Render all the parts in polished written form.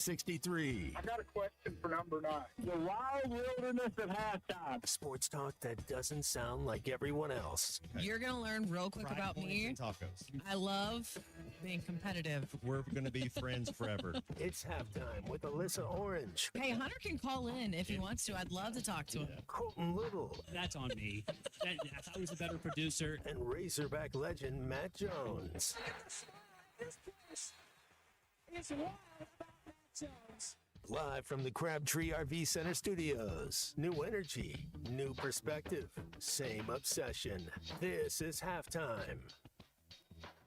63. I got a question for number 9. The wild wilderness of halftime. Sports talk that doesn't sound like everyone else. You're going to learn real quick Fried about buns me. and tacos. I love being competitive. We're going to be friends forever. It's halftime with Alyssa Orange, Hey, Hunter can call in if he wants to. I'd love to talk to him. Colton Little, That's on me. I thought he was a better producer. and Razorback legend Matt Jones. Live from the Crabtree RV Center studios. New energy, new perspective, same obsession. This is halftime.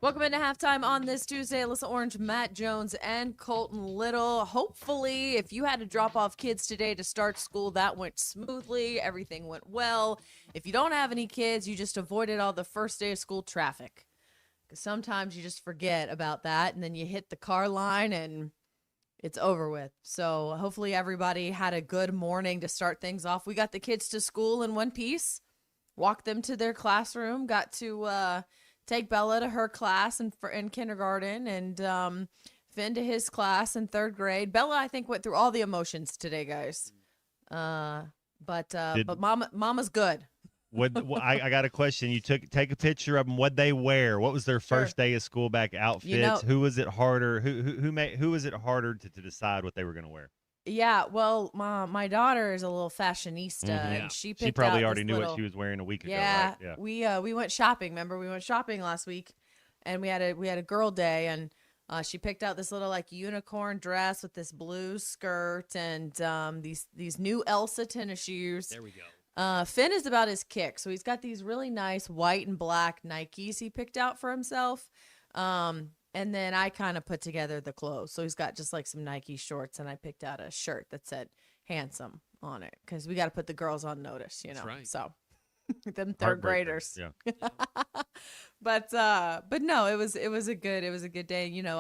Welcome into halftime on this Tuesday. Alyssa Orange, Matt Jones, and Colton Little. Hopefully, if you had to drop off kids today to start school, that went smoothly. Everything went well. If you don't have any kids, you just avoided all the first day of school traffic. Because sometimes you just forget about that, and then you hit the car line, and it's over with. So hopefully everybody had a good morning to start things off. We got the kids to school in one piece, walked them to their classroom, got to take Bella to her class in kindergarten, and Finn to his class in third grade. Bella, I think, went through all the emotions today, guys. But Mama's good. I got a question. You take a picture of them. What'd they wear? What was their first day of school back outfits? Who was it harder? Who was it harder to decide what they were going to wear? Yeah, well, my daughter is a little fashionista, and she probably already knew what she was wearing a week ago. Yeah, right? we went shopping. Remember, we went shopping last week, and we had a girl day, and she picked out this little like unicorn dress with this blue skirt and these new Elsa tennis shoes. There we go. Finn is about his kick, so he's got these really nice white and black Nikes he picked out for himself. And then I kind of put together the clothes. So he's got just like some Nike shorts, and I picked out a shirt that said handsome on it because we got to put the girls on notice, you know. That's right. So them third graders. Yeah. But no, it was a good day. You know,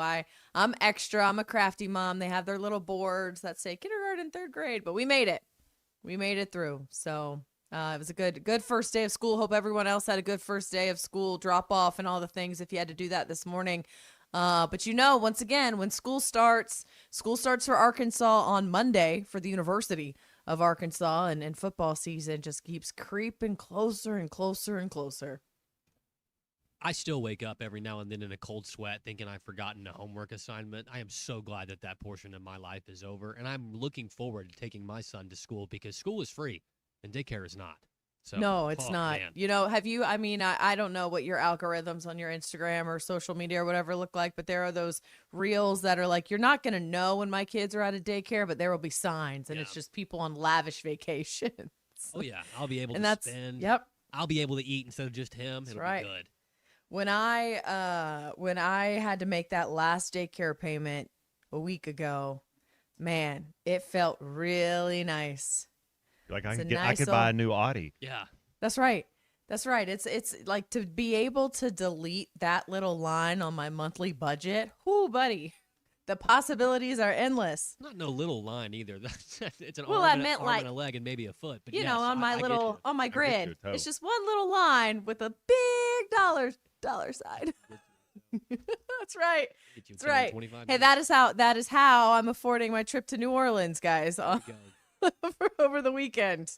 I'm extra. I'm a crafty mom. They have their little boards that say kindergarten, third grade, but we made it. We made it through. So it was a good first day of school. Hope everyone else had a good first day of school, drop off and all the things if you had to do that this morning. But you know, once again, when school starts for Arkansas on Monday for the University of Arkansas, and football season just keeps creeping closer and closer and closer. I still wake up every now and then in a cold sweat thinking I've forgotten a homework assignment. I am so glad that portion of my life is over, and I'm looking forward to taking my son to school because school is free and daycare is not. So, no, it's not. Man. You know, I don't know what your algorithms on your Instagram or social media or whatever look like, but there are those reels that are like, you're not going to know when my kids are out of daycare, but there will be signs, and it's just people on lavish vacations. Oh, yeah. I'll be able And to that's, spend. yep. I'll be able to eat instead of just him. It'll right. be good. When I had to make that last daycare payment a week ago, man, it felt really nice. Like I could buy a new Audi. Yeah. That's right. It's like to be able to delete that little line on my monthly budget. Whoo, buddy. The possibilities are endless. Not no little line either. It's an Well, arm, I and meant arm like, and a leg and maybe a foot. But you yes, know, on my I get little you. on my I get grid, you, totally. it's just one little line with a big dollar sign. That's right. Get you That's right. 25 Hey, minutes. that is how I'm affording my trip to New Orleans, guys, There you go. over the weekend.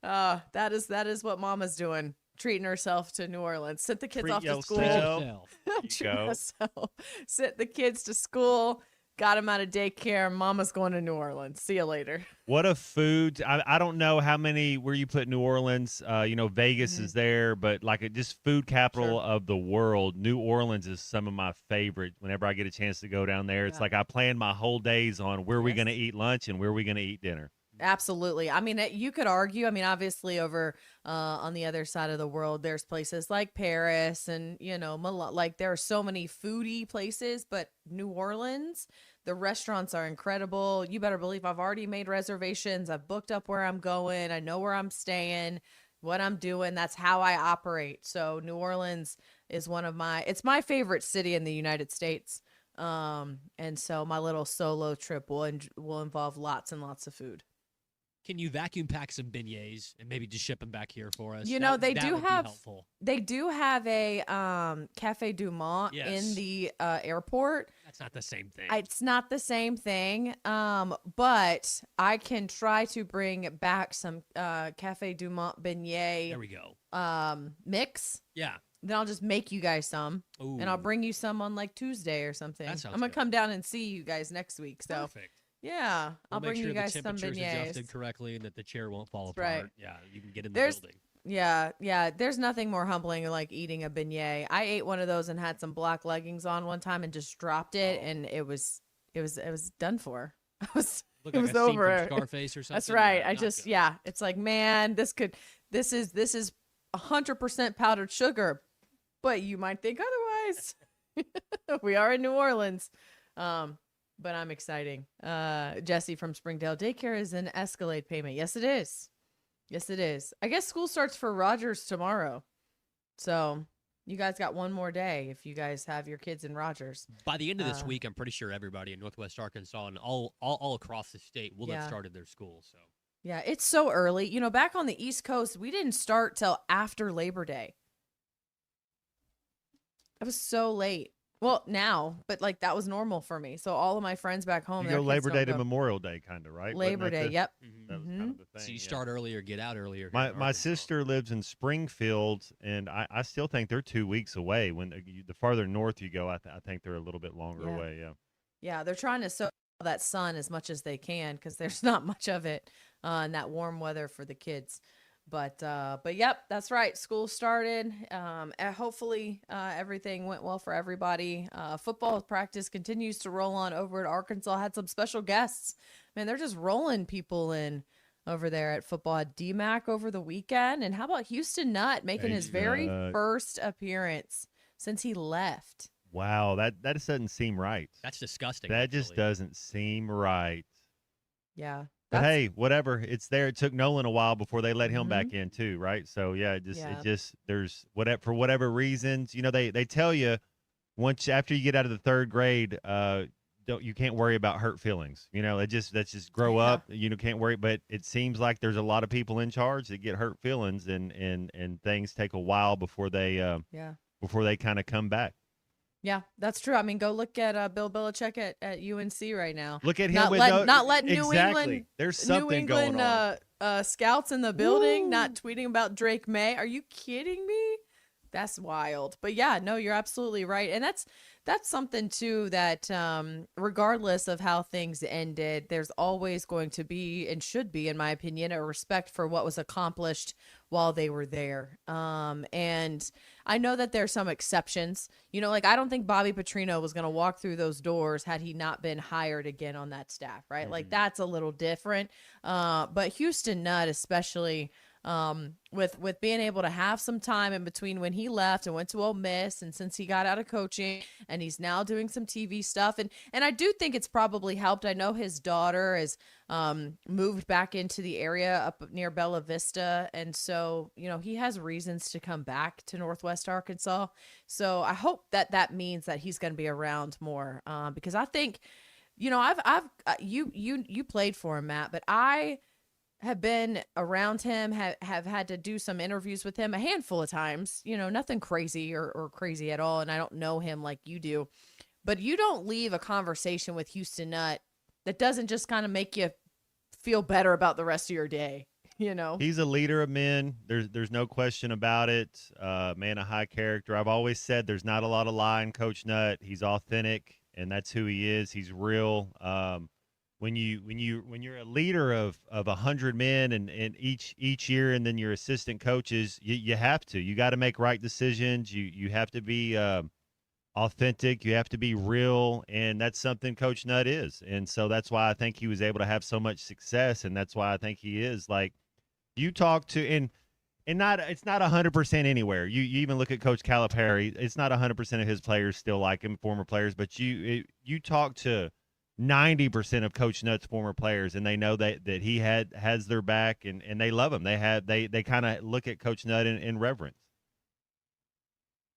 That is what Mama's doing, treating herself to New Orleans. Sent the kids Treat off to school. yourself. Yourself. you go. So, sent the kids to school. Got them out of daycare. Mama's going to New Orleans. See you later. What a food! I don't know where you put New Orleans. Vegas is there, but like just food capital of the world. New Orleans is some of my favorite. Whenever I get a chance to go down there, it's like I plan my whole days on where we're going to eat lunch and where we're going to eat dinner. Absolutely. I mean, you could argue. I mean, obviously, over on the other side of the world, there's places like Paris and like there are so many foodie places, but New Orleans, the restaurants are incredible. You better believe I've already made reservations. I've booked up where I'm going. I know where I'm staying, what I'm doing. That's how I operate. So New Orleans is it's my favorite city in the United States. And so my little solo trip will involve lots and lots of food. Can you vacuum pack some beignets and maybe just ship them back here for us? You know, they that do would be have helpful. they do have a Cafe Du Monde Yes. in the airport. That's not the same thing. It's not the same thing, but I can try to bring back some Cafe Du Monde there beignet we go. mix. Yeah. Then I'll just make you guys some, and I'll Ooh, bring you some on like Tuesday or something. That sounds I'm gonna good. come down and see you guys next week. So perfect. yeah, We'll I'll make bring sure you guys the some temperature's adjusted beignets. correctly and that the chair won't fall That's apart. right. Yeah, you can get in There's- the building. Yeah. There's nothing more humbling than like eating a beignet. I ate one of those and had some black leggings on one time and just dropped it, Oh. and it was done for. I was Look it like was a scene over. from Scarface or something. That's right. Yeah, I not just good. it's like, man, this is 100% powdered sugar, but you might think otherwise. We are in New Orleans. But I'm exciting. Jesse from Springdale Daycare is an Escalade payment. Yes, it is. Yes, it is. I guess school starts for Rogers tomorrow. So you guys got one more day if you guys have your kids in Rogers. By the end of this Uh, week, I'm pretty sure everybody in Northwest Arkansas and all across the state will have Yeah. started their school. So Yeah, it's so early. You know, back on the East Coast, we didn't start till after Labor Day. It was so late. Well, now, but like that was normal for me. So all of my friends back home, You their go kids Labor don't Day to go. Memorial Day, kind of, right? Wasn't Labor that Day. the- Yep. That was kind of the thing. so you yeah. start earlier, get out earlier. here My in my Arkansas. sister lives in Springfield, and I still think they're 2 weeks away. When the farther north you go, I think they're a little bit longer Yeah. away. Yeah. Yeah, they're trying to soak that sun as much as they can because there's not much of it in that warm weather for the kids. But yep, that's right. School started. Hopefully everything went well for everybody. Football practice continues to roll on over at Arkansas. Had some special guests. Man, they're just rolling people in over there at football. Had DMAC over the weekend, and how about Houston Nutt making Hey, his very Nutt. first appearance since he left? Wow, that just doesn't seem right. That's disgusting. That just actually. doesn't seem right. Yeah. But that's- hey, whatever. It's there. It took Nolan a while before they let him Mhm. back in too, right? So yeah, Yeah. it just there's whatever for whatever reasons, they tell you once after you get out of the third grade, you can't worry about hurt feelings. That's just grow Yeah. up. Can't worry. But it seems like there's a lot of people in charge that get hurt feelings, and things take a while before they yeah. kind of come back. Yeah, that's true. I mean, go look at Bill Belichick at UNC right now. Look at him Not with not letting New exactly. England There's New something England going on. scouts in the building, Woo. not tweeting about Drake May. Are you kidding me? That's wild. But yeah, no, you're absolutely right. And that's something too that regardless of how things ended, there's always going to be and should be, in my opinion, a respect for what was accomplished while they were there. And I know that there's some exceptions. Like I don't think Bobby Petrino was going to walk through those doors had he not been hired again on that staff, right? Like that's a little different. But Houston Nutt, especially with being able to have some time in between when he left and went to Ole Miss, and since he got out of coaching and he's now doing some TV stuff, and I do think it's probably helped. I know his daughter has moved back into the area up near Bella Vista, and so he has reasons to come back to Northwest Arkansas. So I hope that means that he's going to be around more because I think you played for him, Matt, but I have been around him, have had to do some interviews with him a handful of times, nothing crazy or crazy at all. And I don't know him like you do, but you don't leave a conversation with Houston Nutt that doesn't just kind of make you feel better about the rest of your day, He's a leader of men. There's no question about it. Man of high character. I've always said there's not a lot of lie in Coach Nutt. He's authentic, and that's who he is. He's real. When you're a leader of 100 men and each year, and then your assistant coaches, you got to make right decisions. You have to be authentic. You have to be real, and that's something Coach Nutt is. And so that's why I think he was able to have so much success, and that's why I think he is like you talk to and it's not 100% anywhere. You even look at Coach Calipari. It's not 100% of his players still like him, former players, but you talk to 90% of Coach Nutt's former players, and they know that he has their back, and they love him. They kind of look at Coach Nutt in reverence.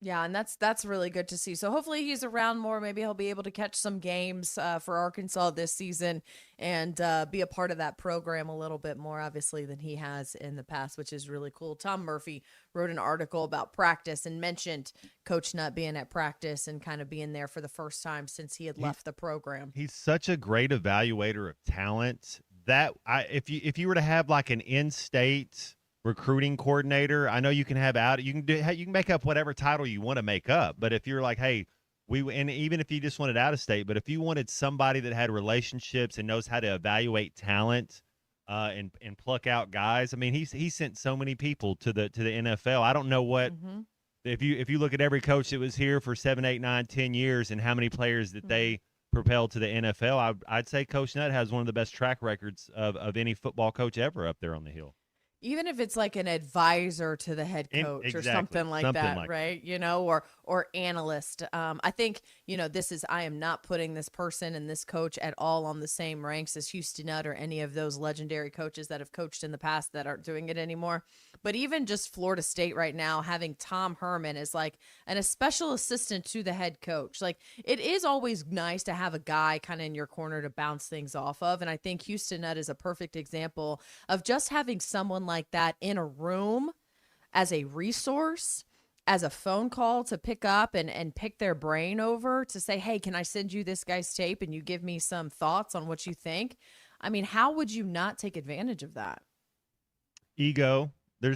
Yeah, and that's really good to see. So hopefully he's around more. Maybe he'll be able to catch some games for Arkansas this season and be a part of that program a little bit more, obviously, than he has in the past, which is really cool. Tom Murphy wrote an article about practice and mentioned Coach Nutt being at practice and kind of being there for the first time since he had left the program. He's such a great evaluator of talent that if you were to have like an in-state recruiting coordinator, I know you can have you can make up whatever title you want to make up, but if you're like, hey, and even if you just wanted out of state, but if you wanted somebody that had relationships and knows how to evaluate talent and pluck out guys, I mean, he sent so many people to the NFL. I don't know what if you look at every coach that was here for 7, 8, 9, 10 years and how many players that they propelled to the NFL, I'd say Coach Nutt has one of the best track records of any football coach ever up there on the Hill. Even if it's like an advisor to the head coach or something like that, right? You know, or analyst. I think, you know, I am not putting this person and this coach at all on the same ranks as Houston Nutt or any of those legendary coaches that have coached in the past that aren't doing it anymore. But even just Florida State right now, having Tom Herman as like a special assistant to the head coach. Like, it is always nice to have a guy kind of in your corner to bounce things off of. And I think Houston Nutt is a perfect example of just having someone like that in a room as a resource, as a phone call to pick up and pick their brain over to say, hey, can I send you this guy's tape and you give me some thoughts on what you think? I mean, how would you not take advantage of that? Ego. I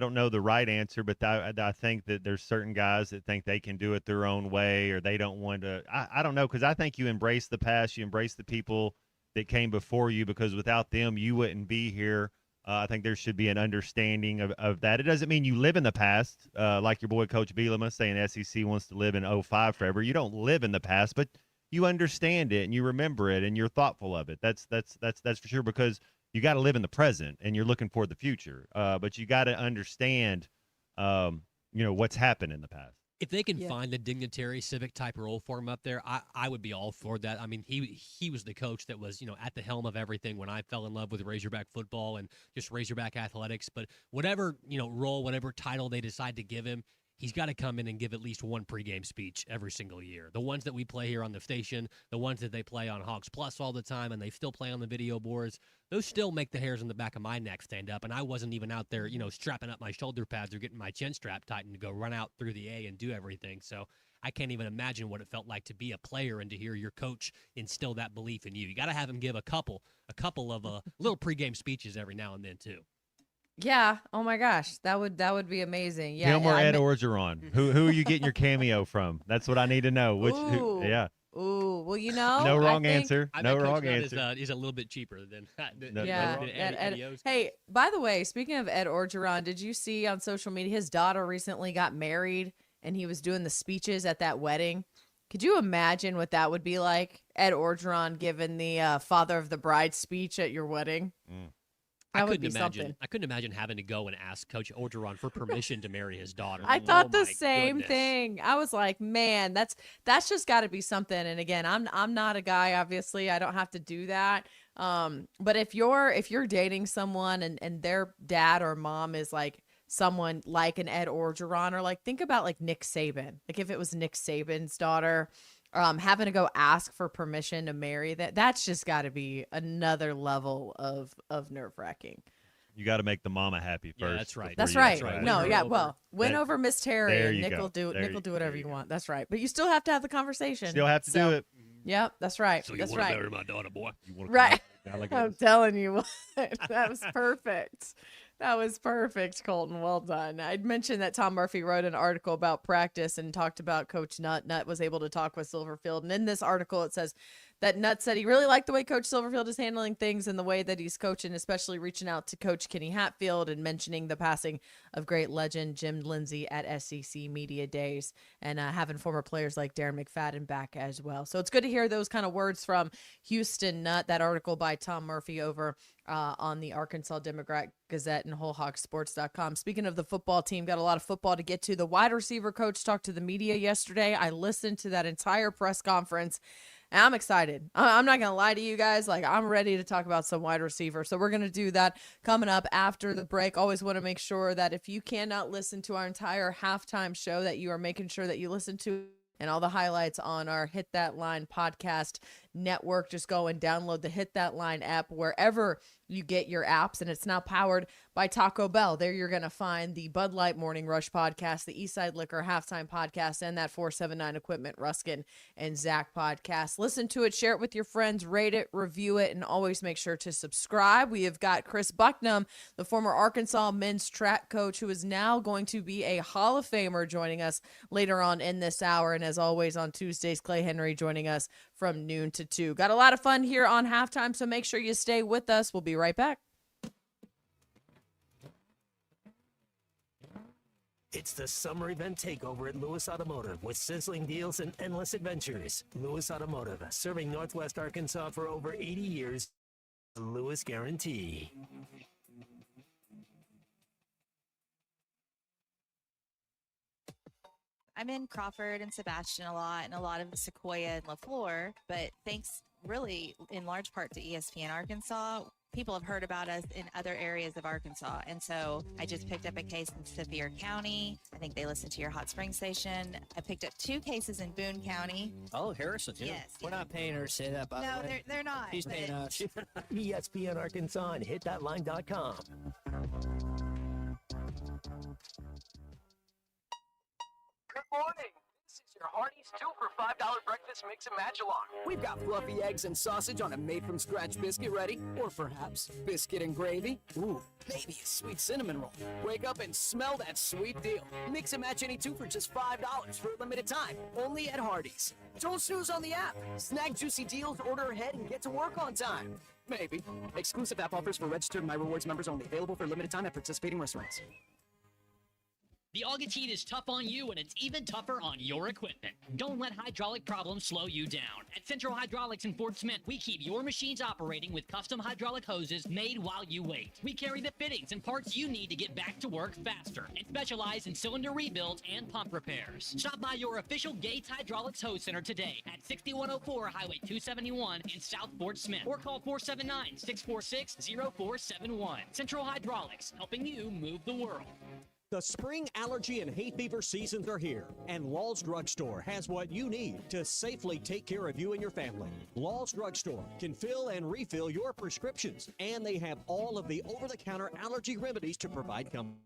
don't know the right answer, but I think that there's certain guys that think they can do it their own way, or they don't want to. I don't know, because I think you embrace the past, you embrace the people that came before you, because without them, you wouldn't be here. I think there should be an understanding of that. It doesn't mean you live in the past, like your boy Coach Bielema saying SEC wants to live in 05 forever. You don't live in the past, but you understand it and you remember it and you're thoughtful of it. That's for sure, because you got to live in the present and you're looking for the future. But you got to understand, what's happened in the past. If they can find the dignitary civic type role for him up there, I would be all for that. I mean, he was the coach that was, at the helm of everything when I fell in love with Razorback football and just Razorback athletics. But whatever, role, whatever title they decide to give him, he's got to come in and give at least one pregame speech every single year. The ones that we play here on the station, the ones that they play on Hogs Plus all the time, and they still play on the video boards, those still make the hairs on the back of my neck stand up. And I wasn't even out there, strapping up my shoulder pads or getting my chin strap tightened to go run out through the A and do everything. So I can't even imagine what it felt like to be a player and to hear your coach instill that belief in you. You got to have him give a couple of little pregame speeches every now and then too. Yeah. Oh my gosh, that would be amazing. Yeah. Him or Ed Orgeron? Who are you getting your cameo from? That's what I need to know. Yeah. Ooh, well, no wrong answer. No wrong answer. answer. He's a little bit cheaper than Ed. Hey, by the way, speaking of Ed Orgeron, did you see on social media his daughter recently got married and he was doing the speeches at that wedding? Could you imagine what that would be like? Ed Orgeron giving the father of the bride speech at your wedding. I couldn't imagine having to go and ask Coach Orgeron for permission to marry his daughter. I thought the same thing. I was like, man, that's just got to be something. And again, I'm not a guy, obviously. I don't have to do that. But if you're dating someone and their dad or mom is like someone like an Ed Orgeron, or like think about like Nick Saban. Like if it was Nick Saban's daughter, having to go ask for permission to marry, that's just got to be another level of nerve-wracking. You got to make the mama happy first. Yeah, that's right. That's right. No, yeah. Well, win over Miss Terry, and Nick will do whatever you want. That's right. But you still have to have the conversation. Still have to do it. Yep, that's right. So you that's want right. to marry my daughter, boy? Right. I'm telling you what. That was perfect. That was perfect, Colton. Well done. I'd mentioned that Tom Murphy wrote an article about practice and talked about Coach Nutt. Nutt was able to talk with Silverfield. And in this article, it says that Nutt said he really liked the way Coach Silverfield is handling things and the way that he's coaching, especially reaching out to Coach Kenny Hatfield and mentioning the passing of great legend Jim Lindsey at SEC Media Days, and having former players like Darren McFadden back as well. So it's good to hear those kind of words from Houston Nutt. That article by Tom Murphy over on the Arkansas Democrat Gazette and WholeHogSports.com. Speaking of the football team, got a lot of football to get to. The wide receiver coach talked to the media yesterday. I listened to that entire press conference. And I'm excited. I'm not going to lie to you guys. Like, I'm ready to talk about some wide receiver. So we're going to do that coming up after the break. Always want to make sure that if you cannot listen to our entire halftime show, that you are making sure that you listen to and all the highlights on our Hit That Line podcast network. Just go and download the Hit That Line app wherever you get your apps, and it's now powered by Taco Bell. There you're going to find the Bud Light Morning Rush podcast, the Eastside Liquor Halftime podcast, and that 479 Equipment Ruskin and Zach podcast. Listen to it, share it with your friends, rate it, review it, and always make sure to subscribe. We have got Chris Bucknam, the former Arkansas men's track coach, who is now going to be a Hall of Famer, joining us later on in this hour. And as always on Tuesdays, Clay Henry joining us from noon to 2. Got a lot of fun here on halftime, so make sure you stay with us. We'll be right back. It's the summer event takeover at Lewis Automotive with sizzling deals and endless adventures. Lewis Automotive, serving Northwest Arkansas for over 80 years. The Lewis Guarantee. I'm in Crawford and Sebastian a lot and a lot of Sequoia and LaFleur, but thanks really in large part to ESPN Arkansas, people have heard about us in other areas of Arkansas. And so I just picked up a case in Sevier County. I think they listen to your hot spring station. I picked up 2 cases in Boone County. Oh, Harrison, too. Yes. We're not paying her to say that, by No, the way. they're not. He's but- paying us. ESPN Arkansas and hitthatline.com. Good morning. This is your Hardee's 2 for $5 breakfast mix and match along. We've got fluffy eggs and sausage on a made-from-scratch biscuit ready, or perhaps biscuit and gravy. Ooh, maybe a sweet cinnamon roll. Wake up and smell that sweet deal. Mix and match any 2 for just $5 for a limited time, only at Hardee's. Don't snooze on the app. Snag juicy deals, order ahead, and get to work on time. Maybe. Exclusive app offers for registered My Rewards members only. Available for a limited time at participating restaurants. The August heat is tough on you, and it's even tougher on your equipment. Don't let hydraulic problems slow you down. At Central Hydraulics in Fort Smith, we keep your machines operating with custom hydraulic hoses made while you wait. We carry the fittings and parts you need to get back to work faster and specialize in cylinder rebuilds and pump repairs. Stop by your official Gates Hydraulics Hose Center today at 6104 Highway 271 in South Fort Smith, or call 479-646-0471. Central Hydraulics, helping you move the world. The spring allergy and hay fever seasons are here, and Law's Drugstore has what you need to safely take care of you and your family. Law's Drugstore can fill and refill your prescriptions, and they have all of the over-the-counter allergy remedies to provide comfort.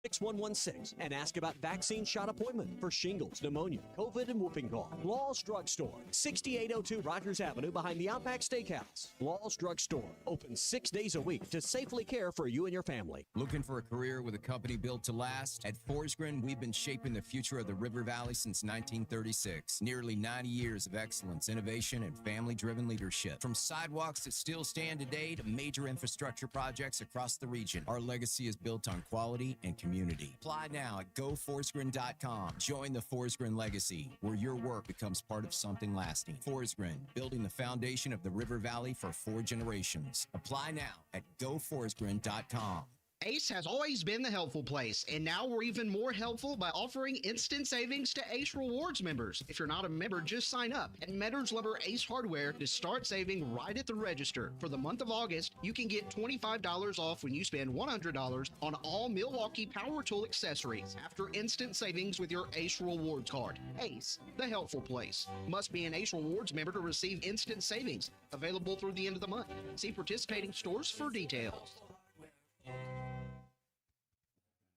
6116 and ask about vaccine shot appointment for shingles, pneumonia, COVID, and whooping cough. Law's Drugstore, 6802 Rogers Avenue behind the Outback Steakhouse. Law's Drugstore, open 6 days a week to safely care for you and your family. Looking for a career with a company built to last? At Forsgren, we've been shaping the future of the River Valley since 1936. Nearly 90 years of excellence, innovation, and family-driven leadership. From sidewalks that still stand today to major infrastructure projects across the region, our legacy is built on quality and community. Apply now at goforsgren.com. Join the Forsgren legacy, where your work becomes part of something lasting. Forsgren, building the foundation of the River Valley for 4 generations. Apply now at goforsgren.com. Ace has always been the helpful place, and now we're even more helpful by offering instant savings to Ace Rewards members. If you're not a member, just sign up at Metters Lumber Ace Hardware to start saving right at the register. For the month of August, you can get $25 off when you spend $100 on all Milwaukee power tool accessories after instant savings with your Ace Rewards card. Ace, the helpful place. Must be an Ace Rewards member to receive instant savings. Available through the end of the month. See participating stores for details.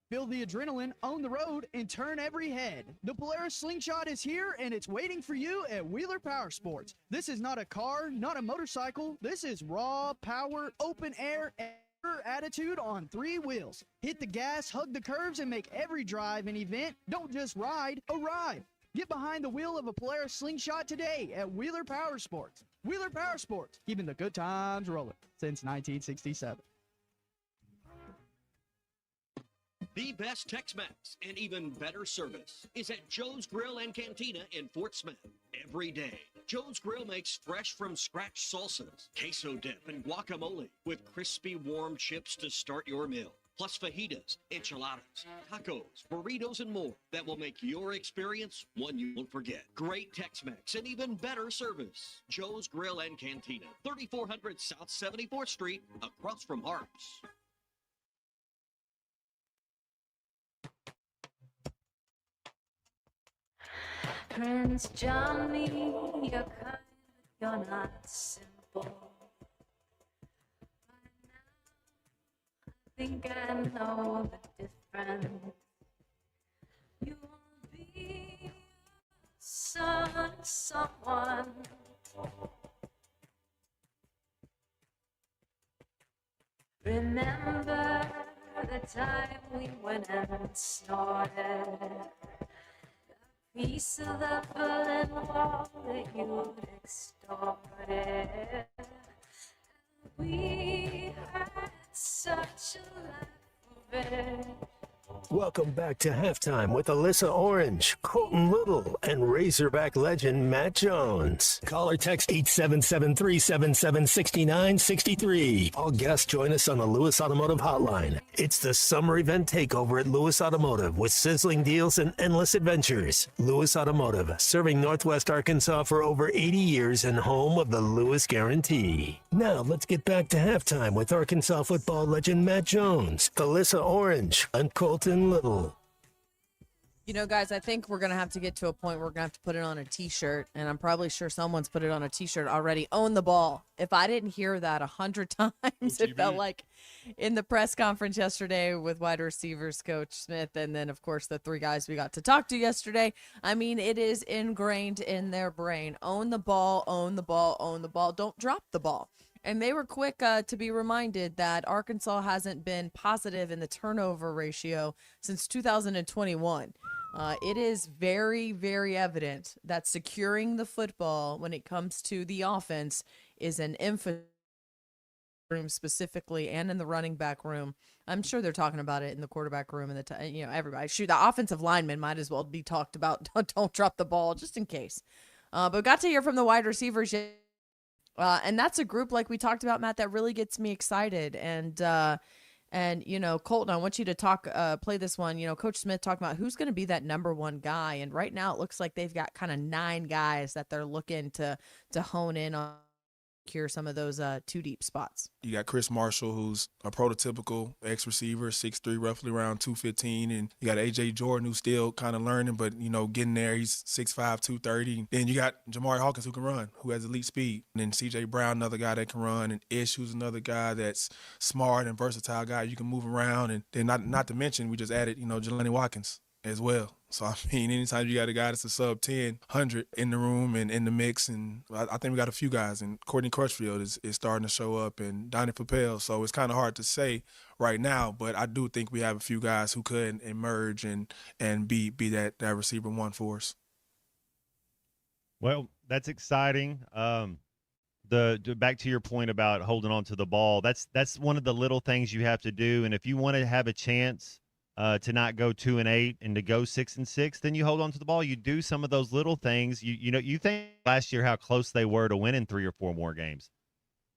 Feel the adrenaline, own the road, and turn every head. The Polaris Slingshot is here, and it's waiting for you at Wheeler Power Sports. This is not a car, not a motorcycle. This is raw power, open air, and attitude on 3 wheels. Hit the gas, hug the curves, and make every drive an event. Don't just ride, arrive. Get behind the wheel of a Polaris Slingshot today at Wheeler Power Sports. Wheeler Power Sports, keeping the good times rolling since 1967. The best Tex-Mex and even better service is at Joe's Grill and Cantina in Fort Smith. Every day, Joe's Grill makes fresh from scratch salsas, queso dip, and guacamole with crispy warm chips to start your meal. plus fajitas, enchiladas, tacos, burritos, and more that will make your experience one you won't forget. Great Tex-Mex and even better service. Joe's Grill and Cantina, 3400 South 74th Street, across from Harps. Prince Johnny, you're kind, you're not simple. I think I know the difference. You will be son of someone. Remember the time we went and snorted a piece of the Berlin Wall that you'd extorted. We had such a life of it. Welcome back to Halftime with Alyssa Orange, Colton Little, and Razorback legend Matt Jones. Call or text 877-377-6963. All guests join us on the Lewis Automotive Hotline. It's the summer event takeover at Lewis Automotive with sizzling deals and endless adventures. Lewis Automotive, serving Northwest Arkansas for over 80 years and home of the Lewis Guarantee. Now let's get back to Halftime with Arkansas football legend Matt Jones, Alyssa Orange, and Colton Little. You know, guys, I think we're going to have to get to a point where we're going to have to put it on a T-shirt, and I'm probably sure someone's put it on a T-shirt already. Own the ball. If I didn't hear that 100 times, it felt like in the press conference yesterday with wide receivers coach Smith, and then, of course, the three guys we got to talk to yesterday. I mean, it is ingrained in their brain. Own the ball, own the ball, own the ball. Don't drop the ball. And they were quick to be reminded that Arkansas hasn't been positive in the turnover ratio since 2021. It is very, very evident that securing the football when it comes to the offense is an emphasis room specifically and in the running back room. I'm sure they're talking about it in the quarterback room and everybody. Shoot, the offensive linemen might as well be talked about. Don't drop the ball just in case. But got to hear from the wide receivers. And that's a group, like we talked about, Matt, that really gets me excited. And you know, Colton, I want you to play this one. You know, Coach Smith talking about who's going to be that number one guy. And right now it looks like they've got kind of 9 guys that they're looking to hone in on, secure some of those 2 deep spots. You got Chris Marshall, who's a prototypical ex-receiver, 6'3", roughly around 215. And you got A.J. Jordan, who's still kind of learning, but, you know, getting there. He's 6'5", 230. Then you got Jamari Hawkins, who can run, who has elite speed. And then C.J. Brown, another guy that can run. And Ish, who's another guy that's smart and versatile guy. You can move around. And then not to mention, we just added, you know, Jelani Watkins as well. So, I mean, anytime you got a guy that's a sub 10, 100 in the room and in the mix, and I think we got a few guys, and Courtney Crutchfield is starting to show up, and Donnie Papel. So it's kind of hard to say right now, but I do think we have a few guys who could emerge and be that receiver one for us. Well, that's exciting. Back to your point about holding on to the ball, that's one of the little things you have to do, and if you want to have a chance to not go 2-8 and to go 6-6, then you hold on to the ball. You do some of those little things. You think last year how close they were to winning 3 or 4 more games.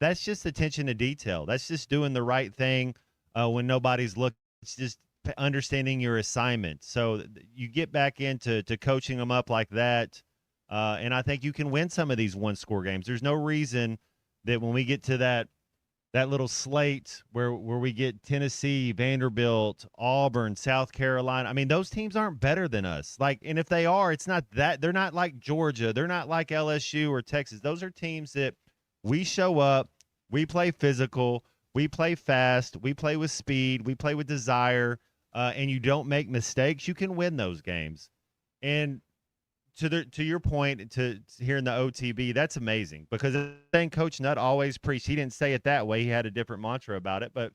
That's just attention to detail. That's just doing the right thing when nobody's looking. It's just understanding your assignment. So you get back into coaching them up like that, and I think you can win some of these one-score games. There's no reason that when we get to that little slate where we get Tennessee, Vanderbilt, Auburn, South Carolina. I mean, those teams aren't better than us. And if they are, it's not that they're not like Georgia. They're not like LSU or Texas. Those are teams that we show up, we play physical, we play fast, we play with speed, we play with desire, and you don't make mistakes. You can win those games. And to your point, to hearing the OTB, that's amazing because the thing Coach Nutt always preached, he didn't say it that way. He had a different mantra about it, but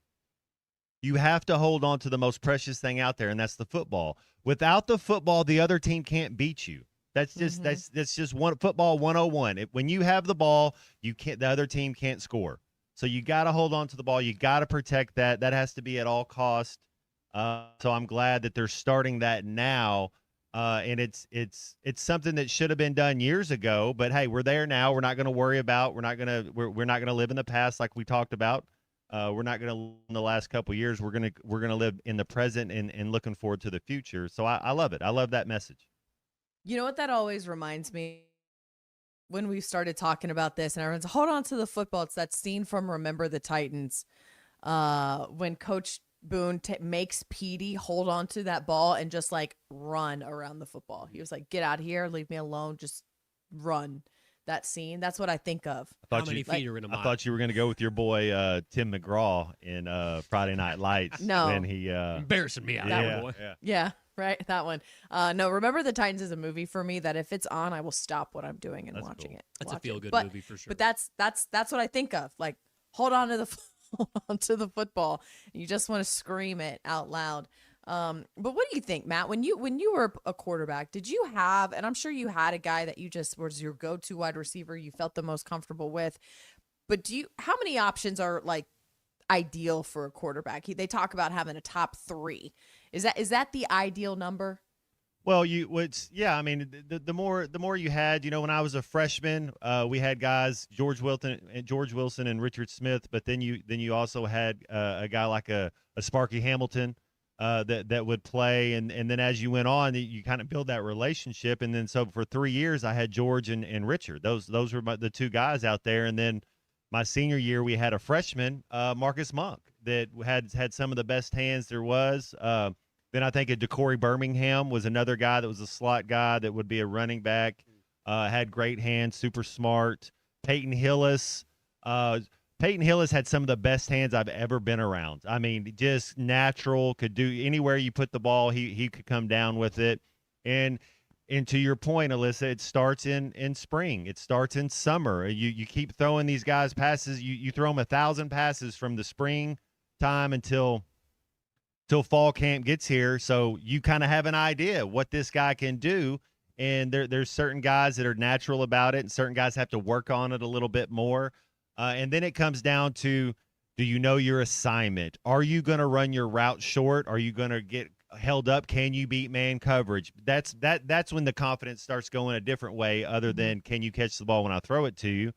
you have to hold on to the most precious thing out there, and that's the football. Without the football, the other team can't beat you. That's just that's just one football 101. When you have the ball, the other team can't score. So you got to hold on to the ball. You got to protect that. That has to be at all cost. So I'm glad that they're starting that now. And it's something that should have been done years ago, but hey, we're there now. We're not going to worry about. We're not going to live in the past like we talked about. We're not going to live in the last couple of years. We're gonna live in the present and looking forward to the future. So I love it. I love that message. You know what that always reminds me when we started talking about this and everyone's hold on to the football. It's that scene from Remember the Titans when Coach Boone makes Petey hold on to that ball and just like run around the football. He was like, get out of here, leave me alone, just run. That scene, that's what I think of. How many feet are in a mile? I thought you were going to go with your boy Tim McGraw in Friday Night Lights. No. When he embarrassing me out yeah, boy. Yeah, right, that one. No, Remember the Titans is a movie for me that if it's on, I will stop what I'm doing and watching it. That's a feel-good But- movie for sure. But that's what I think of. Like, hold on to the hold on to the football. You just want to scream it out loud. But what do you think, Matt? When you were a quarterback, did you have, and I'm sure you had a guy that you just was your go-to wide receiver, you felt the most comfortable with, but how many options are like ideal for a quarterback? They talk about having a top 3. Is that the ideal number? Well, I mean, the more you had, when I was a freshman, we had guys George Wilson and Richard Smith, but then you also had a guy like a Sparky Hamilton that would play, and then as you went on, you kind of build that relationship, and then so for 3 years I had George and Richard. Those were the two guys out there, and then my senior year we had a freshman, Marcus Monk, that had some of the best hands there was. Then I think Decory Birmingham was another guy that was a slot guy that would be a running back, had great hands, super smart. Peyton Hillis had some of the best hands I've ever been around. I mean, just natural, could do anywhere you put the ball, he could come down with it. And to your point, Alyssa, it starts in spring. It starts in summer. You keep throwing these guys passes. You throw them 1,000 passes from the spring time until fall camp gets here. So you kind of have an idea what this guy can do. And there's certain guys that are natural about it, and certain guys have to work on it a little bit more. And then it comes down to, do you know your assignment? Are you going to run your route short? Are you going to get held up? Can you beat man coverage? That's when the confidence starts going a different way, other than can you catch the ball when I throw it to you?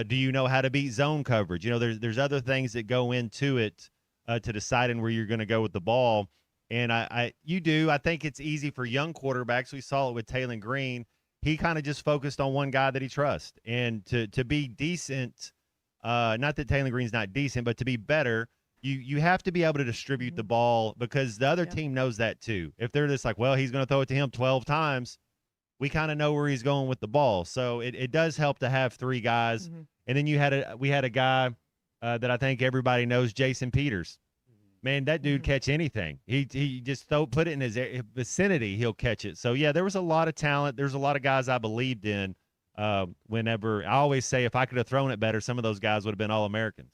Do you know how to beat zone coverage? There's other things that go into it to deciding where you're going to go with the ball. And you do. I think it's easy for young quarterbacks. We saw it with Taylor Green. He kind of just focused on one guy that he trusts. And to be decent, not that Taylor Green's not decent, but to be better, you have to be able to distribute the ball, because the other team knows that too. If they're just like, well, he's going to throw it to him 12 times, we kind of know where he's going with the ball. So it does help to have 3 guys. Mm-hmm. And then we had a guy that I think everybody knows, Jason Peters. Man, that dude catch anything. He just put it in his vicinity, he'll catch it. So yeah, there was a lot of talent. There's a lot of guys I believed in. Whenever I always say, if I could have thrown it better, some of those guys would have been All-Americans.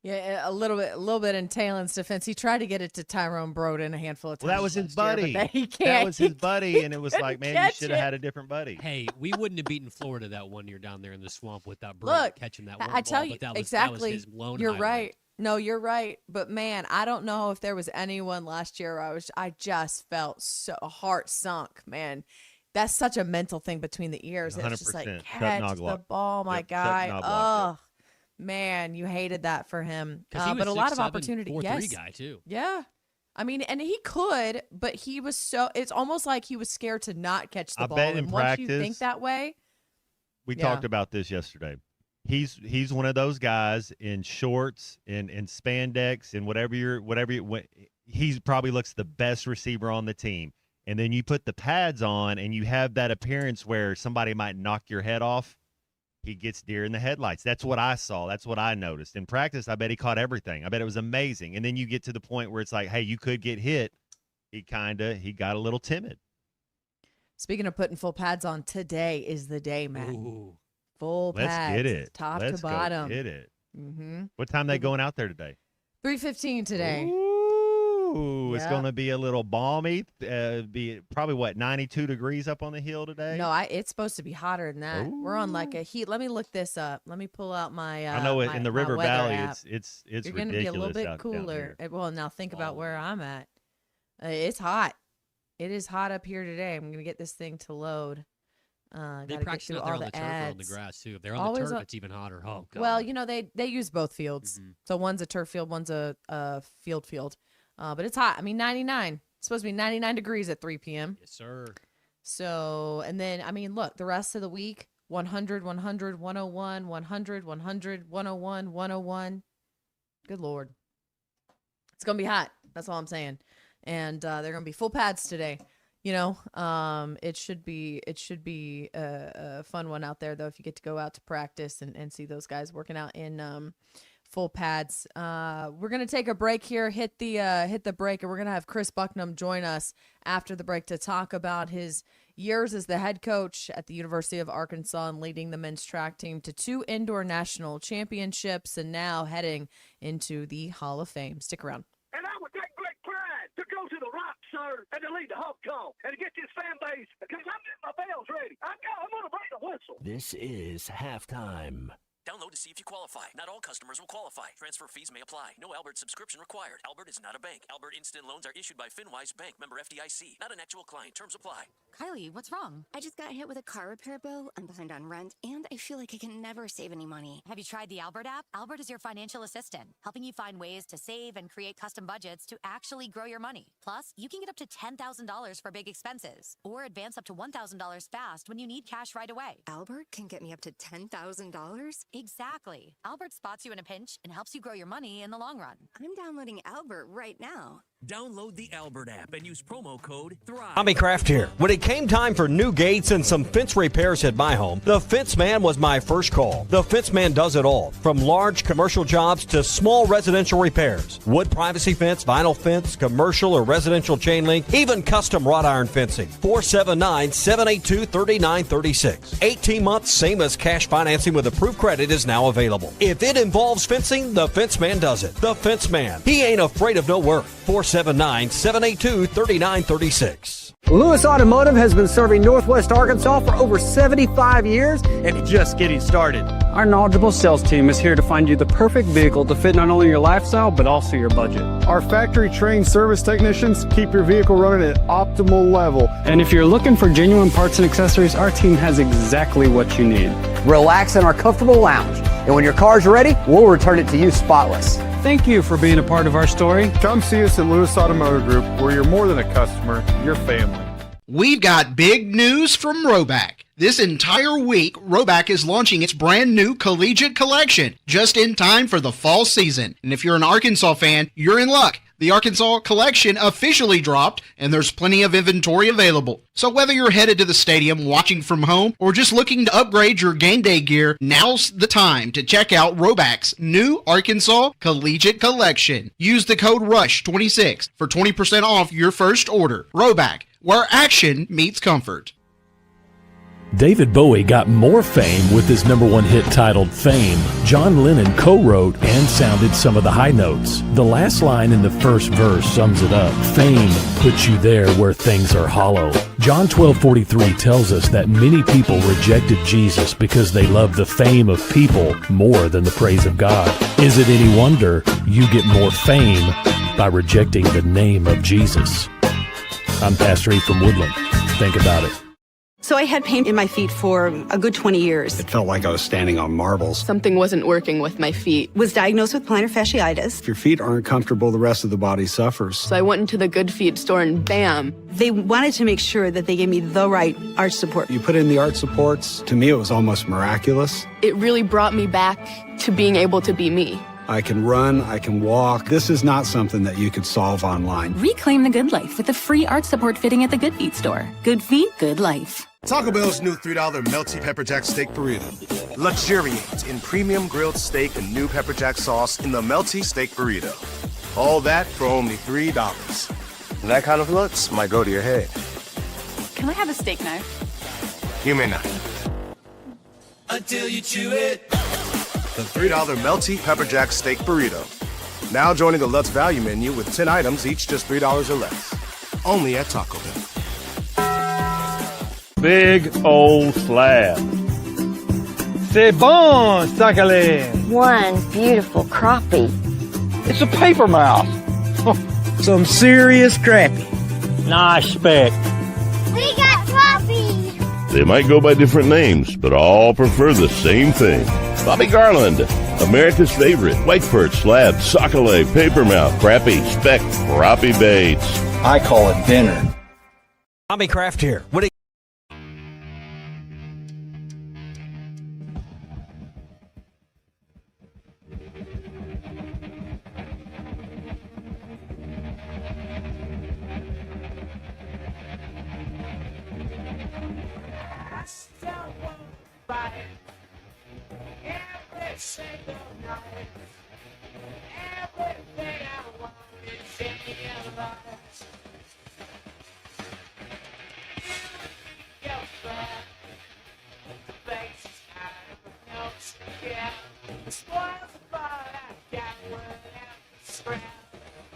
Yeah, a little bit in Taylor's defense. He tried to get it to Tyrone Broden a handful of times. Well, that was his buddy. He can't. That was his buddy, and it was like, man, you catch should have it. had a different buddy. Hey, we wouldn't have beaten Florida that one year down there in the swamp without Burke Look, catching that one I tell ball, you but that was, exactly. That was his lone You're highlight. right. No, you're right. But man, I don't know if there was anyone last year I just felt so heart sunk, man. That's such a mental thing between the ears. It's just like 100%. catch the ball, my Yep, guy. Chuck Knobloch, Oh, man, you hated that for him. 'Cause he was But a lot of 6'7", opportunity. 4'3" Yes, guy too. Yeah. I mean, and he could, but he was so. It's almost like he was scared to not catch the I ball. bet in and once you think practice- that way, We Yeah. talked about this yesterday. He's one of those guys in shorts and spandex and whatever he probably looks the best receiver on the team. And then you put the pads on and you have that appearance where somebody might knock your head off. He gets deer in the headlights. That's what I saw. That's what I noticed. In practice, I bet he caught everything. I bet it was amazing. And then you get to the point where it's like, hey, you could get hit. He got a little timid. speaking of putting full pads on, today is the day, Matt. Ooh. Full Let's pads, get it. top Let's to bottom. Go get it. Mm-hmm. What time they going out there today? 3:15 today. Ooh, it's Yeah. going to be a little balmy. Be probably 92 degrees up on the hill today. No, it's supposed to be hotter than that. We're on like a heat. Let me look this up. Let me pull out my. I know my, in the my River weather Valley, app. it's You're ridiculous. gonna be a little bit down cooler. here. Well, now think about where I'm at. It's hot. It is hot up here today. I'm gonna get this thing to load. They Gotta get practice through out there all on the the turf or on the ads. grass too. If they're on Always the turf, on- it's even hotter. Oh god. Well, they use both fields. So one's a turf field, one's a field. But it's hot. I mean, 99. It's supposed to be 99 degrees at 3 p.m. Yes, sir. So, and then, I mean, look, the rest of the week, 100, 100, 101, 100, 100, 101, 101. Good Lord. It's going to be hot. That's all I'm saying. And they're going to be full pads today. It should be a fun one out there, though, if you get to go out to practice and see those guys working out in full pads. We're going to take a break here, hit the break, and we're going to have Chris Bucknam join us after the break to talk about his years as the head coach at the University of Arkansas and leading the men's track team to 2 indoor national championships and now heading into the Hall of Fame. Stick around. And I would take great pride to go to the Rock, sir, and to lead the Hawk Call and to get this fan base because I'm getting my bells ready. I'm going to bring the whistle. This is halftime. Download to see if you qualify. Not all customers will qualify. Transfer fees may apply. No Albert subscription required. Albert is not a bank. Albert Instant Loans are issued by FinWise Bank, member FDIC. Not an actual client. Terms apply. Kylie, what's wrong? I just got hit with a car repair bill. I'm behind on rent, and I feel like I can never save any money. Have you tried the Albert app? Albert is your financial assistant, helping you find ways to save and create custom budgets to actually grow your money. Plus, you can get up to $10,000 for big expenses or advance up to $1,000 fast when you need cash right away. Albert can get me up to $10,000? Exactly. Albert spots you in a pinch and helps you grow your money in the long run. I'm downloading Albert right now. Download the Albert app and use promo code THRIVE. Tommy Kraft here. When it came time for new gates and some fence repairs at my home, the Fence Man was my first call. The Fence Man does it all, from large commercial jobs to small residential repairs. Wood privacy fence, vinyl fence, commercial or residential chain link, even custom wrought iron fencing. 479-782-3936. 18 months, same as cash financing with approved credit is now available. If it involves fencing, the Fence Man does it. The Fence Man. He ain't afraid of no work. 479-782-3936. Lewis Automotive has been serving Northwest Arkansas for over 75 years and just getting started. Our knowledgeable sales team is here to find you the perfect vehicle to fit not only your lifestyle, but also your budget. Our factory-trained service technicians keep your vehicle running at optimal level. And if you're looking for genuine parts and accessories, our team has exactly what you need. Relax in our comfortable lounge, and when your car's ready, we'll return it to you spotless. Thank you for being a part of our story. Come see us at Lewis Automotive Group, where you're more than a customer, you're family. We've got big news from Roback. This entire week, Roback is launching its brand new collegiate collection, just in time for the fall season. And if you're an Arkansas fan, you're in luck. The Arkansas collection officially dropped, and there's plenty of inventory available. So whether you're headed to the stadium, watching from home, or just looking to upgrade your game day gear, now's the time to check out Roback's new Arkansas Collegiate Collection. Use the code RUSH26 for 20% off your first order. Roback, where action meets comfort. David Bowie got more fame with his #1 hit titled Fame. John Lennon co-wrote and sounded some of the high notes. The last line in the first verse sums it up. Fame puts you there where things are hollow. John 12:43 tells us that many people rejected Jesus because they loved the fame of people more than the praise of God. Is it any wonder you get more fame by rejecting the name of Jesus? I'm Pastor E from Woodland. Think about it. So I had pain in my feet for a good 20 years. It felt like I was standing on marbles. Something wasn't working with my feet. Was diagnosed with plantar fasciitis. If your feet aren't comfortable, the rest of the body suffers. So I went into the Good Feet store and bam. They wanted to make sure that they gave me the right arch support. You put in the arch supports. To me, it was almost miraculous. It really brought me back to being able to be me. I can run, I can walk. This is not something that you could solve online. Reclaim the good life with a free arch support fitting at the Good Feet store. Good feet, good life. Taco Bell's new $3 melty pepper jack steak burrito. Luxuriate in premium grilled steak and new pepper jack sauce in the melty steak burrito. All that for only $3. That kind of looks might go to your head. Can I have a steak knife? You may not. Until you chew it. The $3 melty pepper jack steak burrito. Now joining the Lutz value menu with 10 items, each just $3 or less. Only at Taco Bell. Big old slab. C'est bon, sacalé. One beautiful crappie. It's a paper mouse. Some serious crappie. Nice speck. We got crappie. They might go by different names, but all prefer the same thing. Bobby Garland, America's favorite, white perch, slab, sockeye, papermouth, crappie, speck, crappie baits. I call it dinner. Tommy Kraft here. What do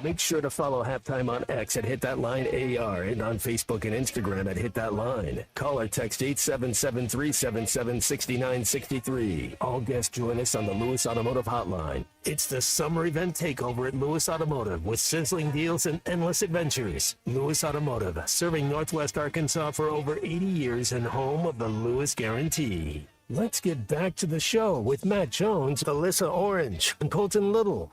Make sure to follow Halftime on X at Hit That Line AR and on Facebook and Instagram at Hit That Line. Call or text 877-377-6963. All guests join us on the Lewis Automotive Hotline. It's the summer event takeover at Lewis Automotive with sizzling deals and endless adventures. Lewis Automotive, serving Northwest Arkansas for over 80 years and home of the Lewis Guarantee. Let's get back to the show with Matt Jones, Alyssa Orange, and Colton Little.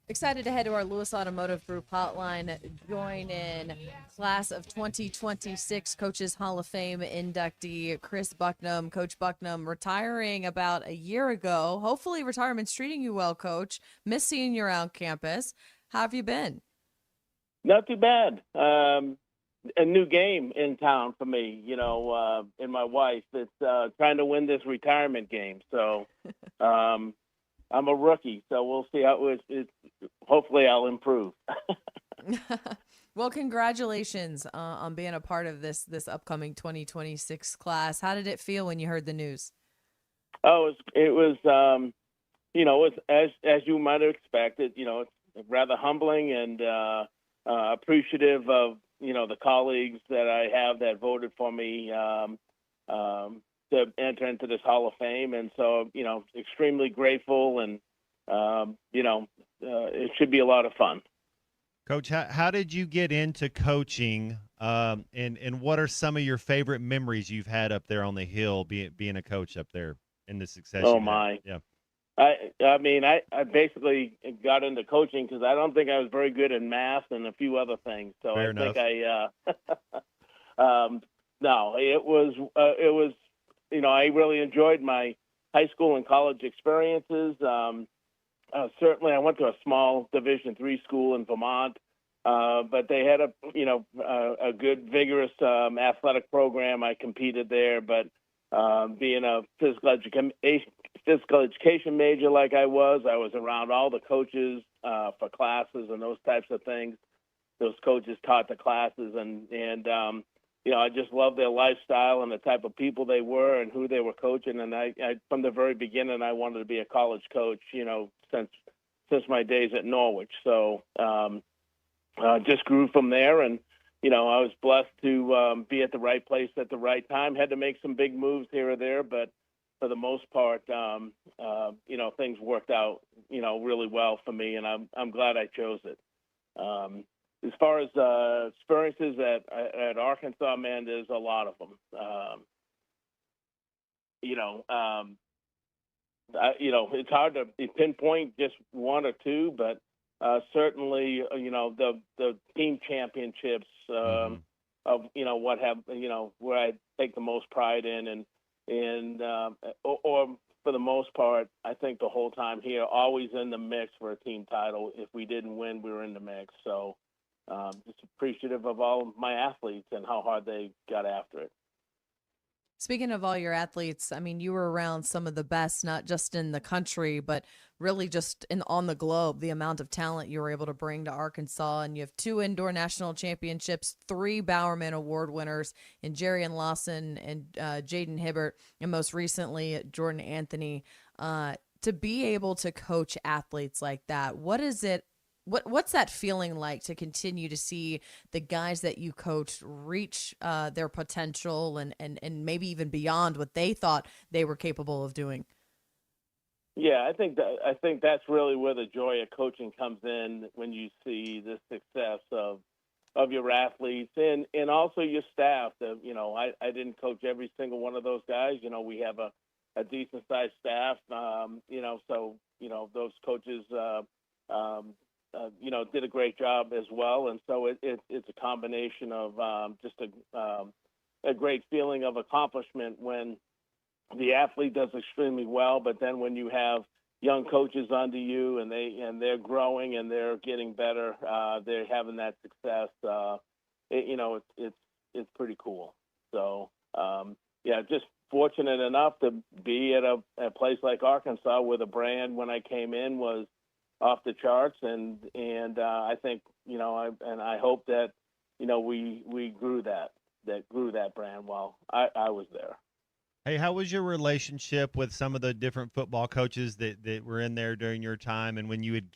Excited to head to our Lewis Automotive Group hotline. Join in class of 2026 Coaches Hall of Fame inductee Chris Bucknam. Coach Bucknam retiring about a year ago. Hopefully retirement's treating you well, Coach. Miss seeing you around campus. How have you been? Not too bad. A new game in town for me, and my wife. It's trying to win this retirement game. So I'm a rookie, so we'll see how it hopefully I'll improve. Well, congratulations on being a part of this upcoming 2026 class. How did it feel when you heard the news? Oh, it was as you might have expected. It's rather humbling and appreciative of the colleagues that I have that voted for me to enter into this Hall of Fame, and so extremely grateful, and it should be a lot of fun. Coach, how did you get into coaching, and what are some of your favorite memories you've had up there on the hill, being a coach up there in the succession? Oh my! Yeah. I mean, I basically got into coaching because I don't think I was very good in math and a few other things. So Fair I enough. think no, it was I really enjoyed my high school and college experiences. Certainly, I went to a small Division III school in Vermont, but they had a good, vigorous athletic program. I competed there, but being a physical education major like I was around all the coaches for classes and those types of things. Those coaches taught the classes, and I just loved their lifestyle and the type of people they were and who they were coaching. And I from the very beginning, I wanted to be a college coach, since my days at Norwich. So just grew from there. And, I was blessed to be at the right place at the right time. Had to make some big moves here or there, but for the most part, things worked out, really well for me. And I'm glad I chose it. As far as experiences at Arkansas, man, there's a lot of them. It's hard to pinpoint just one or two, but certainly, the team championships of where I take the most pride in, or for the most part, I think the whole time here, always in the mix for a team title. If we didn't win, we were in the mix. So. Just appreciative of all of my athletes and how hard they got after it. Speaking of all your athletes, I mean, you were around some of the best, not just in the country, but really just on the globe, the amount of talent you were able to bring to Arkansas. And you have 2 indoor national championships, 3 Bowerman Award winners in Jerian Lawson and Jaden Hibbert, and most recently, Jordan Anthony. To be able to coach athletes like that, what is it? What's that feeling like to continue to see the guys that you coach reach their potential and maybe even beyond what they thought they were capable of doing? Yeah, I think that's really where the joy of coaching comes in, when you see the success of your athletes and also your staff. I didn't coach every single one of those guys. We have a decent sized staff. So those coaches did a great job as well. And so it's a combination of just a great feeling of accomplishment when the athlete does extremely well, but then when you have young coaches under you and they're growing and they're getting better, they're having that success. It's pretty cool. So just fortunate enough to be at a place like Arkansas where the brand when I came in was off the charts, and I think I hope that we grew that brand while I was there. Hey, how was your relationship with some of the different football coaches that were in there during your time? And when you would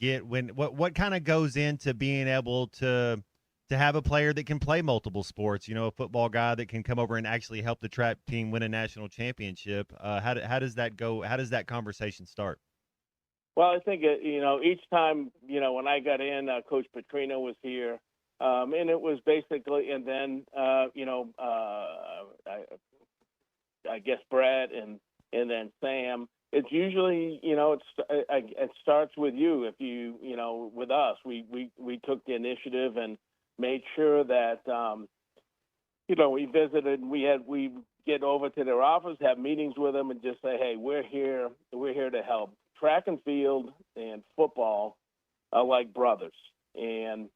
what kind of goes into being able to have a player that can play multiple sports, a football guy that can come over and actually help the track team win a national championship? How does that go? How does that conversation start? Well, I think, each time, when I got in, Coach Petrino was here. And it was basically, and then, I guess Brad and then Sam. It's usually, it starts with you. If you, with us, we took the initiative and made sure that, we visited. We get over to their office, have meetings with them, and just say, hey, we're here to help. Track and field and football are like brothers, and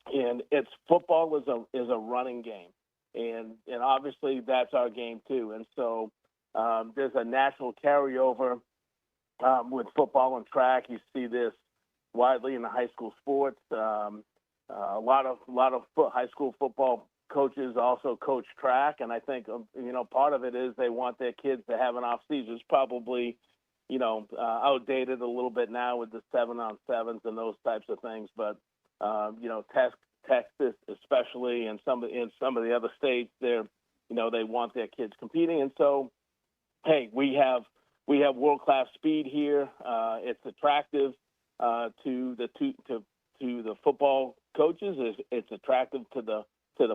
it's football is a running game. And obviously that's our game too. And so there's a natural carryover with football and track. You see this widely in the high school sports. A lot of high school football coaches also coach track, and I think part of it is they want their kids to have an off season. It's probably outdated a little bit now with the 7-on-7s and those types of things, but Texas especially, and some of the other states, they want their kids competing, and so, hey, we have world-class speed here. It's attractive to the football coaches. It's attractive to the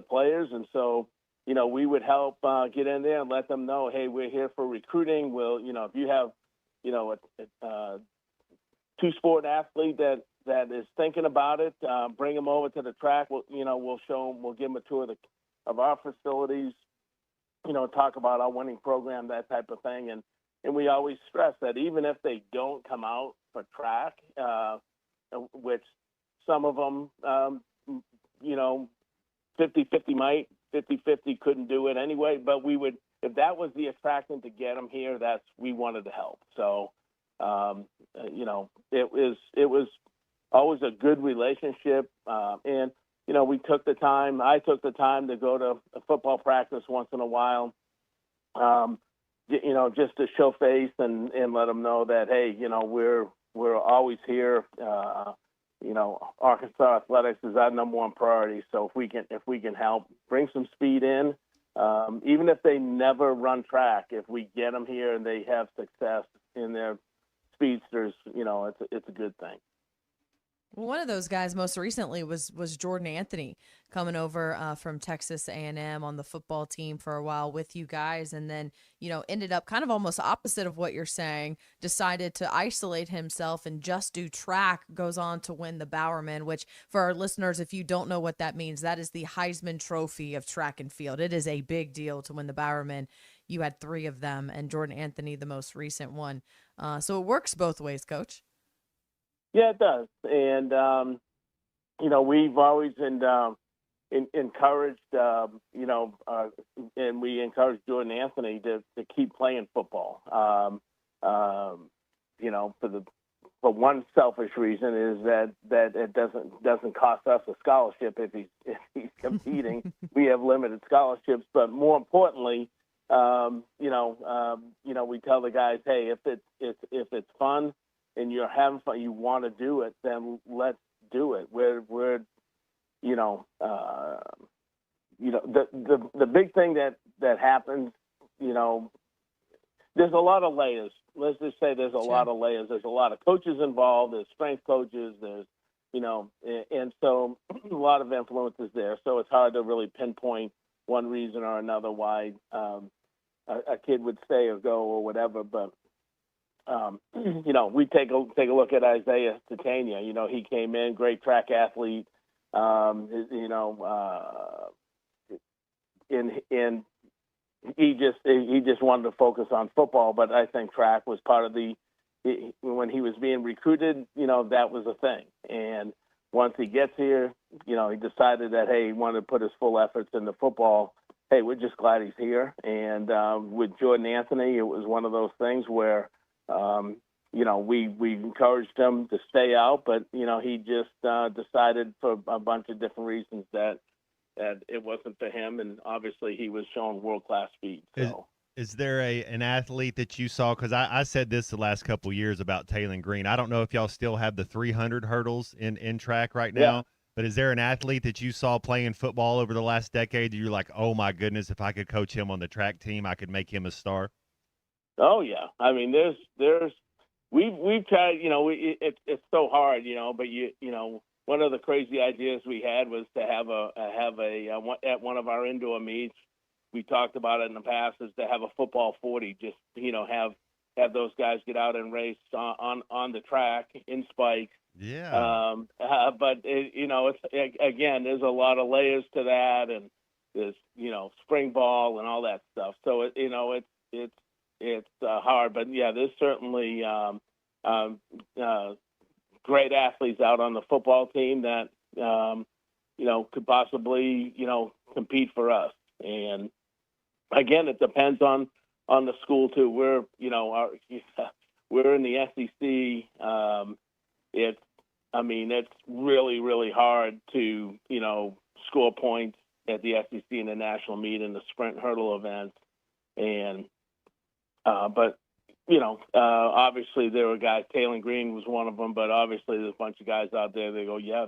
players, and so we would help get in there and let them know, hey, we're here for recruiting. We'll if you have a two-sport athlete that is thinking about it, bring them over to the track. We'll show them. We'll give them a tour of our facilities. Talk about our winning program, that type of thing. And we always stress that even if they don't come out for track, which some of them, 50-50 might, 50-50 couldn't do it anyway. But we would, if that was the attraction to get them here, we wanted to help. So, it was always a good relationship. And, we took the time. I took the time to go to a football practice once in a while, just to show face and let them know that, hey, we're always here. Arkansas athletics is our number one priority. So if we can help bring some speed in, even if they never run track, if we get them here and they have success in their speedsters, it's a good thing. Well, one of those guys most recently was Jordan Anthony, coming over from Texas A&M on the football team for a while with you guys, and then ended up kind of almost opposite of what you're saying, decided to isolate himself and just do track, goes on to win the Bowerman, which for our listeners, if you don't know what that means, that is the Heisman Trophy of track and field. It is a big deal to win the Bowerman. You had 3 of them, and Jordan Anthony, the most recent one. So it works both ways, Coach. Yeah, it does. And, we've always encouraged, and we encourage Jordan Anthony to keep playing football. For one selfish reason is that it doesn't cost us a scholarship if he's competing. We have limited scholarships, but more importantly, we tell the guys, hey, if it's fun and you're having fun, you want to do it, then let's do it. The big thing that happens, there's a lot of layers. Let's just say there's a lot of layers. There's a lot of coaches involved. There's strength coaches. There's and so a lot of influences there. So it's hard to really pinpoint one reason or another why a kid would stay or go or whatever. But we take a look at Isaiah Titania. He came in, great track athlete. And he just wanted to focus on football. But I think track was part of when he was being recruited. That was a thing. And once he gets here, he decided that, hey, he wanted to put his full efforts into football. Hey, we're just glad he's here. And with Jordan Anthony, it was one of those things where, we encouraged him to stay out, but, he just decided for a bunch of different reasons that it wasn't for him. And obviously he was showing world-class speed. So. Is there an athlete that you saw? Because I said this the last couple of years about Taylon Green. I don't know if y'all still have the 300 hurdles in track right now. Yeah. But is there an athlete that you saw playing football over the last decade that you're like, oh, my goodness, if I could coach him on the track team, I could make him a star? Oh, yeah. I mean, we've tried, it's so hard, but one of the crazy ideas we had was to have at one of our indoor meets, we talked about it in the past, is to have a football 40, just, have those guys get out and race on the track in spikes. Yeah. But it's again, there's a lot of layers to that, and there's spring ball and all that stuff. So it's hard, but yeah, there's certainly great athletes out on the football team that could possibly compete for us. And again, it depends on the school too. We're we're in the SEC. It's really, really hard to, score points at the SEC in the national meet and the sprint hurdle events. And, but, obviously there were guys, Taylon Green was one of them, but obviously there's a bunch of guys out there that go, yeah,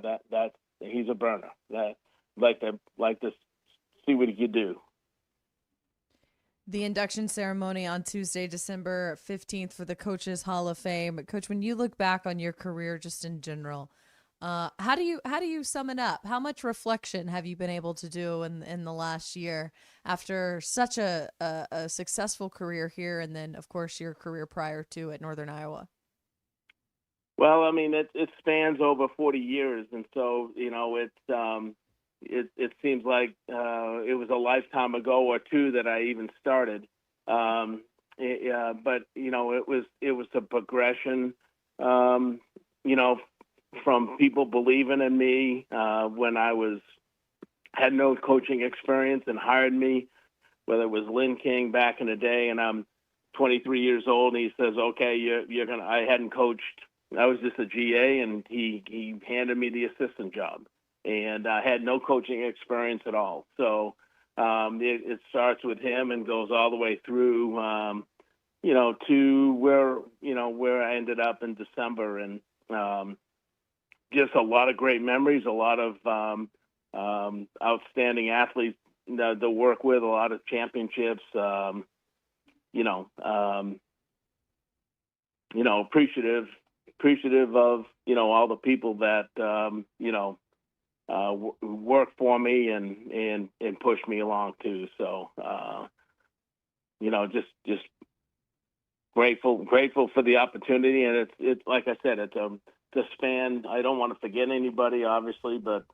he's a burner. That like to see what he could do. The induction ceremony on Tuesday, December 15th for the Coaches Hall of Fame. Coach, when you look back on your career just in general, how do you sum it up? How much reflection have you been able to do in the last year after such a successful career here, and then, of course, your career prior to at Northern Iowa? Well, I mean, it spans over 40 years, and so, it seems like it was a lifetime ago or two that I even started. But it was a progression, from people believing in me when I had no coaching experience and hired me, whether it was Lynn King back in the day, and I'm 23 years old, and he says, okay, you're gonna. I hadn't coached. I was just a GA, and he handed me the assistant job. And I had no coaching experience at all. So it starts with him and goes all the way through, to where I ended up in December. And just a lot of great memories, a lot of outstanding athletes to work with, a lot of championships, appreciative of, all the people that, work for me and push me along too. So, just grateful for the opportunity. And it's like I said, it's to span. I don't want to forget anybody, obviously, but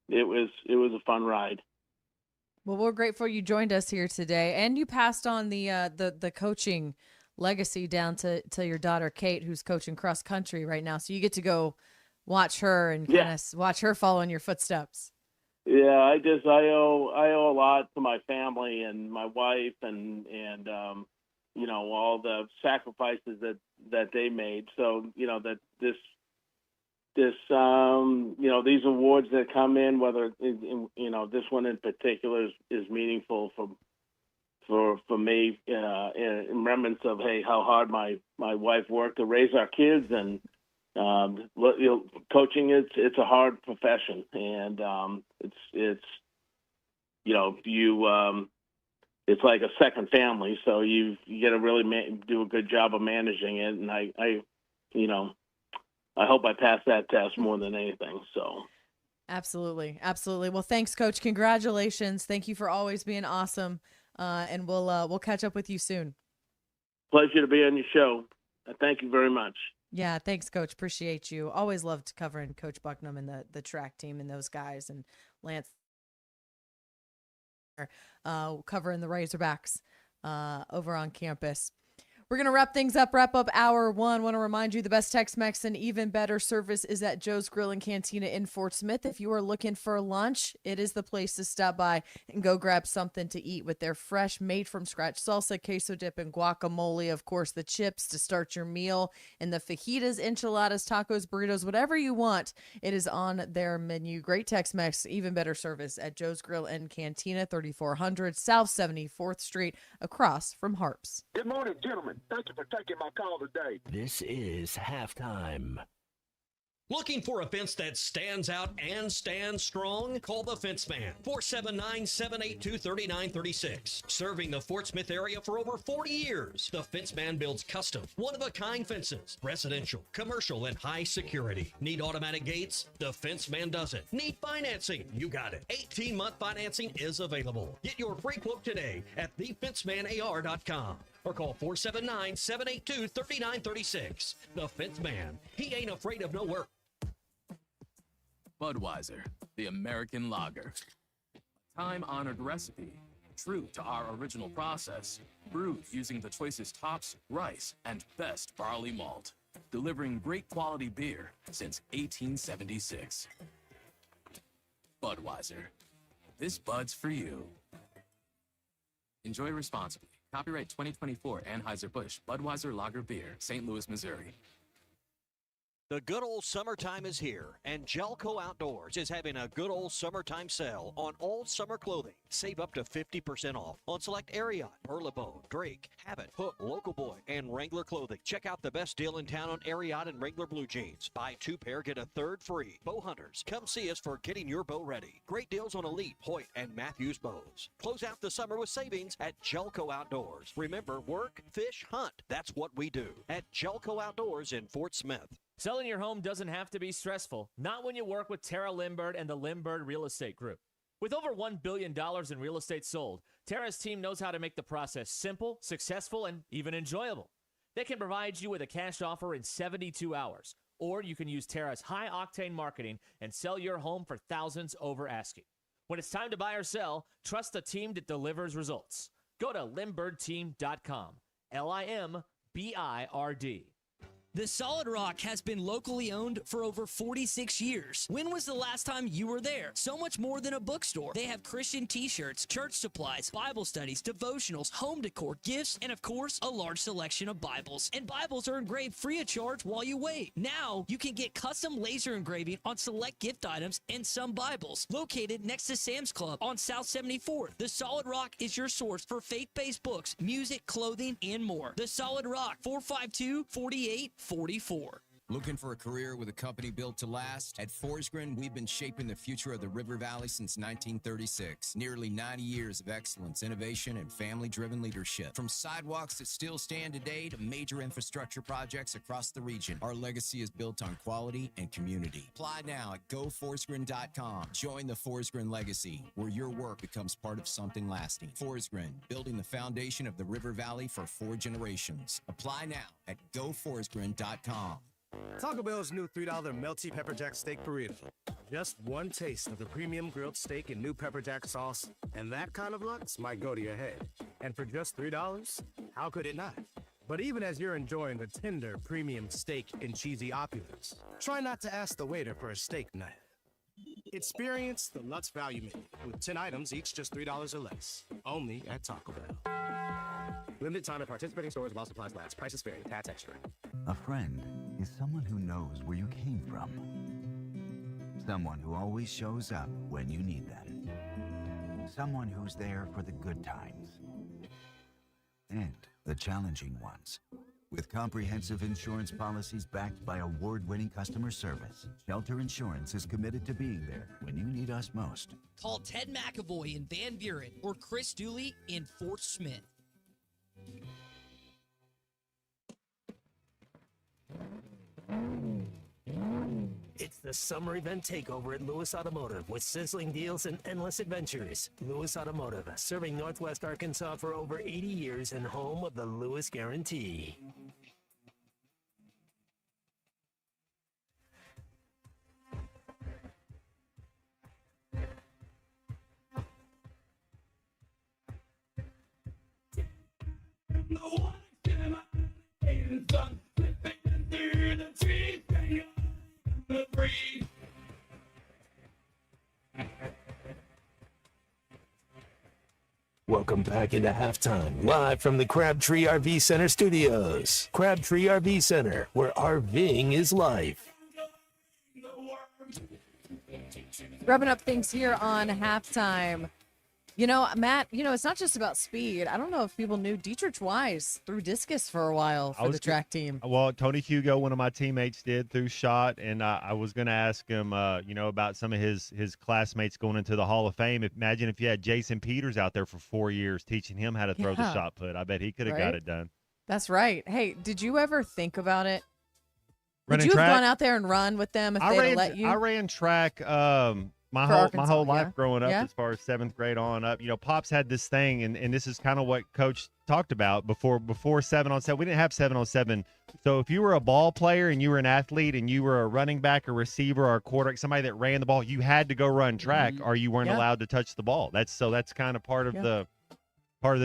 it was a fun ride. Well, we're grateful you joined us here today, and you passed on the coaching legacy down to your daughter Kate, who's coaching cross country right now. So you get to go watch her and kind of watch her follow in your footsteps. Yeah, I owe a lot to my family and my wife and all the sacrifices that they made. So that this these awards that come in, whether this one in particular is meaningful for me in remembrance of how hard my wife worked to raise our kids. And coaching it's a hard profession, and it's like a second family, so you got to really do a good job of managing it. And I I hope I pass that test more than anything. So. Absolutely. Absolutely. Well, thanks, Coach. Congratulations. Thank you for always being awesome. And we'll catch up with you soon. Pleasure to be on your show. Thank you very much. Yeah, thanks, Coach. Appreciate you. Always loved covering Coach Bucknam and the track team and those guys, and Lance covering the Razorbacks over on campus. We're going to wrap up hour one. Want to remind you the best Tex-Mex and even better service is at Joe's Grill and Cantina in Fort Smith. If you are looking for lunch, it is the place to stop by and go grab something to eat with their fresh, made from scratch salsa, queso dip, and guacamole. Of course, the chips to start your meal, and the fajitas, enchiladas, tacos, burritos, whatever you want, it is on their menu. Great Tex-Mex, even better service at Joe's Grill and Cantina, 3400 South 74th Street, across from Harps. Good morning, gentlemen. Thank you for taking my call today. This is halftime. Looking for a fence that stands out and stands strong? Call the Fence Man, 479-782-3936. Serving the Fort Smith area for over 40 years, the Fence Man builds custom, one-of-a-kind fences, residential, commercial, and high security. Need automatic gates? The Fence Man does it. Need financing? You got it. 18-month financing is available. Get your free quote today at thefencemanar.com or call 479-782-3936. The Fence Man. He ain't afraid of no work. Budweiser, the American lager. A time-honored recipe, true to our original process, brewed using the choicest hops, rice, and best barley malt, delivering great quality beer since 1876. Budweiser. This Bud's for you. Enjoy responsibly. Copyright 2024 Anheuser-Busch Budweiser Lager Beer, St. Louis, Missouri. The good old summertime is here, and Gelco Outdoors is having a good old summertime sale on all summer clothing. Save up to 50% off on select Ariat, Perlebone, Drake, Habit, Hook, Local Boy, and Wrangler clothing. Check out the best deal in town on Ariat and Wrangler blue jeans. Buy 2 pair, get a 3rd free. Bow hunters, come see us for getting your bow ready. Great deals on Elite, Hoyt, and Matthews bows. Close out the summer with savings at Gelco Outdoors. Remember, work, fish, hunt. That's what we do at Gelco Outdoors in Fort Smith. Selling your home doesn't have to be stressful. Not when you work with Tara Lindbergh and the Lindbergh Real Estate Group. With over $1 billion in real estate sold, Tara's team knows how to make the process simple, successful, and even enjoyable. They can provide you with a cash offer in 72 hours, or you can use Tara's high-octane marketing and sell your home for thousands over asking. When it's time to buy or sell, trust the team that delivers results. Go to LindberghTeam.com. LIMBIRD. The Solid Rock has been locally owned for over 46 years. When was the last time you were there? So much more than a bookstore. They have Christian t-shirts, church supplies, Bible studies, devotionals, home decor, gifts, and of course, a large selection of Bibles. And Bibles are engraved free of charge while you wait. Now, you can get custom laser engraving on select gift items and some Bibles. Located next to Sam's Club on South 74th, The Solid Rock is your source for faith-based books, music, clothing, and more. The Solid Rock, 452-4844. Looking for a career with a company built to last? At Forsgren, we've been shaping the future of the River Valley since 1936. Nearly 90 years of excellence, innovation, and family-driven leadership. From sidewalks that still stand today to major infrastructure projects across the region, our legacy is built on quality and community. Apply now at GoForsgren.com. Join the Forsgren legacy, where your work becomes part of something lasting. Forsgren, building the foundation of the River Valley for 4 generations. Apply now at GoForsgren.com. Taco Bell's new $3 melty pepper jack steak burrito. Just one taste of the premium grilled steak and new pepper jack sauce, and that kind of lux might go to your head. And for just $3, how could it not? But even as you're enjoying the tender premium steak and cheesy opulence, try not to ask the waiter for a steak knife. Experience the Lutz Value Menu with 10 items, each just $3 or less. Only at Taco Bell. Limited time at participating stores while supplies last. Prices vary. Tax extra. A friend is someone who knows where you came from. Someone who always shows up when you need them. Someone who's there for the good times and the challenging ones. With comprehensive insurance policies backed by award-winning customer service, Shelter Insurance is committed to being there when you need us most. Call Ted McAvoy in Van Buren or Chris Dooley in Fort Smith. The summer event takeover at Lewis Automotive with sizzling deals and endless adventures. Lewis Automotive, serving Northwest Arkansas for over 80 years and home of the Lewis Guarantee. Welcome back into halftime, live from the Crabtree RV Center studios. Crabtree RV Center, where RVing is life. Wrapping up things here on halftime. You know, Matt, it's not just about speed. I don't know if people knew Dietrich Wise threw discus for a while for the track team. Well, Tony Hugo, one of my teammates, threw shot, and I was going to ask him, about some of his classmates going into the Hall of Fame. Imagine if you had Jason Peters out there for 4 years teaching him how to throw the shot put. I bet he could have got it done. That's right. Hey, did you ever think about it? Would Running you have track? gone out there and run with them if they'd let you? I ran track my Arkansas, whole life growing up, Yeah. as far as 7th grade on up. Pops had this thing, and this is kind of what Coach talked about before 7-on-7. We didn't have 7-on-7. So if you were a ball player and you were an athlete and you were a running back, a receiver, or a quarterback, somebody that ran the ball, you had to go run track, or you weren't allowed to touch the ball. That's kind of part of the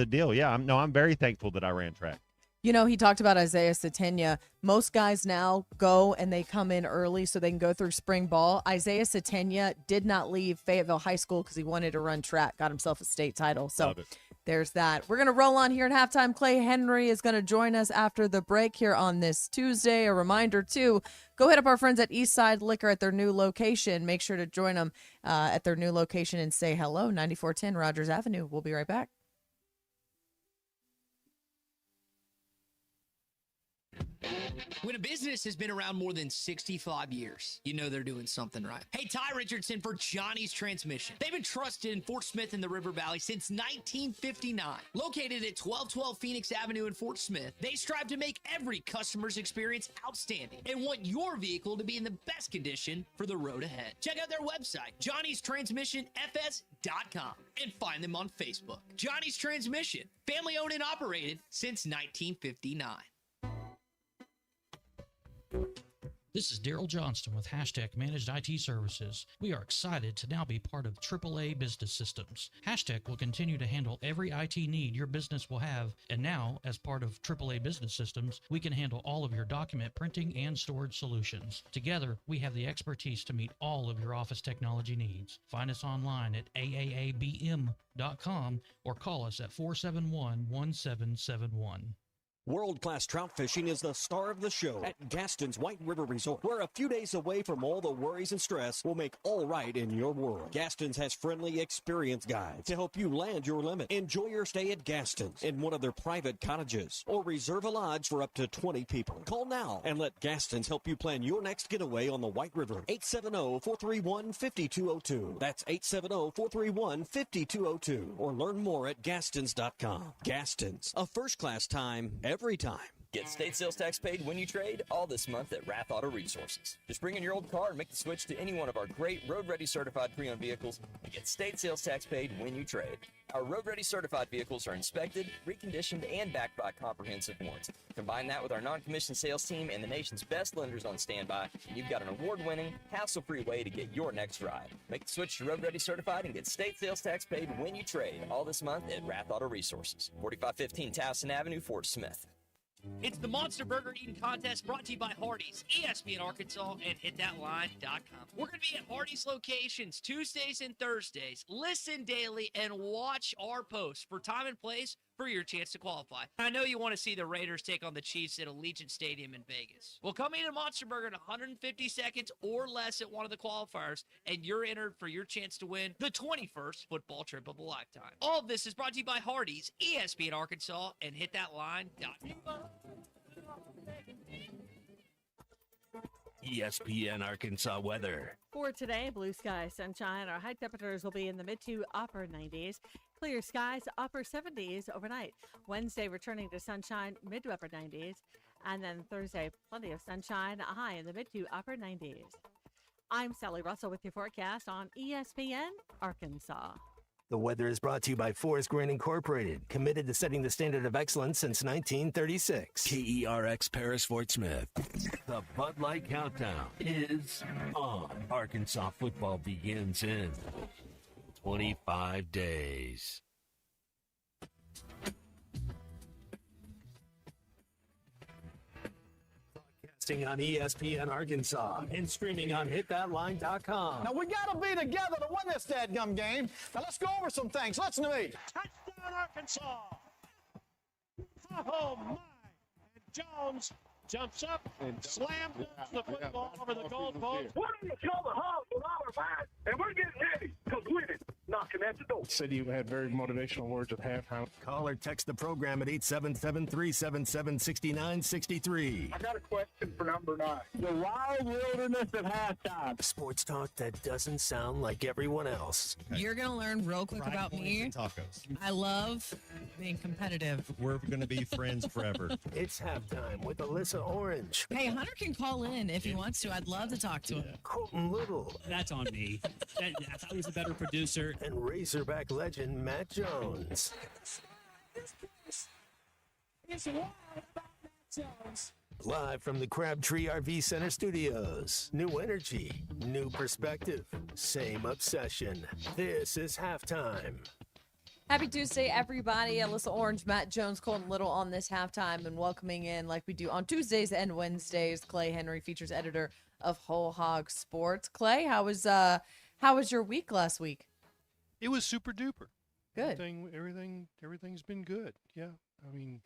deal. Yeah, I'm very thankful that I ran track. He talked about Isaiah Satenya. Most guys now go and they come in early so they can go through spring ball. Isaiah Satenya did not leave Fayetteville High School because he wanted to run track, got himself a state title. So there's that. We're going to roll on here at halftime. Clay Henry is going to join us after the break here on this Tuesday. A reminder, too, go hit up our friends at Eastside Liquor at their new location. Make sure to join them at their new location and say hello. 9410 Rogers Avenue. We'll be right back. When a business has been around more than 65 years, you know they're doing something right. Hey, Ty Richardson for Johnny's Transmission. They've been trusted in Fort Smith in the River Valley since 1959. Located at 1212 Phoenix Avenue in Fort Smith, they strive to make every customer's experience outstanding and want your vehicle to be in the best condition for the road ahead. Check out their website, johnnystransmissionfs.com, and find them on Facebook. Johnny's Transmission, family owned and operated since 1959. This is Daryl Johnston with Hashtag Managed IT Services. We are excited to now be part of AAA Business Systems. Hashtag will continue to handle every IT need your business will have, and now, as part of AAA Business Systems, we can handle all of your document printing and storage solutions. Together, we have the expertise to meet all of your office technology needs. Find us online at aaabm.com or call us at 471-1771. World-class trout fishing is the star of the show at Gaston's White River Resort, where a few days away from all the worries and stress will make all right in your world. Gaston's has friendly, experienced guides to help you land your limit. Enjoy your stay at Gaston's in one of their private cottages or reserve a lodge for up to 20 people. Call now and let Gaston's help you plan your next getaway on the White River. 870-431-5202. That's 870-431-5202. Or learn more at Gastons.com. Gaston's, a first-class time every time. Get state sales tax paid when you trade all this month at Rath Auto Resources. Just bring in your old car and make the switch to any one of our great road-ready certified pre-owned vehicles and get state sales tax paid when you trade. Our road-ready certified vehicles are inspected, reconditioned, and backed by comprehensive warranty. Combine that with our non-commissioned sales team and the nation's best lenders on standby, and you've got an award-winning, hassle-free way to get your next ride. Make the switch to road-ready certified and get state sales tax paid when you trade all this month at Rath Auto Resources. 4515 Towson Avenue, Fort Smith. It's the Monster Burger Eating Contest brought to you by Hardee's, ESPN Arkansas, and HitThatLine.com. We're going to be at Hardee's locations Tuesdays and Thursdays. Listen daily and watch our posts for time and place for your chance to qualify. I know you want to see the Raiders take on the Chiefs at Allegiant Stadium in Vegas. Well, come eat a Monster Burger in 150 seconds or less at one of the qualifiers, and you're entered for your chance to win the 21st football trip of a lifetime. All of this is brought to you by Hardee's, ESPN Arkansas, and HitThatLine.com. ESPN Arkansas weather. For today, blue skies, sunshine. Our high temperatures will be in the mid to upper 90s. Clear skies, upper 70s overnight. Wednesday, returning to sunshine, mid to upper 90s. And then Thursday, plenty of sunshine, a high in the mid to upper 90s. I'm Sally Russell with your forecast on ESPN Arkansas. The weather is brought to you by Forest Green Incorporated, committed to setting the standard of excellence since 1936. KERX Paris Fort Smith. The Bud Light Countdown is on. Arkansas football begins in 25 days. Broadcasting on ESPN Arkansas and streaming on hitthatline.com. Now, we got to be together to win this dadgum game. Now, let's go over some things. Listen to me. Touchdown, Arkansas. Oh, my. And Jones jumps up and slams the football over the goalpost. We're going to kill the Hogs with all our minds, and we're getting ready because winning knocking at the door. Said you had very motivational words at halftime. Call or text the program at 877-377-6963. I got a question for number 9. The wild wilderness at halftime. Sports talk that doesn't sound like everyone else. You're going to learn real quick about me. Tacos. I love being competitive. We're going to be friends forever. It's halftime with Alyssa Orange. Hey, Hunter can call in if he wants to. I'd love to talk to him. Colton Little. That's on me. I thought he was a better producer. And Razorback legend Matt Jones. It's wild about Matt Jones. Live from the Crabtree RV Center studios. New energy, new perspective, same obsession. This is halftime. Happy Tuesday, everybody. Alyssa Orange, Matt Jones, Colton Little on this halftime, and welcoming in, like we do on Tuesdays and Wednesdays, Clay Henry, features editor of Whole Hog Sports. Clay, how was your week last week? It was super duper. Good. Everything's been good. Yeah. I mean,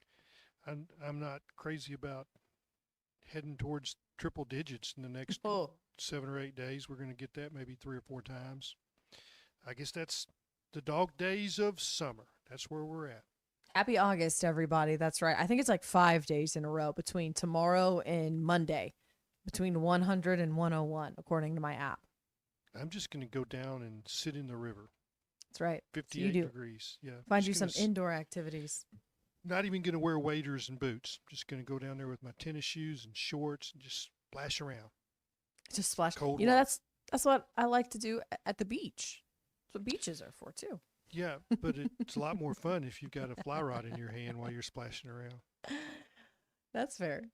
I'm not crazy about heading towards triple digits in the next 7 or 8 days. We're going to get that maybe 3 or 4 times. I guess that's the dog days of summer. That's where we're at. Happy August, everybody. That's right. I think it's like 5 days in a row between tomorrow and Monday, between 100 and 101, according to my app. I'm just going to go down and sit in the river. That's right. 58 degrees. Yeah. Find you some indoor activities. Not even going to wear waders and boots. Just going to go down there with my tennis shoes and shorts and just splash around. Just splash. Cold you know, water. that's what I like to do at the beach. That's what beaches are for too. Yeah, but it's a lot more fun if you've got a fly rod in your hand while you're splashing around. That's fair.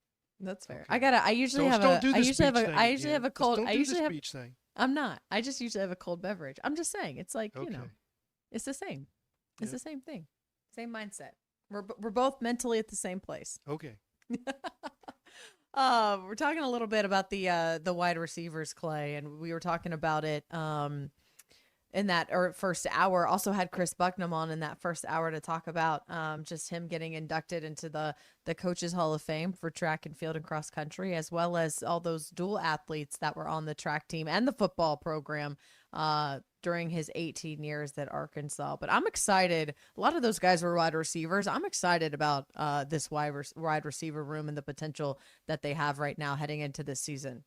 That's fair. Okay. I usually have a cold. Don't do this beach thing. I'm not. I just usually have a cold beverage. I'm just saying. It's like, you know, it's the same. It's the same thing. Same mindset. We're both mentally at the same place. Okay. We're talking a little bit about the wide receivers, Clay, and we were talking about it in that first hour. Also had Chris Bucknam on in that first hour to talk about just him getting inducted into the Coaches Hall of Fame for track and field and cross country, as well as all those dual athletes that were on the track team and the football program during his 18 years at Arkansas. But I'm excited. A lot of those guys were wide receivers. I'm excited about this wide receiver room and the potential that they have right now heading into this season.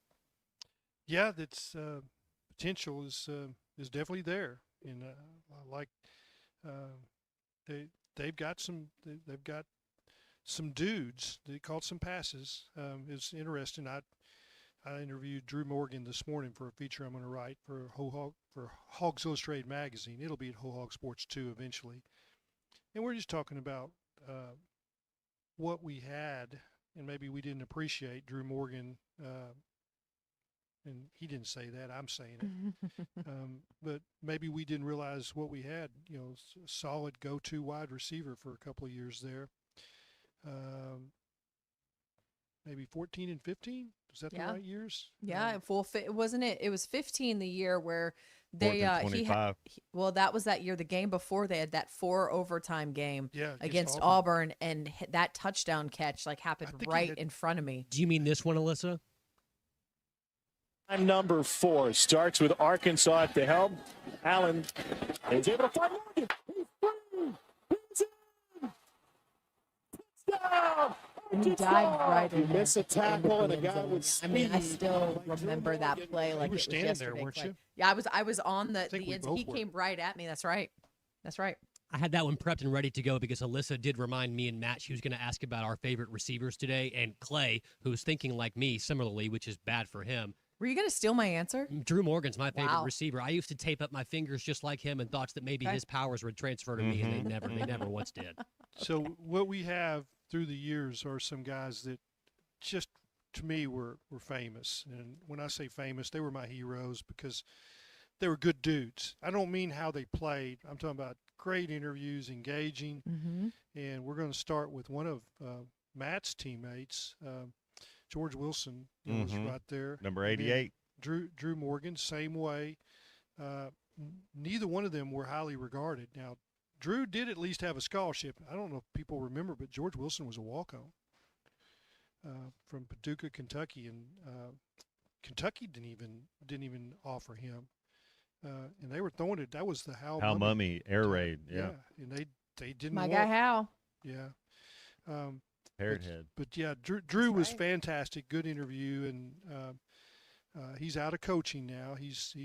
Yeah, that's potential is definitely there, and I like they've got some dudes. They caught some passes. It's interesting. I interviewed Drew Morgan this morning for a feature I'm going to write for Hogs Illustrated magazine. It'll be at Whole Hog Sports 2 eventually, and we're just talking about what we had and maybe we didn't appreciate. Drew Morgan. And he didn't say that. I'm saying it. But maybe we didn't realize what we had. You know, a solid go-to wide receiver for a couple of years there. Maybe 14 and 15. Is that the right years? Yeah, wasn't it? It was 15 the year where they well, that was that year. The game before they had that 4 overtime game against Auburn, and that touchdown catch happened right in front of me. Do you mean this one, Alyssa? Number 4 starts with Arkansas at the helm. Allen is able to find Morgan. He's free. He's in. Touchdown. And he dived right in. He missed a tackle and a guy with speed. I mean, I still remember that play like you were it was standing yesterday. there, weren't you? Yeah, I was on the we end. both He were. came right at me. That's right. That's right. I had that one prepped and ready to go because Alyssa did remind me and Matt she was going to ask about our favorite receivers today. And Clay, who was thinking like me similarly, which is bad for him, Were you going to steal my answer? Drew Morgan's my favorite Wow. receiver. I used to tape up my fingers just like him and thought that maybe Okay. his powers would transfer to me, and they never once did. So what we have through the years are some guys that just, to me, were famous. And when I say famous, they were my heroes because they were good dudes. I don't mean how they played. I'm talking about great interviews, engaging. Mm-hmm. And we're going to start with one of Matt's teammates, George Wilson, was right there. Number And then 88. Drew Morgan, same way. Neither one of them were highly regarded. Now, Drew did at least have a scholarship. I don't know if people remember, but George Wilson was a walk-on from Paducah, Kentucky, and Kentucky didn't even offer him. And they were throwing it. That was the Hal Mummy air raid. Yeah. And they didn't. My want, guy Hal. Yeah. Parrot head. But yeah, Drew was fantastic. Good interview, and he's out of coaching now. He's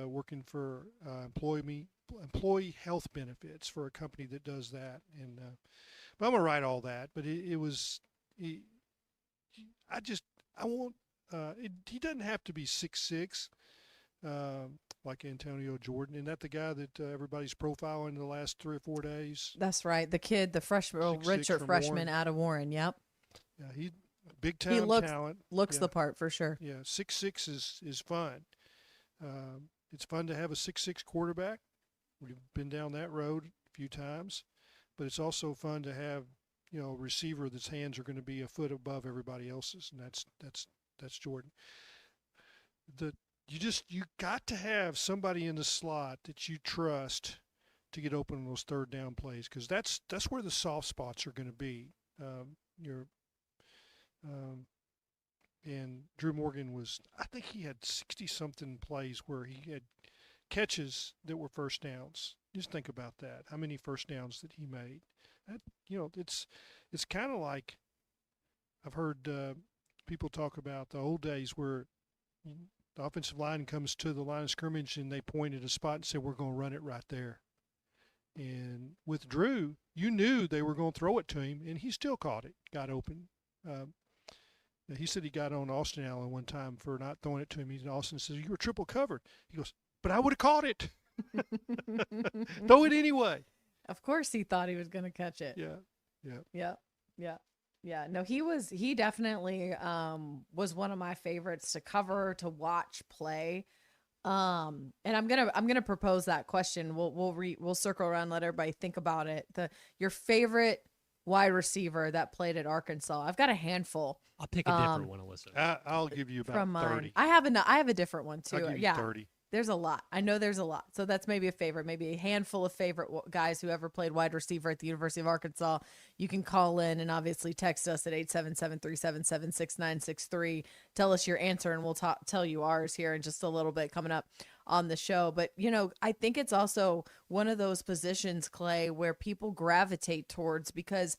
working for employee health benefits for a company that does that. And but I'm gonna write all that. But he doesn't have to be 6'6", like Antonio Jordan. Isn't that the guy that everybody's profiling the last 3 or 4 days? That's right. The kid, the freshman, 6'6" redshirt from freshman Warren. out of Warren. Yep. Yeah, he's big time He talent. looks Yeah. the part for sure. Yeah, 6'6" is fun. It's fun to have a 6'6" quarterback. We've been down that road a few times, but it's also fun to have a receiver that's hands are going to be a foot above everybody else's, and that's Jordan. You got to have somebody in the slot that you trust to get open on those third down plays, because that's where the soft spots are going to be. And Drew Morgan I think he had 60-something plays where he had catches that were first downs. Just think about that. How many first downs that he made? It's kind of like I've heard people talk about the old days where the offensive line comes to the line of scrimmage and they point at a spot and say, we're going to run it right there. And with Drew, you knew they were going to throw it to him, and he still caught it, got open. He said he got on Austin Allen one time for not throwing it to him. Austin says, you were triple covered. He goes, but I would have caught it. Throw it anyway. Of course he thought he was going to catch it. Yeah. Yeah. No, he definitely was one of my favorites to cover, to watch play. And I'm gonna propose that question. We'll circle around, let everybody think about it. Your favorite wide receiver that played at Arkansas. I've got a handful. I'll pick a different one, Alyssa. I'll give you about from 30. I have a different one too. I'll give you yeah, 30. There's a lot. I know there's a lot. So that's maybe a favorite, maybe a handful of favorite guys who ever played wide receiver at the University of Arkansas. You can call in and obviously text us at 877-377-6963. Tell us your answer and we'll tell you ours here in just a little bit coming up on the show. But, I think it's also one of those positions, Clay, where people gravitate towards because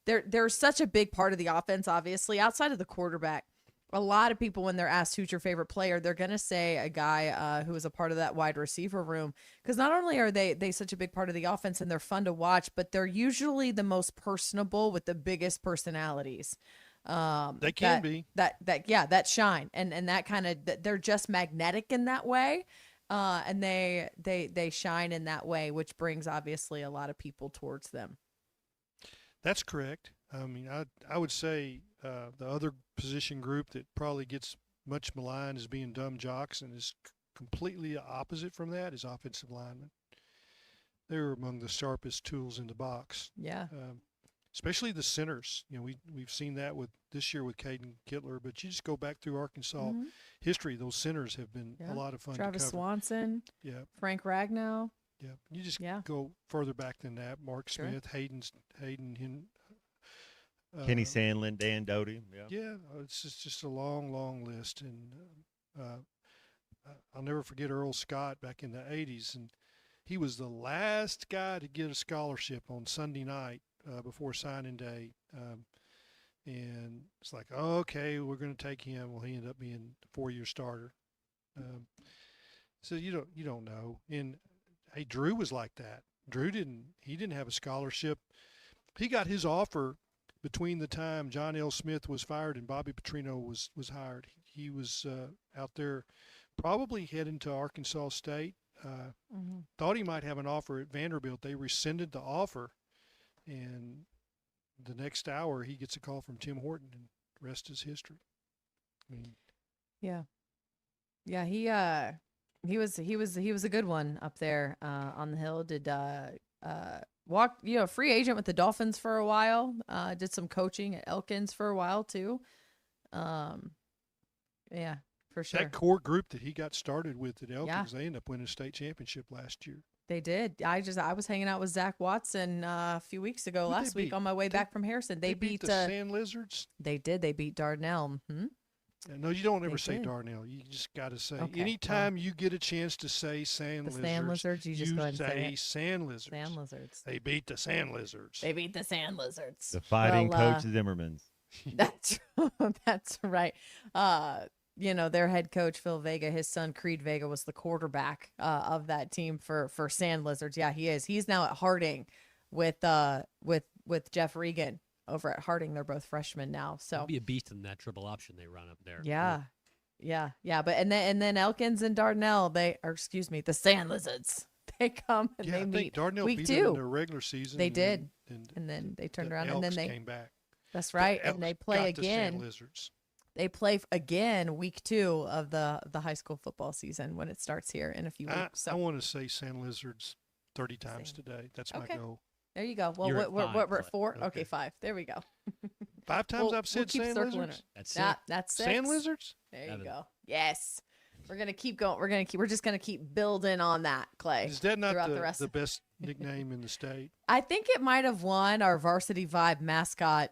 they're such a big part of the offense, obviously, outside of the quarterback. A lot of people, when they're asked who's your favorite player, they're going to say a guy who is a part of that wide receiver room. Because not only are they such a big part of the offense and they're fun to watch, but they're usually the most personable with the biggest personalities. They can be. That shine. And that kind of, they're just magnetic in that way. And they shine in that way, which brings obviously a lot of people towards them. That's correct. I mean, I would say the other position group that probably gets much maligned as being dumb jocks and is completely opposite from that is offensive linemen. They're among the sharpest tools in the box. Yeah. Especially the centers. We've seen that with this year with Caden Kittler, but you just go back through Arkansas history. Those centers have been a lot of fun Travis to cover. Swanson. Yeah. Frank Ragnow. Yeah. You just go further back than that. Mark Smith, Hayden, Kenny Sandlin, Dan Doty. Yeah, it's just a long, long list. And I'll never forget Earl Scott back in the 80s. And he was the last guy to get a scholarship on Sunday night before signing day. And it's like, okay, we're going to take him. Well, he ended up being a 4-year starter. So you don't know. And hey, Drew was like that. Drew didn't have a scholarship. He got his offer between the time John L. Smith was fired and Bobby Petrino was hired. he was out there probably heading to Arkansas State. Thought he might have an offer at Vanderbilt. They rescinded the offer, and the next hour he gets a call from Tim Horton, and the rest is history. I mean, yeah, he was a good one up there on the Hill. Did free agent with the Dolphins for a while. Did some coaching at Elkins for a while too. Yeah, for sure. that core group that he got started with at Elkins, they ended up winning a state championship last year. They did. I was hanging out with Zach Watson a few weeks ago, last week on my way back from Harrison. They beat the Sand Lizards. They did. They beat Dardanelle. No, you don't ever say Dardanelle. You just got to say. Okay, Anytime you get a chance to say Sand Lizards, Sand Lizards, you just go ahead and say it. Sand Lizards. Sand Lizards. They beat the Sand Lizards. They beat the Sand Lizards. The Fighting Coach Zimmermans. That's right. Their head coach Phil Vega, his son Creed Vega was the quarterback of that team for Sand Lizards. Yeah, he is. He's now at Harding with Jeff Regan over at Harding. They're both freshmen now. So it'll be a beast in that triple option they run up there. Yeah. But and then Elkins and Dardanelle, the Sand Lizards. They come and they meet Dardanelle week beat 2 them in their regular season. They did, and then they turned around and then they came back. That's right, The and they Elks play got the Sand again. Lizards. They play again week 2 of the high school football season when it starts here in a few weeks. I want to say Sand Lizards 30 times today. That's my goal. There you go. Well, we're at 4. Okay, 5. There we go. 5 times I've said keep Sand circling Lizards. it. That's 6. Sand Lizards. There you go. Yes. We're gonna keep going. We're just gonna keep building on that, Clay. Is that not throughout the rest the best nickname in the state? I think it might have won our Varsity Vibe mascot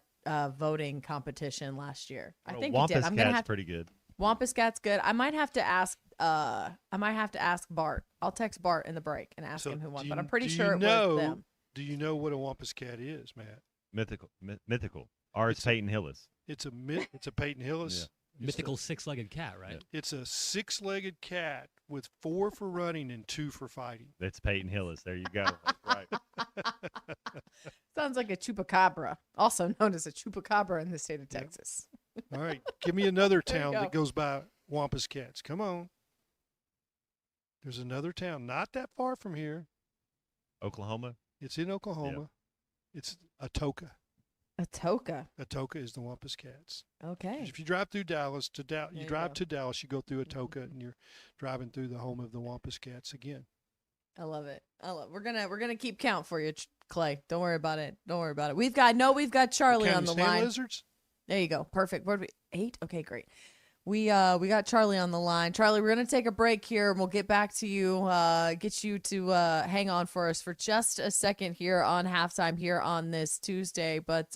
voting competition last year. I think it did. I'm gonna have pretty good. Wampus Cat's good. I might have to ask. Bart. I'll text Bart in the break and ask him who won. But I'm pretty sure it was them. Do you know what a Wampus Cat is, Matt? Mythical. Ours Peyton Hillis. It's a Peyton Hillis. Mythical 6-legged cat, right? It's a 6-legged cat with 4 for running and 2 for fighting. That's Peyton Hillis. There you go. That's right. Sounds like a chupacabra, also known as a chupacabra in the state of Texas. All right, give me another There you town go. that goes by Wampus Cats. Come on. There's another town not that far from here. Oklahoma. It's in Oklahoma. It's Atoka. Atoka. Atoka is the Wampus Cats. Okay. If you drive through Dallas to you drive go. to Dallas, you go through Atoka, and you're driving through the home of the Wampus Cats again. I love it. We're gonna keep count for you, Clay. Don't worry about it. We've got Charlie on the Sand line. Lizards? There you go. Perfect. What are we 8? Okay, great. We got Charlie on the line. Charlie, we're gonna take a break here, and we'll get back to you. Get you to hang on for us for just a second here on halftime here on this Tuesday. But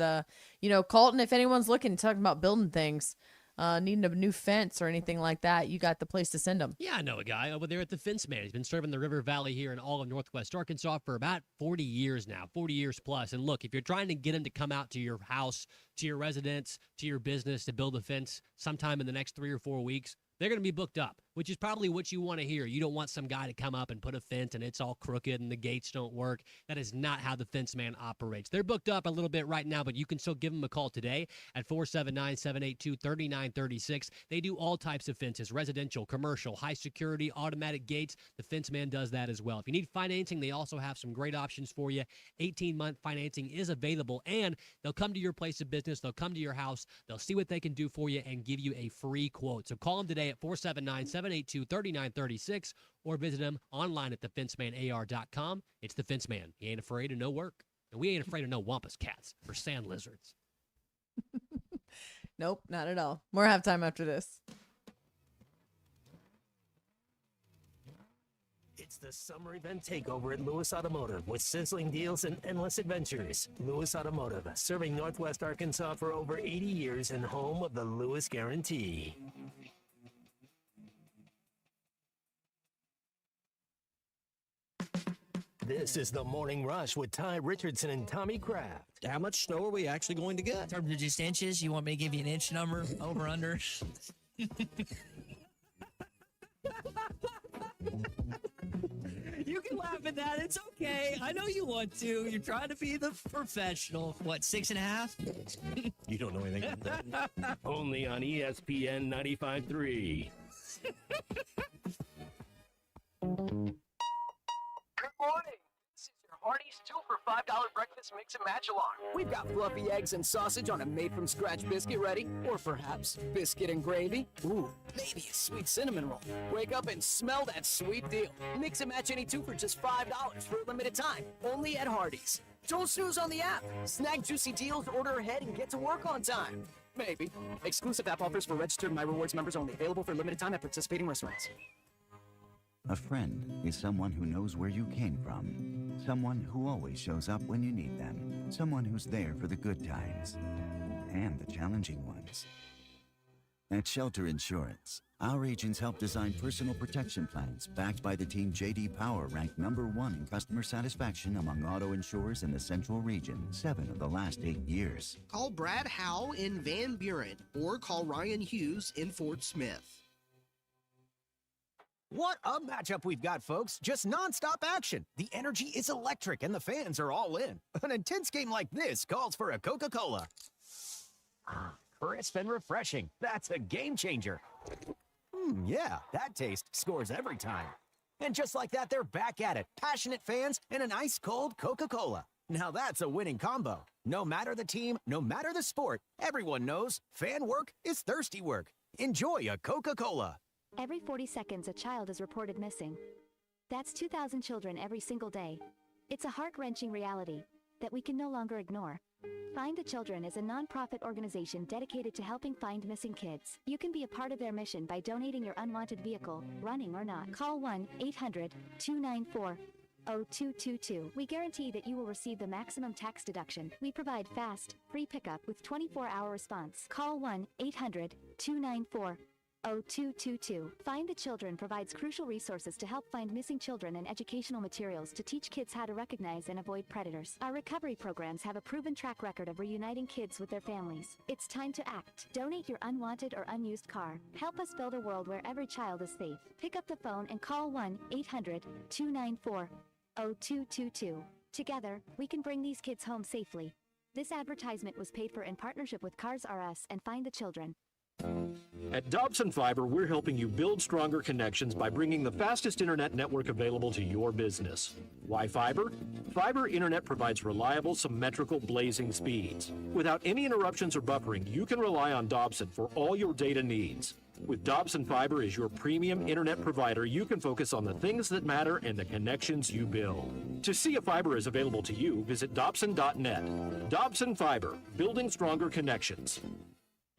Colton, if anyone's looking, talking about building things, needing a new fence or anything like that, you got the place to send them. Yeah, I know a guy over there at the Fence Man. He's been serving the River Valley here in all of Northwest Arkansas for about 40 years now, 40 years plus. And look, if you're trying to get him to come out to your house, to your residence, to your business to build a fence sometime in the next 3 or 4 weeks, they're going to be booked up, which is probably what you want to hear. You don't want some guy to come up and put a fence and it's all crooked and the gates don't work. That is not how the Fence Man operates. They're booked up a little bit right now, but you can still give them a call today at 479-782-3936. They do all types of fences, residential, commercial, high security, automatic gates. The Fence Man does that as well. If you need financing, they also have some great options for you. 18-month financing is available, and they'll come to your place of business. They'll come to your house. They'll see what they can do for you and give you a free quote. So call them today at 479-782-3936 or visit them online at thefencemanAR.com. It's the Fence Man. He ain't afraid of no work. And we ain't afraid of no Wampus Cats or Sand Lizards. Nope, not at all. More halftime after this. It's the summer event takeover at Lewis Automotive with sizzling deals and endless adventures. Lewis Automotive, serving Northwest Arkansas for over 80 years and home of the Lewis Guarantee. This is the Morning Rush with Ty Richardson and Tommy Kraft. How much snow are we actually going to get? In terms of just inches, you want me to give you an inch number, over, under? You can laugh at that. It's okay. I know you want to. You're trying to be the professional. What, 6.5? You don't know anything about that. Only on ESPN 95.3. Good morning. This is your Hardee's 2 for $5 breakfast mix and match along. We've got fluffy eggs and sausage on a made-from-scratch biscuit ready, or perhaps biscuit and gravy. Ooh, maybe a sweet cinnamon roll. Wake up and smell that sweet deal. Mix and match any 2 for just $5 for a limited time, only at Hardee's. Don't snooze on the app. Snag juicy deals, order ahead, and get to work on time. Maybe. Exclusive app offers for registered My Rewards members only. Available for a limited time at participating restaurants. A friend is someone who knows where you came from. Someone who always shows up when you need them. Someone who's there for the good times and the challenging ones. At Shelter Insurance, our agents help design personal protection plans backed by the team J.D. Power ranked #1 in customer satisfaction among auto insurers in the Central Region 7 of the last 8 years. Call Brad Howe in Van Buren or call Ryan Hughes in Fort Smith. What a matchup we've got, folks. Just nonstop action. The energy is electric and the fans are all in. An intense game like this calls for a Coca-Cola. Crisp and refreshing. That's a game changer. Yeah, that taste scores every time. And just like that, they're back at it. Passionate fans and an ice-cold Coca-Cola. Now that's a winning combo. No matter the team, no matter the sport, everyone knows fan work is thirsty work. Enjoy a Coca-Cola. Every 40 seconds, a child is reported missing. That's 2,000 children every single day. It's a heart-wrenching reality that we can no longer ignore. Find the Children is a non-profit organization dedicated to helping find missing kids. You can be a part of their mission by donating your unwanted vehicle, running or not. Call 1-800-294-0222. We guarantee that you will receive the maximum tax deduction. We provide fast, free pickup with 24-hour response. Call 1-800-294-0222. Find the Children provides crucial resources to help find missing children and educational materials to teach kids how to recognize and avoid predators. Our recovery programs have a proven track record of reuniting kids with their families. It's time to act. Donate your unwanted or unused car. Help us build a world where every child is safe. Pick up the phone and call 1-800-294-0222. Together, we can bring these kids home safely. This advertisement was paid for in partnership with Cars R Us and Find the Children. At Dobson Fiber, we're helping you build stronger connections by bringing the fastest internet network available to your business. Why fiber? Fiber internet provides reliable, symmetrical, blazing speeds. Without any interruptions or buffering, you can rely on Dobson for all your data needs. With Dobson Fiber as your premium internet provider, you can focus on the things that matter and the connections you build. To see if fiber is available to you, visit Dobson.net. Dobson Fiber, building stronger connections.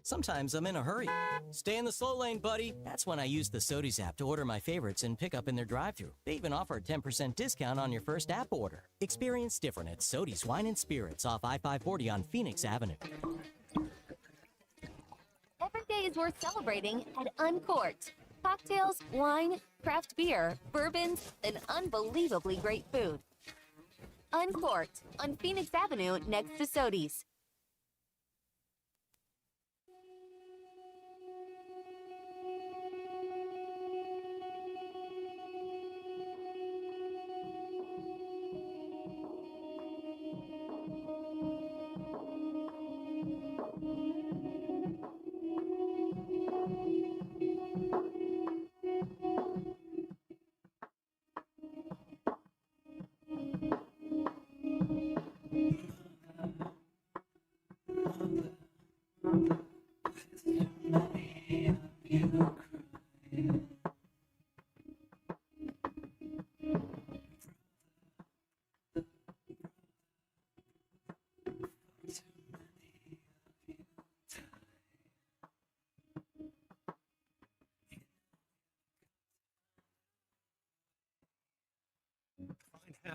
Sometimes I'm in a hurry. Stay in the slow lane, buddy. That's when I use the Sodies app to order my favorites and pick up in their drive-thru. They even offer a 10% discount on your first app order. Experience different at Sodies Wine and Spirits off I-540 on Phoenix Avenue. Every day is worth celebrating at Uncorked. Cocktails, wine, craft beer, bourbons, and unbelievably great food. Uncorked on Phoenix Avenue next to Sodies.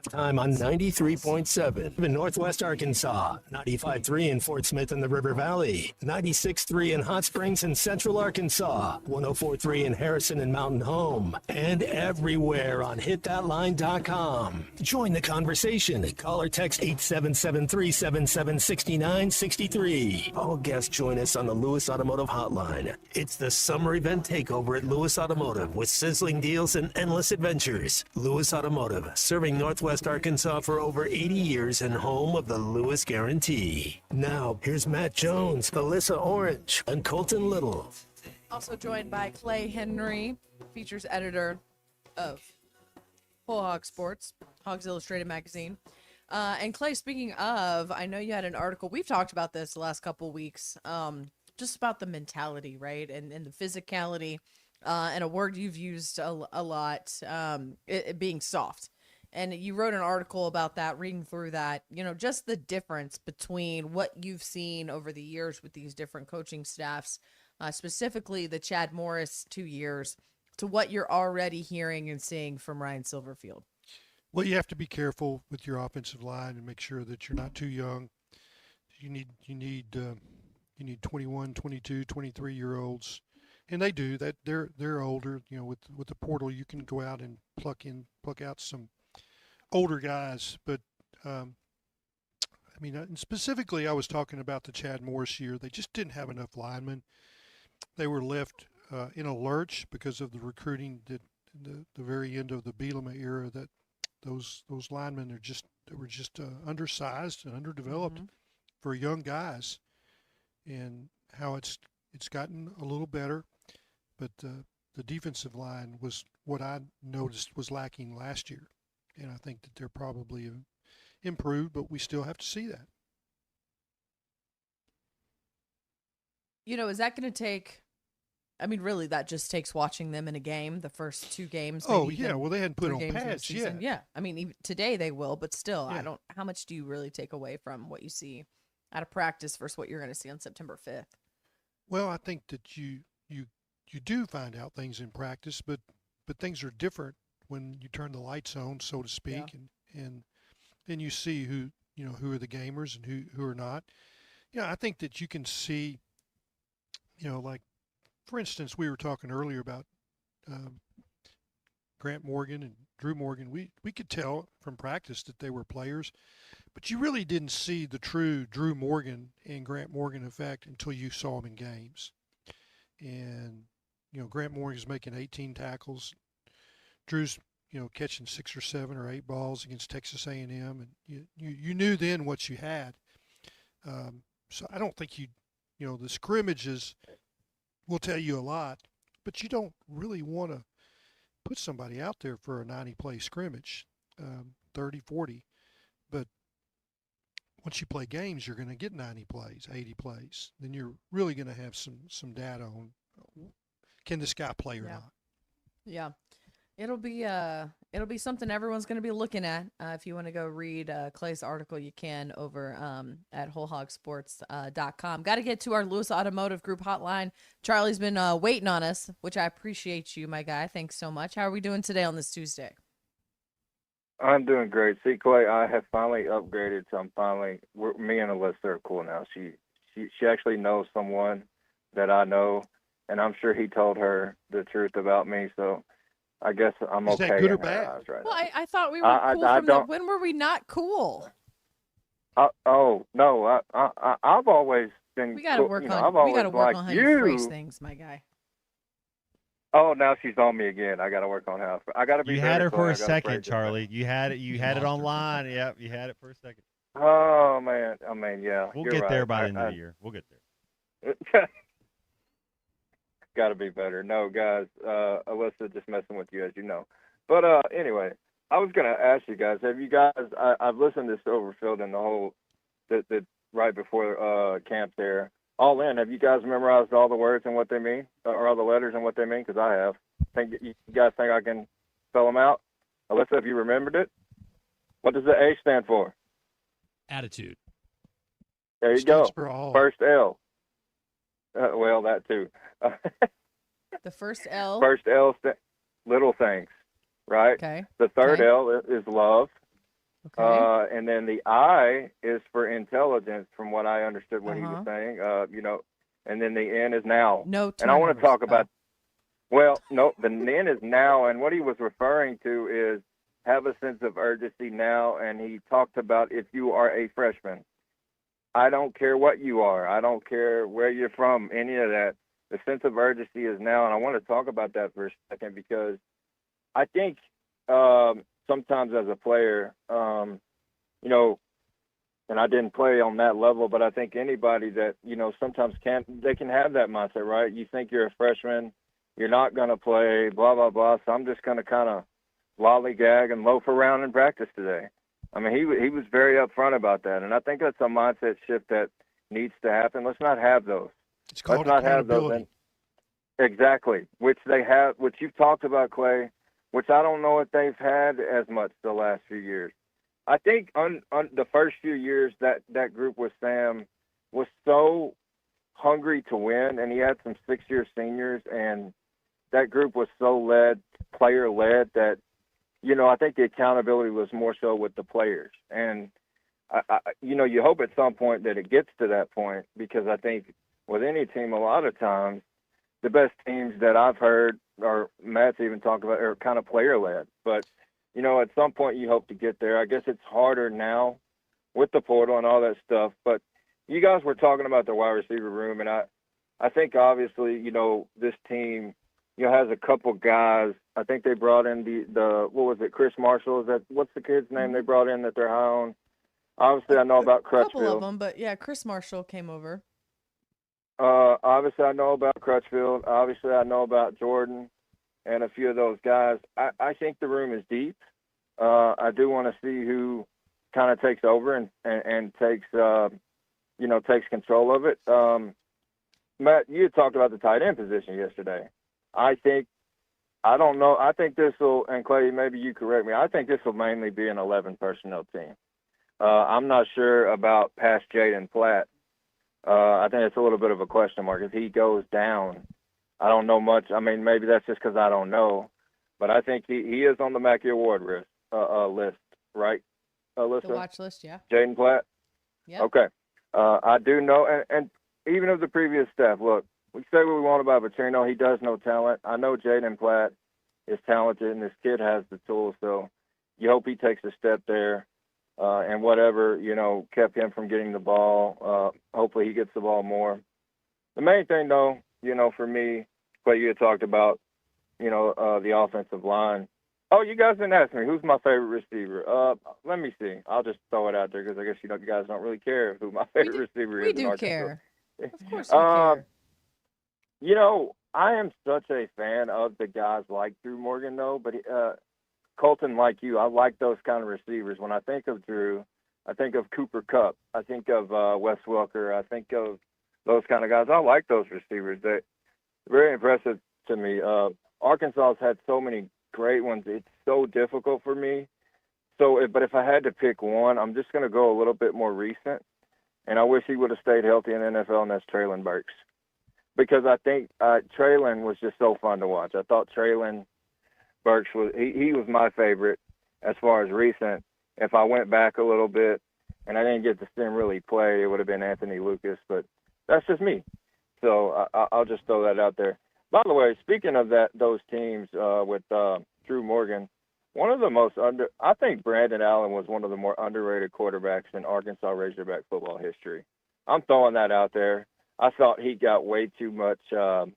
Halftime on 93.7 in Northwest Arkansas, 95.3 in Fort Smith and the River Valley, 96.3 in Hot Springs and Central Arkansas, 104.3 in Harrison and Mountain Home, and everywhere on hitthatline.com. Join the conversation. Call or text 877-377-6963. All guests join us on the Lewis Automotive Hotline. It's the summer event takeover at Lewis Automotive with sizzling deals and endless adventures. Lewis Automotive, serving Northwest Arkansas for over 80 years and home of the Lewis Guarantee. Now, here's Matt Jones, Alyssa Orange, and Colton Little. Also joined by Clay Henry, features editor of Whole Hog Sports, Hogs Illustrated magazine. And Clay, speaking of, I know you had an article. We've talked about this the last couple weeks, just about the mentality, right? And the physicality, and a word you've used a lot, it being soft. And you wrote an article about that, reading through that, just the difference between what you've seen over the years with these different coaching staffs, specifically the Chad Morris 2 years, to what you're already hearing and seeing from Ryan Silverfield. Well, you have to be careful with your offensive line and make sure that you're not too young. You need 21, 22, 23-year-olds, and they do that. They're older. With the portal, you can go out and pluck out some older guys. But and specifically, I was talking about the Chad Morris year. They just didn't have enough linemen. They were left in a lurch because of the recruiting that the very end of the Bielema era, that those linemen were just undersized and underdeveloped for young guys, and how it's gotten a little better, but the defensive line was what I noticed was lacking last year, and I think that they're probably improved, but we still have to see that. Is that going to take? Really, that just takes watching them in a game, the first two games. Oh, yeah. Well, they hadn't put on pads yet. Yeah. Even today they will, but still, yeah. How much do you really take away from what you see out of practice versus what you're going to see on September 5th? Well, I think that you do find out things in practice, but things are different when you turn the lights on, so to speak, and then you see who are the gamers and who are not. I think that you can see, like, for instance, we were talking earlier about Grant Morgan and Drew Morgan. We could tell from practice that they were players, but you really didn't see the true Drew Morgan and Grant Morgan effect until you saw them in games. And, Grant Morgan's making 18 tackles. Drew's, catching 6 or 7 or 8 balls against Texas A&M, and you knew then what you had. So I don't think the scrimmages will tell you a lot, but you don't really want to put somebody out there for a 90-play scrimmage, 30, 40. But once you play games, you're going to get 90 plays, 80 plays. Then you're really going to have some data on can this guy play or not. Yeah. It'll be something everyone's going to be looking at. If you want to go read Clay's article, you can over at wholehogsports.com. Got to get to our Lewis Automotive Group hotline. Charlie's been waiting on us, which I appreciate you, my guy. Thanks so much. How are we doing today on this Tuesday? I'm doing great. See, Clay, I have finally upgraded, so me and Alyssa are cool now. She actually knows someone that I know, and I'm sure he told her the truth about me, so I guess I'm okay. Is that good or bad? Right well, I thought we were cool when were we not cool? No, I've always been. We got to work on. We got to work on how you phrase things, my guy. Oh, now she's on me again. I got to work on how. I got to be. You had her for a second, Charlie. You had it. You had it online. Yep, you had it for a second. Oh man, yeah. We'll get there by the end of the year. We'll get there. Got to be better. No, guys, Alyssa just messing with you, as you know. But anyway, I was going to ask you guys, have you guys, I've listened to Silverfield and the whole, the right before camp there, all in. Have you guys memorized all the words and what they mean, or all the letters and what they mean? Because I have. You guys think I can spell them out? Alyssa, have you remembered it? What does the A stand for? Attitude. There you go. First L. Well, that too. The first L. First L, little things, right? Okay. The third L is love. Okay. And then the I is for intelligence, from what I understood what he was saying. And then the N is now. No And I want to turnovers. talk about. Well, no, the N is now, and what he was referring to is have a sense of urgency now. And he talked about if you are a freshman, I don't care what you are, I don't care where you're from, any of that. The sense of urgency is now, and I want to talk about that for a second because I think sometimes as a player, and I didn't play on that level, but I think anybody that sometimes can have that mindset, right? You think you're a freshman. You're not going to play, blah, blah, blah. So I'm just going to kind of lollygag and loaf around in practice today. I mean, he was very upfront about that. And I think that's a mindset shift that needs to happen. Let's not have those. It's called accountability. Exactly, which they have, which you've talked about, Clay, which I don't know if they've had as much the last few years. I think on the first few years that group with Sam was so hungry to win, and he had some 6-year seniors, and that group was so player-led that, I think the accountability was more so with the players. And, you hope at some point that it gets to that point because I think with any team, a lot of times, the best teams that I've heard, or Matt's even talked about, are kind of player-led. But, at some point you hope to get there. I guess it's harder now with the portal and all that stuff. But you guys were talking about the wide receiver room, and I think obviously, this team, has a couple guys. I think they brought in the what was it, Chris Marshall? What's the kid's name they brought in that they're high on? Obviously, I know about Crutchfield. A couple of them, but yeah, Chris Marshall came over. Obviously, I know about Crutchfield. Obviously, I know about Jordan and a few of those guys. I think the room is deep. I do want to see who kind of takes over and takes takes control of it. Matt, you had talked about the tight end position yesterday. I think this will, and Clay, maybe you correct me, I think this will mainly be an 11 personnel team. I'm not sure about past Jaden Platt. I think it's a little bit of a question mark. If he goes down, I don't know much. I mean, maybe that's just because I don't know. But I think he is on the Mackey Award list, right, Alyssa? The watch list, yeah. Jaden Platt? Yeah. Okay. I do know, and even of the previous staff, look, we say what we want about Petrino. He does know talent. I know Jaden Platt is talented, and this kid has the tools. So you hope he takes a step there. And whatever, kept him from getting the ball, hopefully he gets the ball more. The main thing, though, for me, what you had talked about, the offensive line. Oh, you guys didn't ask me. Who's my favorite receiver? Let me see. I'll just throw it out there because I guess you guys don't really care who my favorite receiver is. We do care. Of course we care. I am such a fan of the guys like Drew Morgan, though, but Colton, like you, I like those kind of receivers. When I think of Drew, I think of Cooper Kupp. I think of Wes Welker. I think of those kind of guys. I like those receivers. They're very impressive to me. Arkansas has had so many great ones. It's so difficult for me. But if I had to pick one, I'm just going to go a little bit more recent. And I wish he would have stayed healthy in the NFL, and that's Traylon Burks. Because I think Traylon was just so fun to watch. I thought Traylon Burks he was my favorite as far as recent. If I went back a little bit and I didn't get to see him really play, it would have been Anthony Lucas, but that's just me. So I'll just throw that out there. By the way, speaking of those teams with Drew Morgan, one of the most I think Brandon Allen was one of the more underrated quarterbacks in Arkansas Razorback football history. I'm throwing that out there. I thought he got way too much. God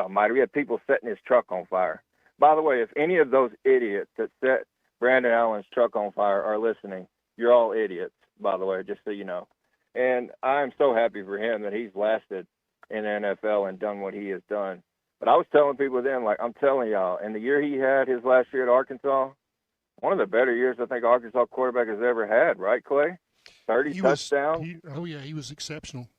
almighty, we had people setting his truck on fire. By the way, if any of those idiots that set Brandon Allen's truck on fire are listening, you're all idiots, by the way, just so you know. And I'm so happy for him that he's lasted in the NFL and done what he has done. But I was telling people then, I'm telling y'all, in the year he had, his last year at Arkansas, one of the better years I think Arkansas quarterback has ever had, right, Clay? 30 touchdowns. He was exceptional.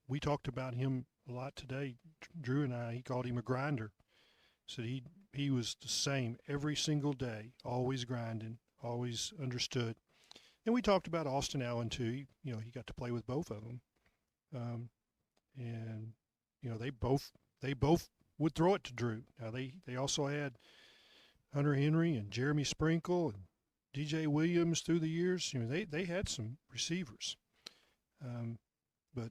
We talked about him a lot today. Drew and I, he called him a grinder. Said he was the same every single day, always grinding, always understood. And we talked about Austin Allen too. He got to play with both of them, and they both would throw it to Drew. Now they also had Hunter Henry and Jeremy Sprinkle and DJ Williams through the years. They had some receivers. But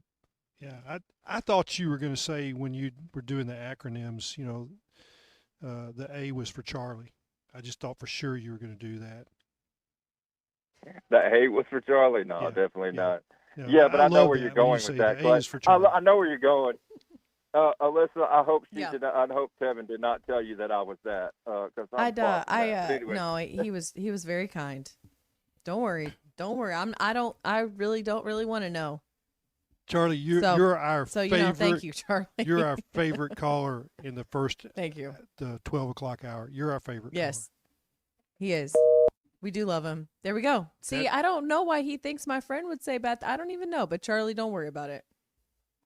yeah, I thought you were going to say when you were doing the acronyms, the A was for Charlie. I just thought for sure you were going to do that. The A was for Charlie? No, definitely not. No, Yeah, but I know love where you're that when going you with say that. the A is for Clay. Charlie. I know where you're going. Alyssa, I hope Yeah. I hope Tevin did not tell you that I was that. Because anyway. No, he was very kind. Don't worry. I really don't want to know. Charlie, you're our favorite. Thank you, Charlie. You're our favorite caller in the first. Thank you. The 12 o'clock hour. You're our favorite. Yes, he is. We do love him. There we go. See, I don't know why he thinks my friend would say bad. I don't even know. But Charlie, don't worry about it.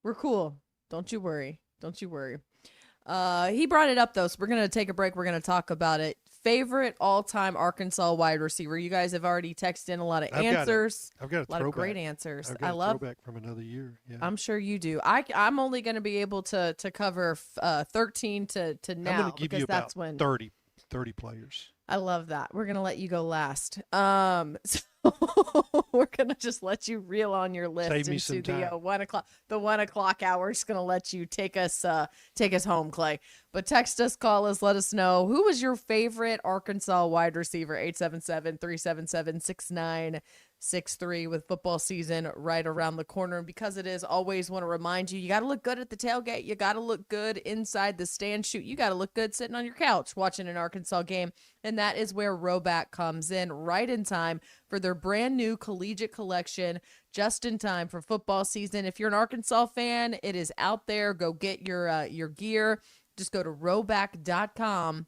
We're cool. Don't you worry. Don't you worry. He brought it up though, so we're gonna take a break. We're gonna talk about it. Favorite all-time Arkansas wide receiver. You guys have already texted in a lot of answers. I've got a lot throwback. of great answers. I've got I a love. throwback from another year. Yeah. I'm sure you do. I'm only going to be able to cover 13 to now I'm going to give because you about that's when 30 players. I love that. We're going to let you go last. So we're going to just let you reel on your list Save me some into the time. 1 o'clock hour. Just going to let you take us home, Clay. But text us, call us, let us know who was your favorite Arkansas wide receiver. 877-377-6963 with football season right around the corner. And because it is, always want to remind you, you got to look good at the tailgate. You got to look good inside the stand. Shoot, you got to look good sitting on your couch watching an Arkansas game. And that is where Roback comes in right in time for their brand new collegiate collection, just in time for football season. If you're an Arkansas fan, it is out there. Go get your gear. Just go to roback.com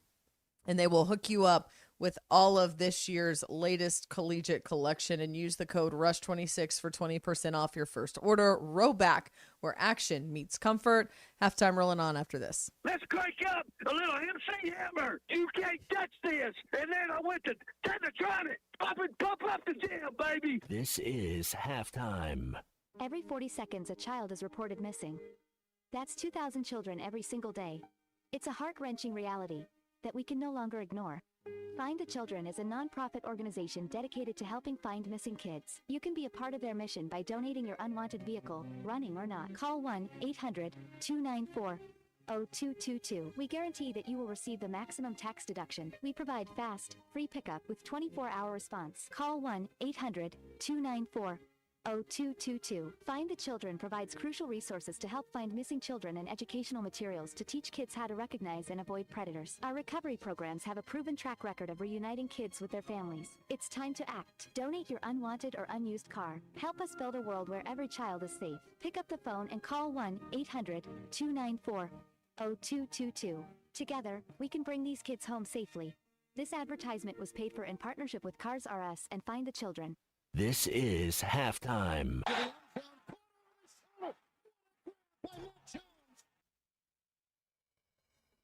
and they will hook you up with all of this year's latest collegiate collection, and use the code RUSH26 for 20% off your first order. Roback, where action meets comfort. Halftime rolling on after this. Let's crank up a little MC Hammer. You can't touch this. And then I went to Technotronic. Pump up the jam, baby. This is halftime. Every 40 seconds, a child is reported missing. That's 2,000 children every single day. It's a heart-wrenching reality that we can no longer ignore. Find the Children is a non-profit organization dedicated to helping find missing kids. You can be a part of their mission by donating your unwanted vehicle, running or not. Call 1-800-294-0222. We guarantee that you will receive the maximum tax deduction. We provide fast, free pickup with 24-hour response. Call 1-800-294-0222. Find the Children provides crucial resources to help find missing children and educational materials to teach kids how to recognize and avoid predators. Our recovery programs have a proven track record of reuniting kids with their families. It's time to act. Donate your unwanted or unused car. Help us build a world where every child is safe. Pick up the phone and call 1-800-294-0222. Together, we can bring these kids home safely. This advertisement was paid for in partnership with Cars R Us and Find the Children. This is halftime.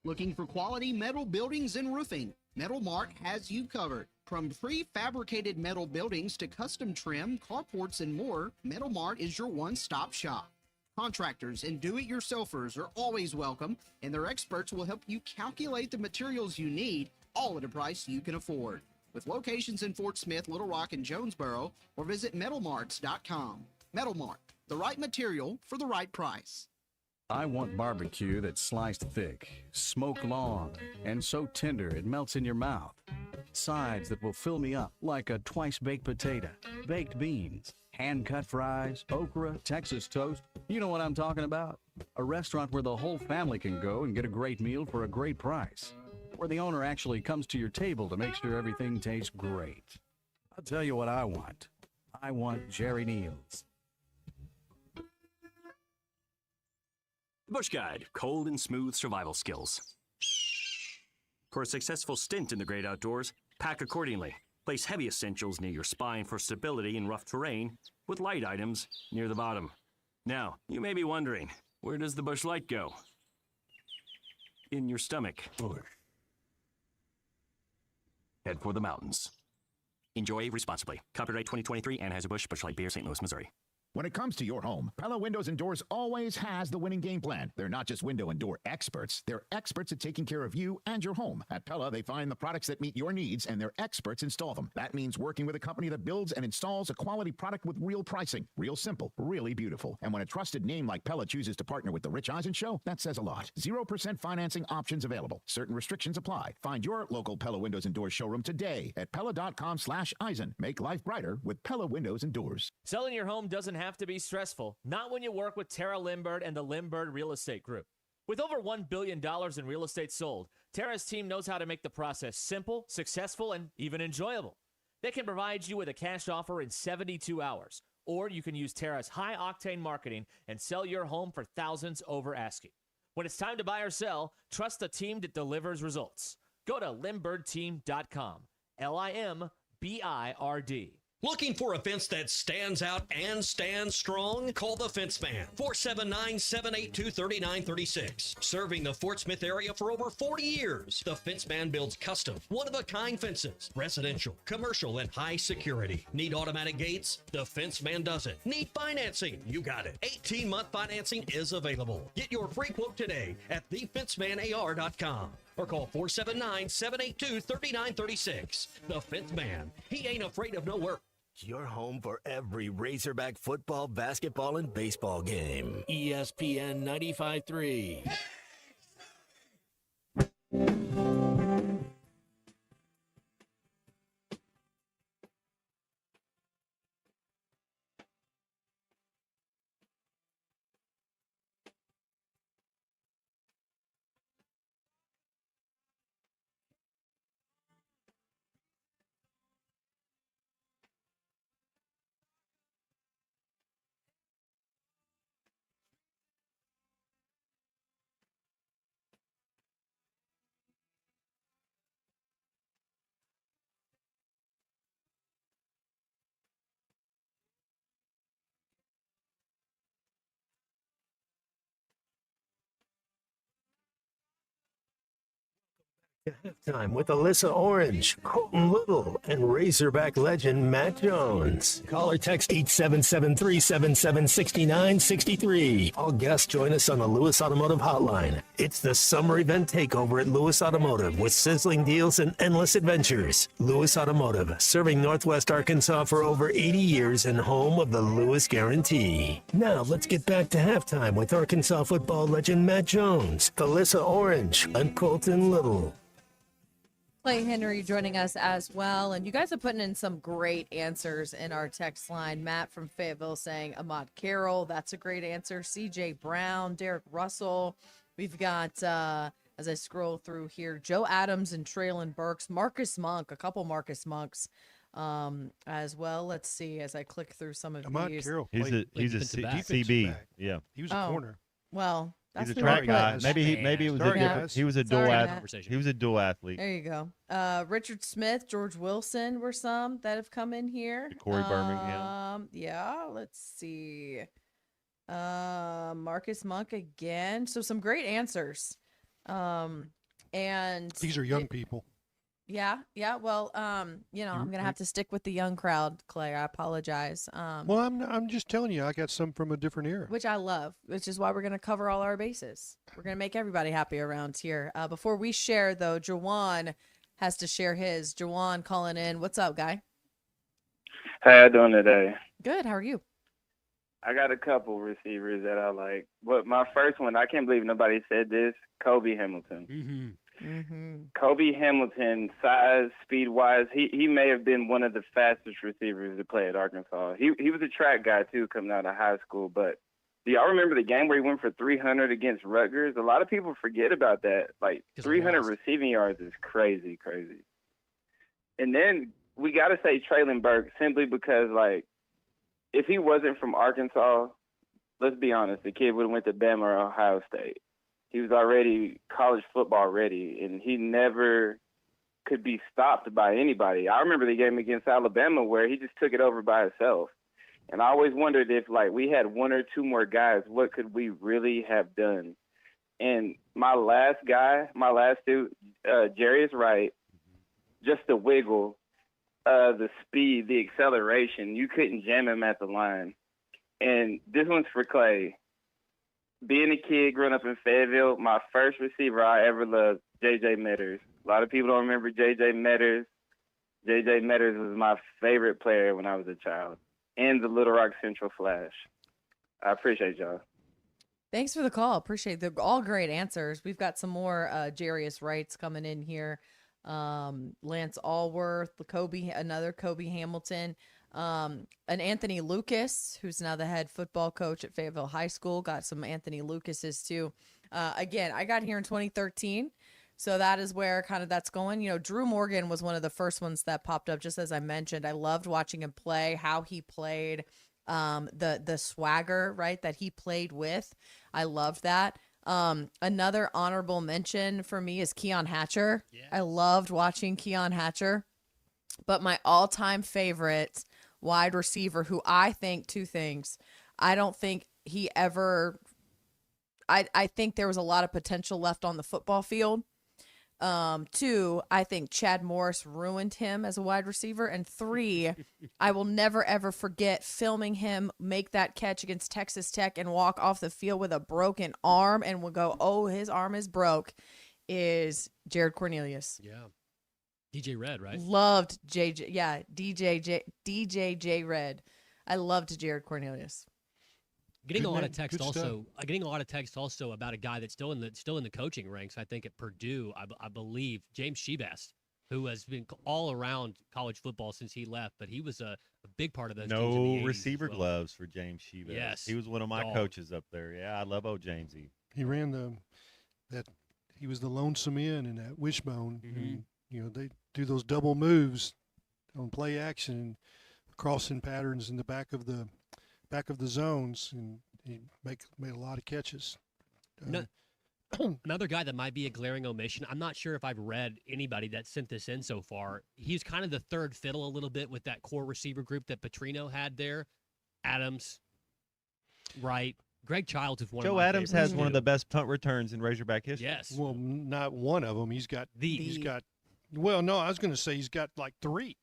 Looking for quality metal buildings and roofing? Metal Mart has you covered. From prefabricated metal buildings to custom trim, carports, and more, Metal Mart is your one-stop shop. Contractors and do-it-yourselfers are always welcome, and their experts will help you calculate the materials you need, all at a price you can afford. With locations in Fort Smith, Little Rock, and Jonesboro, or visit metalmarts.com. Metal Mart, the right material for the right price. I want barbecue that's sliced thick, smoked long, and so tender it melts in your mouth. Sides that will fill me up like a twice-baked potato, baked beans, hand-cut fries, okra, Texas toast. You know what I'm talking about? A restaurant where the whole family can go and get a great meal for a great price. Where the owner actually comes to your table to make sure everything tastes great. I'll tell you what I want. I want Jerry Neal's. Bush Guide, cold and smooth survival skills. For a successful stint in the great outdoors, pack accordingly. Place heavy essentials near your spine for stability in rough terrain, with light items near the bottom. Now, you may be wondering, where does the Bush Light go? In your stomach. Head for the mountains. Enjoy responsibly. Copyright 2023 Anheuser-Busch Busch Light Beer, St. Louis, Missouri. When it comes to your home, Pella Windows and Doors always has the winning game plan. They're not just window and door experts. They're experts at taking care of you and your home. At Pella, they find the products that meet your needs, and their experts install them. That means working with a company that builds and installs a quality product with real pricing. Real simple, really beautiful. And when a trusted name like Pella chooses to partner with The Rich Eisen Show, that says a lot. 0% financing options available. Certain restrictions apply. Find your local Pella Windows and Doors showroom today at Pella.com/Eisen. Make life brighter with Pella Windows and Doors. Selling your home doesn't have to be stressful, not when you work with Tara Limbird and the Limbird Real Estate Group. With over $1 billion in real estate sold, Tara's team knows how to make the process simple, successful, and even enjoyable. They can provide you with a cash offer in 72 hours, or you can use Tara's high-octane marketing and sell your home for thousands over asking. When it's time to buy or sell, trust the team that delivers results. Go to LimbirdTeam.com. LIMBIRD. Looking for a fence that stands out and stands strong? Call the Fence Man, 479-782-3936. Serving the Fort Smith area for over 40 years, the Fence Man builds custom, one-of-a-kind fences, residential, commercial, and high security. Need automatic gates? The Fence Man does it. Need financing? You got it. 18-month financing is available. Get your free quote today at thefencemanar.com. Or call 479-782-3936. The Fence Man. He ain't afraid of no work. Your home for every Razorback football, basketball, and baseball game. ESPN 95.3. Halftime with Alyssa Orange, Colton Little, and Razorback legend Matt Jones. Call or text 877-377-6963. All guests join us on the Lewis Automotive Hotline. It's the summer event takeover at Lewis Automotive with sizzling deals and endless adventures. Lewis Automotive, serving Northwest Arkansas for over 80 years and home of the Lewis Guarantee. Now let's get back to halftime with Arkansas football legend Matt Jones, Alyssa Orange, and Colton Little. Clay Henry joining us as well. And you guys are putting in some great answers in our text line. Matt from Fayetteville saying Ahmad Carroll. That's a great answer. CJ Brown, Derek Russell. We've got, as I scroll through here, Joe Adams and Traylon Burks. Marcus Monk, a couple Marcus Monks as well. Let's see as I click through some of Ahmad these. Carroll He's a CB. Yeah. He was a corner. Well, that's He's a the track right guy. place. Maybe it was Sorry, a different. guys. He was a Sorry, dual Matt. He was a dual athlete. There you go. Richard Smith, George Wilson were some that have come in here. Corey Birmingham. Yeah, let's see. Marcus Monk again. So some great answers. And These are young people. Yeah. Well, I'm gonna have to stick with the young crowd, Clay. I apologize. Well, I'm just telling you, I got some from a different era. Which I love, which is why we're gonna cover all our bases. We're gonna make everybody happy around here. Before we share, though, Jawan has to share his. Jawan calling in. What's up, guy? How you doing today? Good. How are you? I got a couple receivers that I like, but my first one, I can't believe nobody said this, Kobe Hamilton. Kobe Hamilton, size, speed-wise, he may have been one of the fastest receivers to play at Arkansas. He was a track guy, too, coming out of high school. But do y'all remember the game where he went for 300 against Rutgers? A lot of people forget about that. Like, 300 receiving yards is crazy. And then we got to say Traylon Burks simply because, like, if he wasn't from Arkansas, let's be honest, the kid would have went to Bama or Ohio State. He was already college football ready, and he never could be stopped by anybody. I remember the game against Alabama where he just took it over by himself. And I always wondered if, like, we had one or two more guys, what could we really have done? And my last two, Jarius Wright, just the wiggle, the speed, the acceleration, you couldn't jam him at the line. And this one's for Clay. Being a kid growing up in Fayetteville, my first receiver I ever loved, J.J. Metters. A lot of people don't remember J.J. Metters. J.J. Metters was my favorite player when I was a child, and the Little Rock Central Flash. I appreciate y'all. Thanks for the call. Appreciate it. They're all great answers. We've got some more Jarius Wrights coming in here. Lance Allworth, another Kobe Hamilton, an Anthony Lucas, who's now the head football coach at Fayetteville High School. Got some Anthony Lucases too. Again, I got here in 2013. So that is where kind of that's going. You know, Drew Morgan was one of the first ones that popped up, just as I mentioned. I loved watching him play, how he played, the swagger, right, that he played with. I loved that. Another honorable mention for me is Keon Hatcher. Yes. I loved watching Keon Hatcher. But my all-time favorite wide receiver, who I think two things. I don't think he ever – I think there was a lot of potential left on the football field. Two, I think Chad Morris ruined him as a wide receiver. And three, I will never, ever forget filming him make that catch against Texas Tech and walk off the field with a broken arm and will go, oh, his arm is broke, is Jared Cornelius. Yeah. DJ Red, right? Loved JJ. Yeah, DJ Red. I loved Jared Cornelius. Getting a lot of text also about a guy that's still in the coaching ranks. I think at Purdue, I believe James Shebast, who has been all around college football since he left, but he was a big part of those. teams in the 80s receiver as well. gloves for James Shebast. Yes, he was one of my coaches up there. Yeah, I love old Jamesy. He ran he was the lonesome end in that wishbone. Mm-hmm. And, you know, they do those double moves on play action, crossing patterns in the back of the zones, and he made a lot of catches. Another guy that might be a glaring omission. I'm not sure if I've read anybody that sent this in so far. He's kind of the third fiddle a little bit with that core receiver group that Petrino had there. Adams, Wright, Greg Childs is one. Joe of my Adams favorites has one of the best punt returns in Razorback history. Yes. Well, not one of them. He's got. Well, no, I was going to say he's got like three.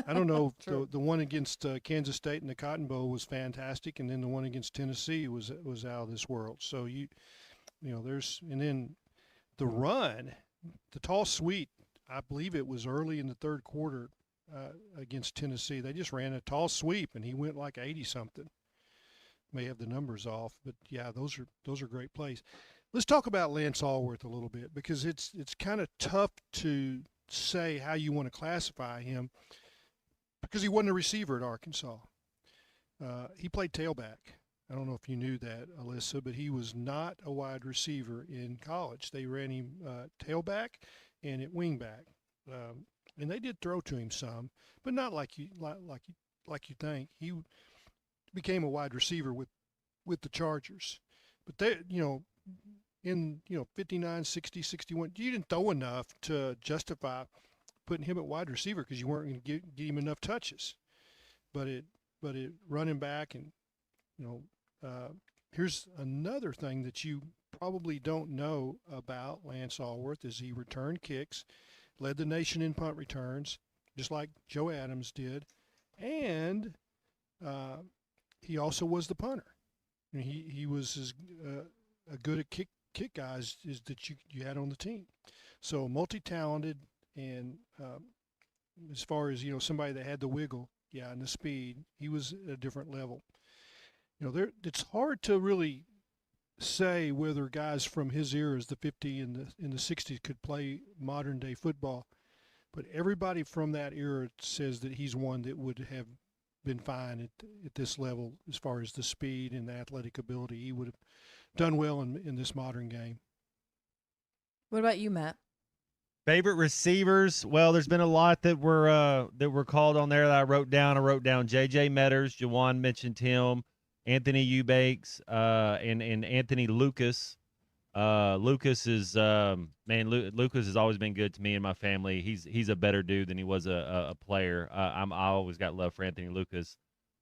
I don't know. the one against Kansas State in the Cotton Bowl was fantastic, and then the one against Tennessee was out of this world. So you know, and then the run, the tall sweep. I believe it was early in the third quarter against Tennessee. They just ran a tall sweep, and he went like 80-something. May have the numbers off, but yeah, those are great plays. Let's talk about Lance Allworth a little bit, because it's kind of tough to say how you want to classify him, because he wasn't a receiver at Arkansas. He played tailback. I don't know if you knew that, Alyssa, but he was not a wide receiver in college. They ran him tailback and at wingback, and they did throw to him some, but not like you think. He became a wide receiver with the Chargers, but they, in 59, 60, 61, you didn't throw enough to justify putting him at wide receiver, because you weren't going to get him enough touches. But it running back, and here's another thing that you probably don't know about Lance Allworth is he returned kicks, led the nation in punt returns, just like Joe Adams did, and he also was the punter. I mean, he was as good a kick guys is that you had on the team. So multi-talented, and as far as somebody that had the wiggle, and the speed, he was at a different level. It's hard to really say whether guys from his eras, the 50 and the 60s, could play modern day football, but everybody from that era says that he's one that would have been fine at this level as far as the speed and the athletic ability. He would have done well in this modern game. What about you, Matt? Favorite receivers? Well, there's been a lot that were called on there that I wrote down. I wrote down J.J. Metters. Jawan mentioned him. Anthony Eubanks and Anthony Lucas. Lucas is Lucas has always been good to me and my family. He's a better dude than he was a player. I always got love for Anthony Lucas.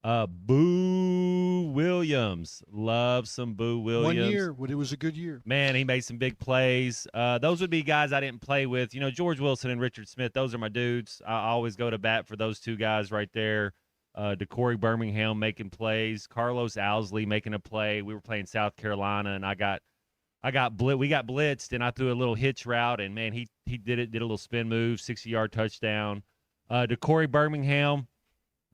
Boo Williams. Love some Boo Williams. 1 year, but it was a good year. Man, he made some big plays. Those would be guys I didn't play with. George Wilson and Richard Smith, those are my dudes. I always go to bat for those two guys right there. DeCorey Birmingham making plays, Carlos Owsley making a play. We were playing South Carolina, and we got blitzed, and I threw a little hitch route, and man, he did a little spin move, 60-yard touchdown. DeCorey Birmingham,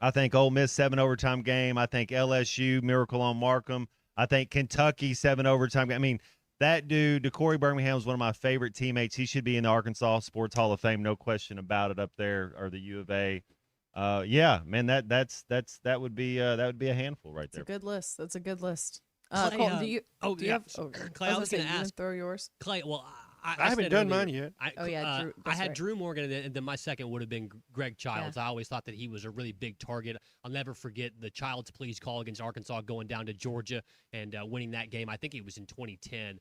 I think Ole Miss 7 overtime game. I think LSU Miracle on Markham. I think Kentucky 7 overtime game. I mean, that dude, DeCorey Birmingham, is one of my favorite teammates. He should be in the Arkansas Sports Hall of Fame, no question about it, up there, or the U of A. Yeah, man, that would be a handful right there. It's a good list. That's a good list. Clay, Colton, do you yeah. have? Clay, I was going to ask. Throw yours. Clay, well, I haven't said done earlier- mine yet. Drew, I had right. Drew Morgan, and then my second would have been Greg Childs. I always thought that he was a really big target. I'll never forget the Childs please call against Arkansas going down to Georgia and winning that game. I think it was in 2010.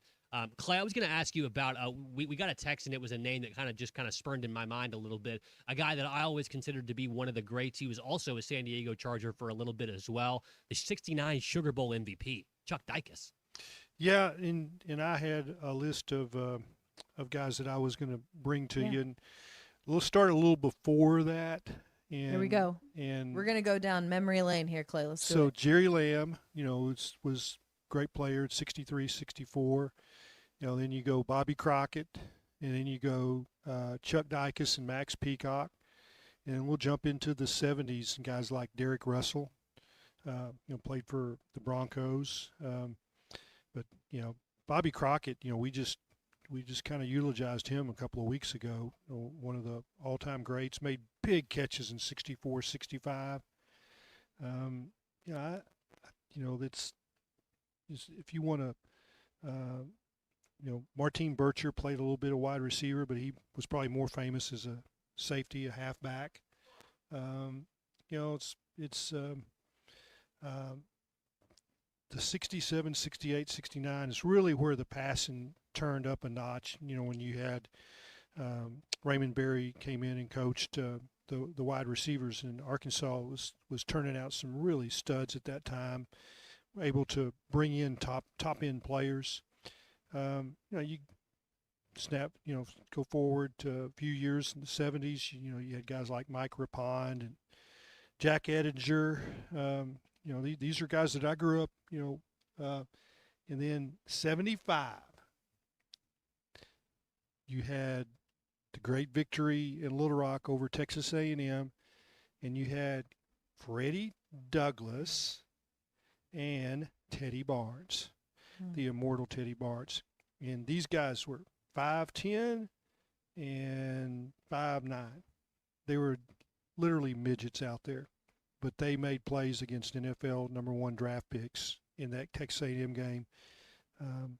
Clay, I was going to ask you about we got a text, and it was a name that kind of spurned in my mind a little bit. A guy that I always considered to be one of the greats. He was also a San Diego Charger for a little bit as well. The '69 Sugar Bowl MVP, Chuck Dicus. Yeah, and I had a list of guys that I was going to bring to you, and we'll start a little before that. And, Here we go. And we're gonna go down memory lane here, Clay. Let's do so it. Jerry Lamb, was great player at 63, 64. Then you go Bobby Crockett, and then you go Chuck Dicus and Max Peacock, and we'll jump into the 70s and guys like Derek Russell, played for the Broncos. But Bobby Crockett, we just kind of eulogized him a couple of weeks ago. One of the all-time greats, made big catches in 64, 65. That's if you want to. Martine Bircher played a little bit of wide receiver, but he was probably more famous as a safety, a halfback. The 67, 68, 69 is really where the passing turned up a notch. When you had Raymond Berry came in and coached the wide receivers, in Arkansas was turning out some really studs at that time, able to bring in top end players. You go forward to a few years in the 70s. You had guys like Mike Rapond and Jack Ettinger. These are guys that I grew up. And then 75, you had the great victory in Little Rock over Texas A&M, and you had Freddie Douglass and Teddy Barnes. The immortal Teddy Barnes. And these guys were 5'10" and 5'9". They were literally midgets out there, but they made plays against NFL #1 draft picks in that Texas A&M game. And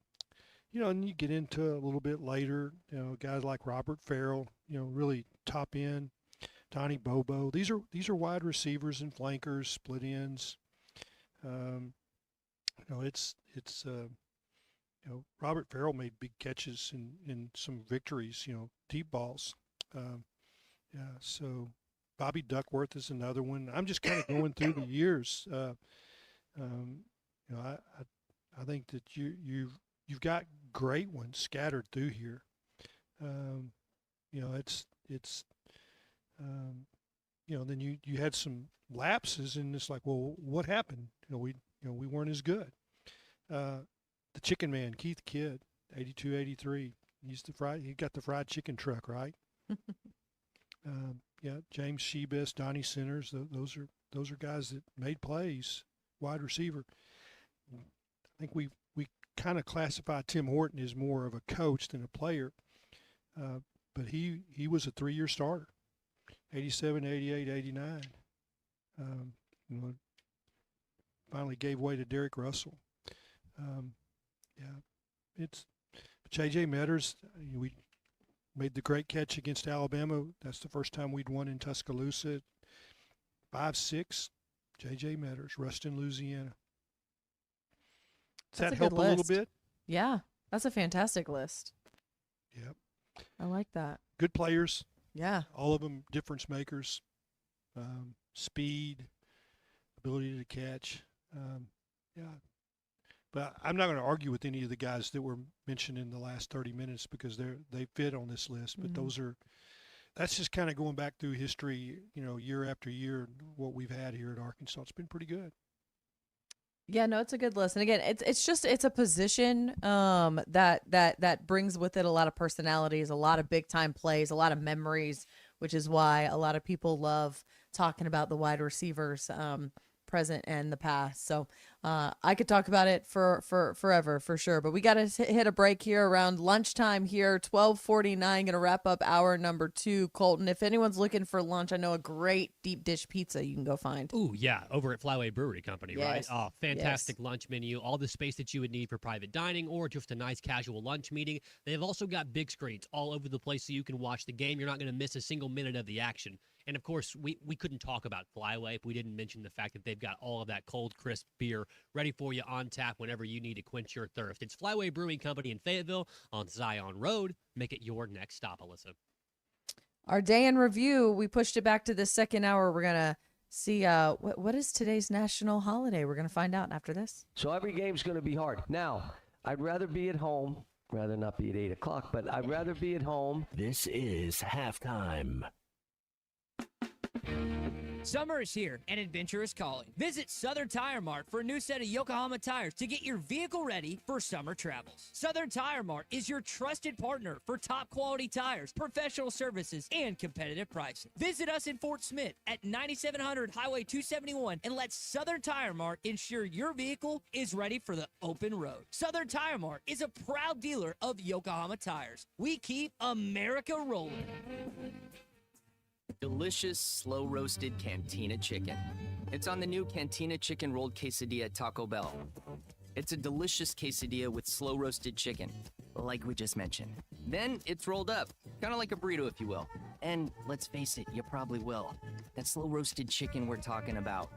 you get into a little bit later, guys like Robert Farrell, really top end, Donnie Bobo. These are wide receivers and flankers, split ends. Robert Farrell made big catches in some victories, deep balls. So Bobby Duckworth is another one. I'm just kind of going through the years. I think that you've got great ones scattered through here. Then you had some lapses, and it's like, well, what happened? We weren't as good. The Chicken Man, Keith Kidd, 82, 83. He got the fried chicken truck, right? James Shebest, Donnie Centers. Those are guys that made plays. Wide receiver. I think we kind of classify Tim Horton as more of a coach than a player, but he was a 3-year starter, 87, 88, 89. Finally gave way to Derek Russell. It's J.J. Metters. We made the great catch against Alabama. That's the first time we'd won in Tuscaloosa. 5'6", J.J. Metters, Ruston, Louisiana. Does that help a little bit? Yeah, that's a fantastic list. Yep. I like that. Good players. Yeah. All of them difference makers. Speed, ability to catch. But I'm not going to argue with any of the guys that were mentioned in the last 30 minutes because they fit on this list. But those are that's just kind of going back through history, year after year, what we've had here at Arkansas. It's been pretty good. Yeah, no, it's a good list. And again, it's a position that brings with it a lot of personalities, a lot of big time plays, a lot of memories, which is why a lot of people love talking about the wide receivers, present and the past. So I could talk about it for forever, for sure. But we got to hit a break here around lunchtime here, 12:49. Going to wrap up hour number 2. Colton, if anyone's looking for lunch, I know a great deep dish pizza you can go find. Ooh, yeah, over at Flyway Brewery Company, right? Yes. Oh, fantastic Yes. lunch menu, all the space that you would need for private dining or just a nice casual lunch meeting. They've also got big screens all over the place so you can watch the game. You're not going to miss a single minute of the action. And of course, we couldn't talk about Flyway if we didn't mention the fact that they've got all of that cold, crisp beer ready for you on tap whenever you need to quench your thirst. It's Flyway Brewing Company in Fayetteville on Zion Road. Make it your next stop, Alyssa. Our day in review, we pushed it back to the second hour. We're going to see what is today's national holiday. We're going to find out after this. So every game's going to be hard. Now, I'd rather be at home, rather not be at 8 o'clock, but I'd rather be at home. This is halftime. Summer is here and adventure is calling. Visit Southern Tire Mart for a new set of Yokohama tires to get your vehicle ready for summer travels. Southern Tire Mart is your trusted partner for top quality tires, professional services, and competitive pricing. Visit us in Fort Smith at 9700 Highway 271 and let Southern Tire Mart ensure your vehicle is ready for the open road. Southern Tire Mart is a proud dealer of Yokohama tires. We keep America rolling. Delicious, slow-roasted Cantina chicken. It's on the new Cantina chicken rolled quesadilla at Taco Bell. It's a delicious quesadilla with slow-roasted chicken, like we just mentioned. Then it's rolled up, kind of like a burrito, if you will. And let's face it, you probably will. That slow-roasted chicken we're talking about.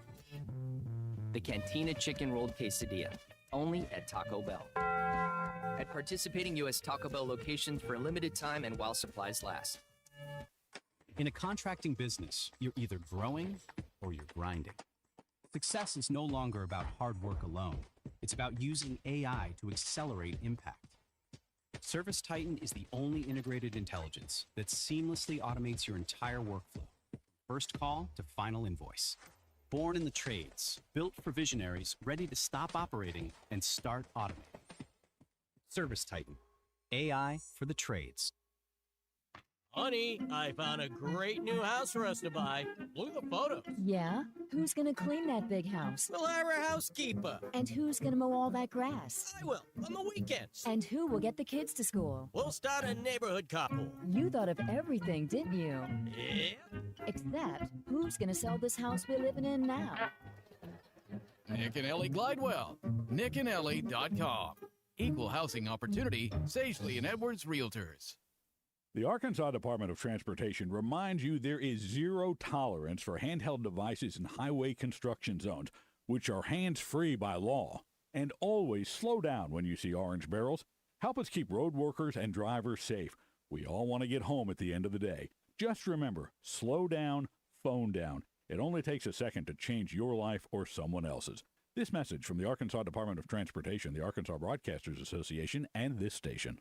The Cantina chicken rolled quesadilla, only at Taco Bell. At participating U.S. Taco Bell locations for a limited time and while supplies last. In a contracting business, you're either growing or you're grinding. Success is no longer about hard work alone. It's about using AI to accelerate impact. ServiceTitan is the only integrated intelligence that seamlessly automates your entire workflow, first call to final invoice. Born in the trades, built for visionaries ready to stop operating and start automating. ServiceTitan, AI for the trades. Honey, I found a great new house for us to buy. Look at the photos. Yeah? Who's gonna clean that big house? We'll have our housekeeper. And who's gonna mow all that grass? I will, on the weekends. And who will get the kids to school? We'll start a neighborhood couple. You thought of everything, didn't you? Yeah. Except, who's gonna sell this house we're living in now? Nick and Ellie Glidewell. NickandEllie.com. Equal housing opportunity, Sagely and Edwards Realtors. The Arkansas Department of Transportation reminds you there is zero tolerance for handheld devices in highway construction zones, which are hands-free by law. And always slow down when you see orange barrels. Help us keep road workers and drivers safe. We all want to get home at the end of the day. Just remember, slow down, phone down. It only takes a second to change your life or someone else's. This message from the Arkansas Department of Transportation, the Arkansas Broadcasters Association, and this station.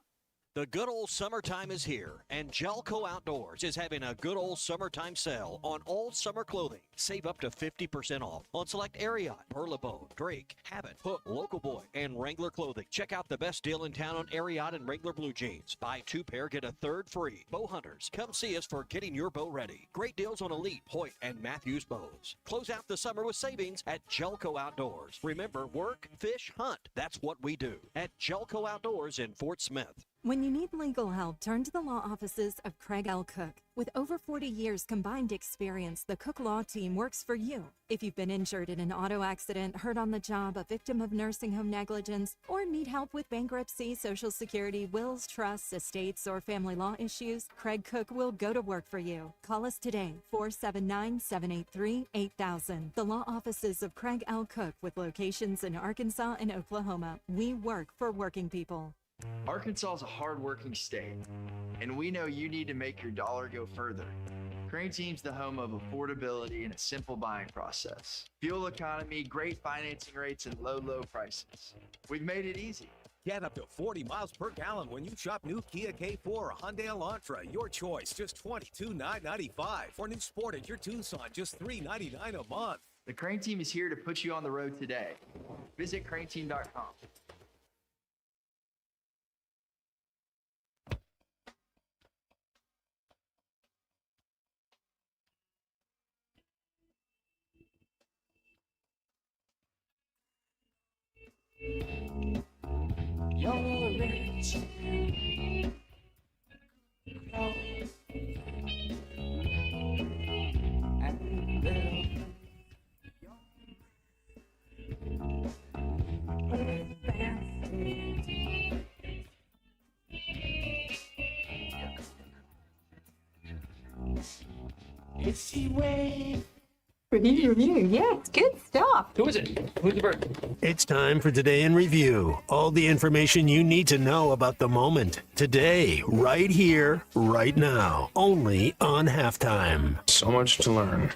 The good old summertime is here, and Jelco Outdoors is having a good old summertime sale on all summer clothing. Save up to 50% off on select Ariat, Perlebo, Drake, Habit, Hook, Local Boy, and Wrangler clothing. Check out the best deal in town on Ariat and Wrangler blue jeans. Buy 2 pair, get a third free. Bow hunters, come see us for getting your bow ready. Great deals on Elite, Hoyt, and Matthews bows. Close out the summer with savings at Jelco Outdoors. Remember, work, fish, hunt. That's what we do at Jelco Outdoors in Fort Smith. When you need legal help, turn to the law offices of Craig L. Cook. With over 40 years combined experience, the Cook Law Team works for you. If you've been injured in an auto accident, hurt on the job, a victim of nursing home negligence, or need help with bankruptcy, Social Security, wills, trusts, estates, or family law issues, Craig Cook will go to work for you. Call us today, 479-783-8000. The law offices of Craig L. Cook with locations in Arkansas and Oklahoma. We work for working people. Arkansas is a hard-working state, and we know you need to make your dollar go further. Crane Team's the home of affordability and a simple buying process. Fuel economy, great financing rates, and low prices. We've made it easy. Get up to 40 miles per gallon when you shop new Kia K4 or Hyundai Elantra. Your choice, just $22,995. Or new Sportage, your Tucson, just $399 a month. The Crane Team is here to put you on the road today. Visit craneteam.com. You're rich. Review. Yeah, it's good stuff. Who is it? Who's the bird? It's time for Today in Review. All the information you need to know about the moment. Today, right here, right now. Only on Halftime. So much to learn.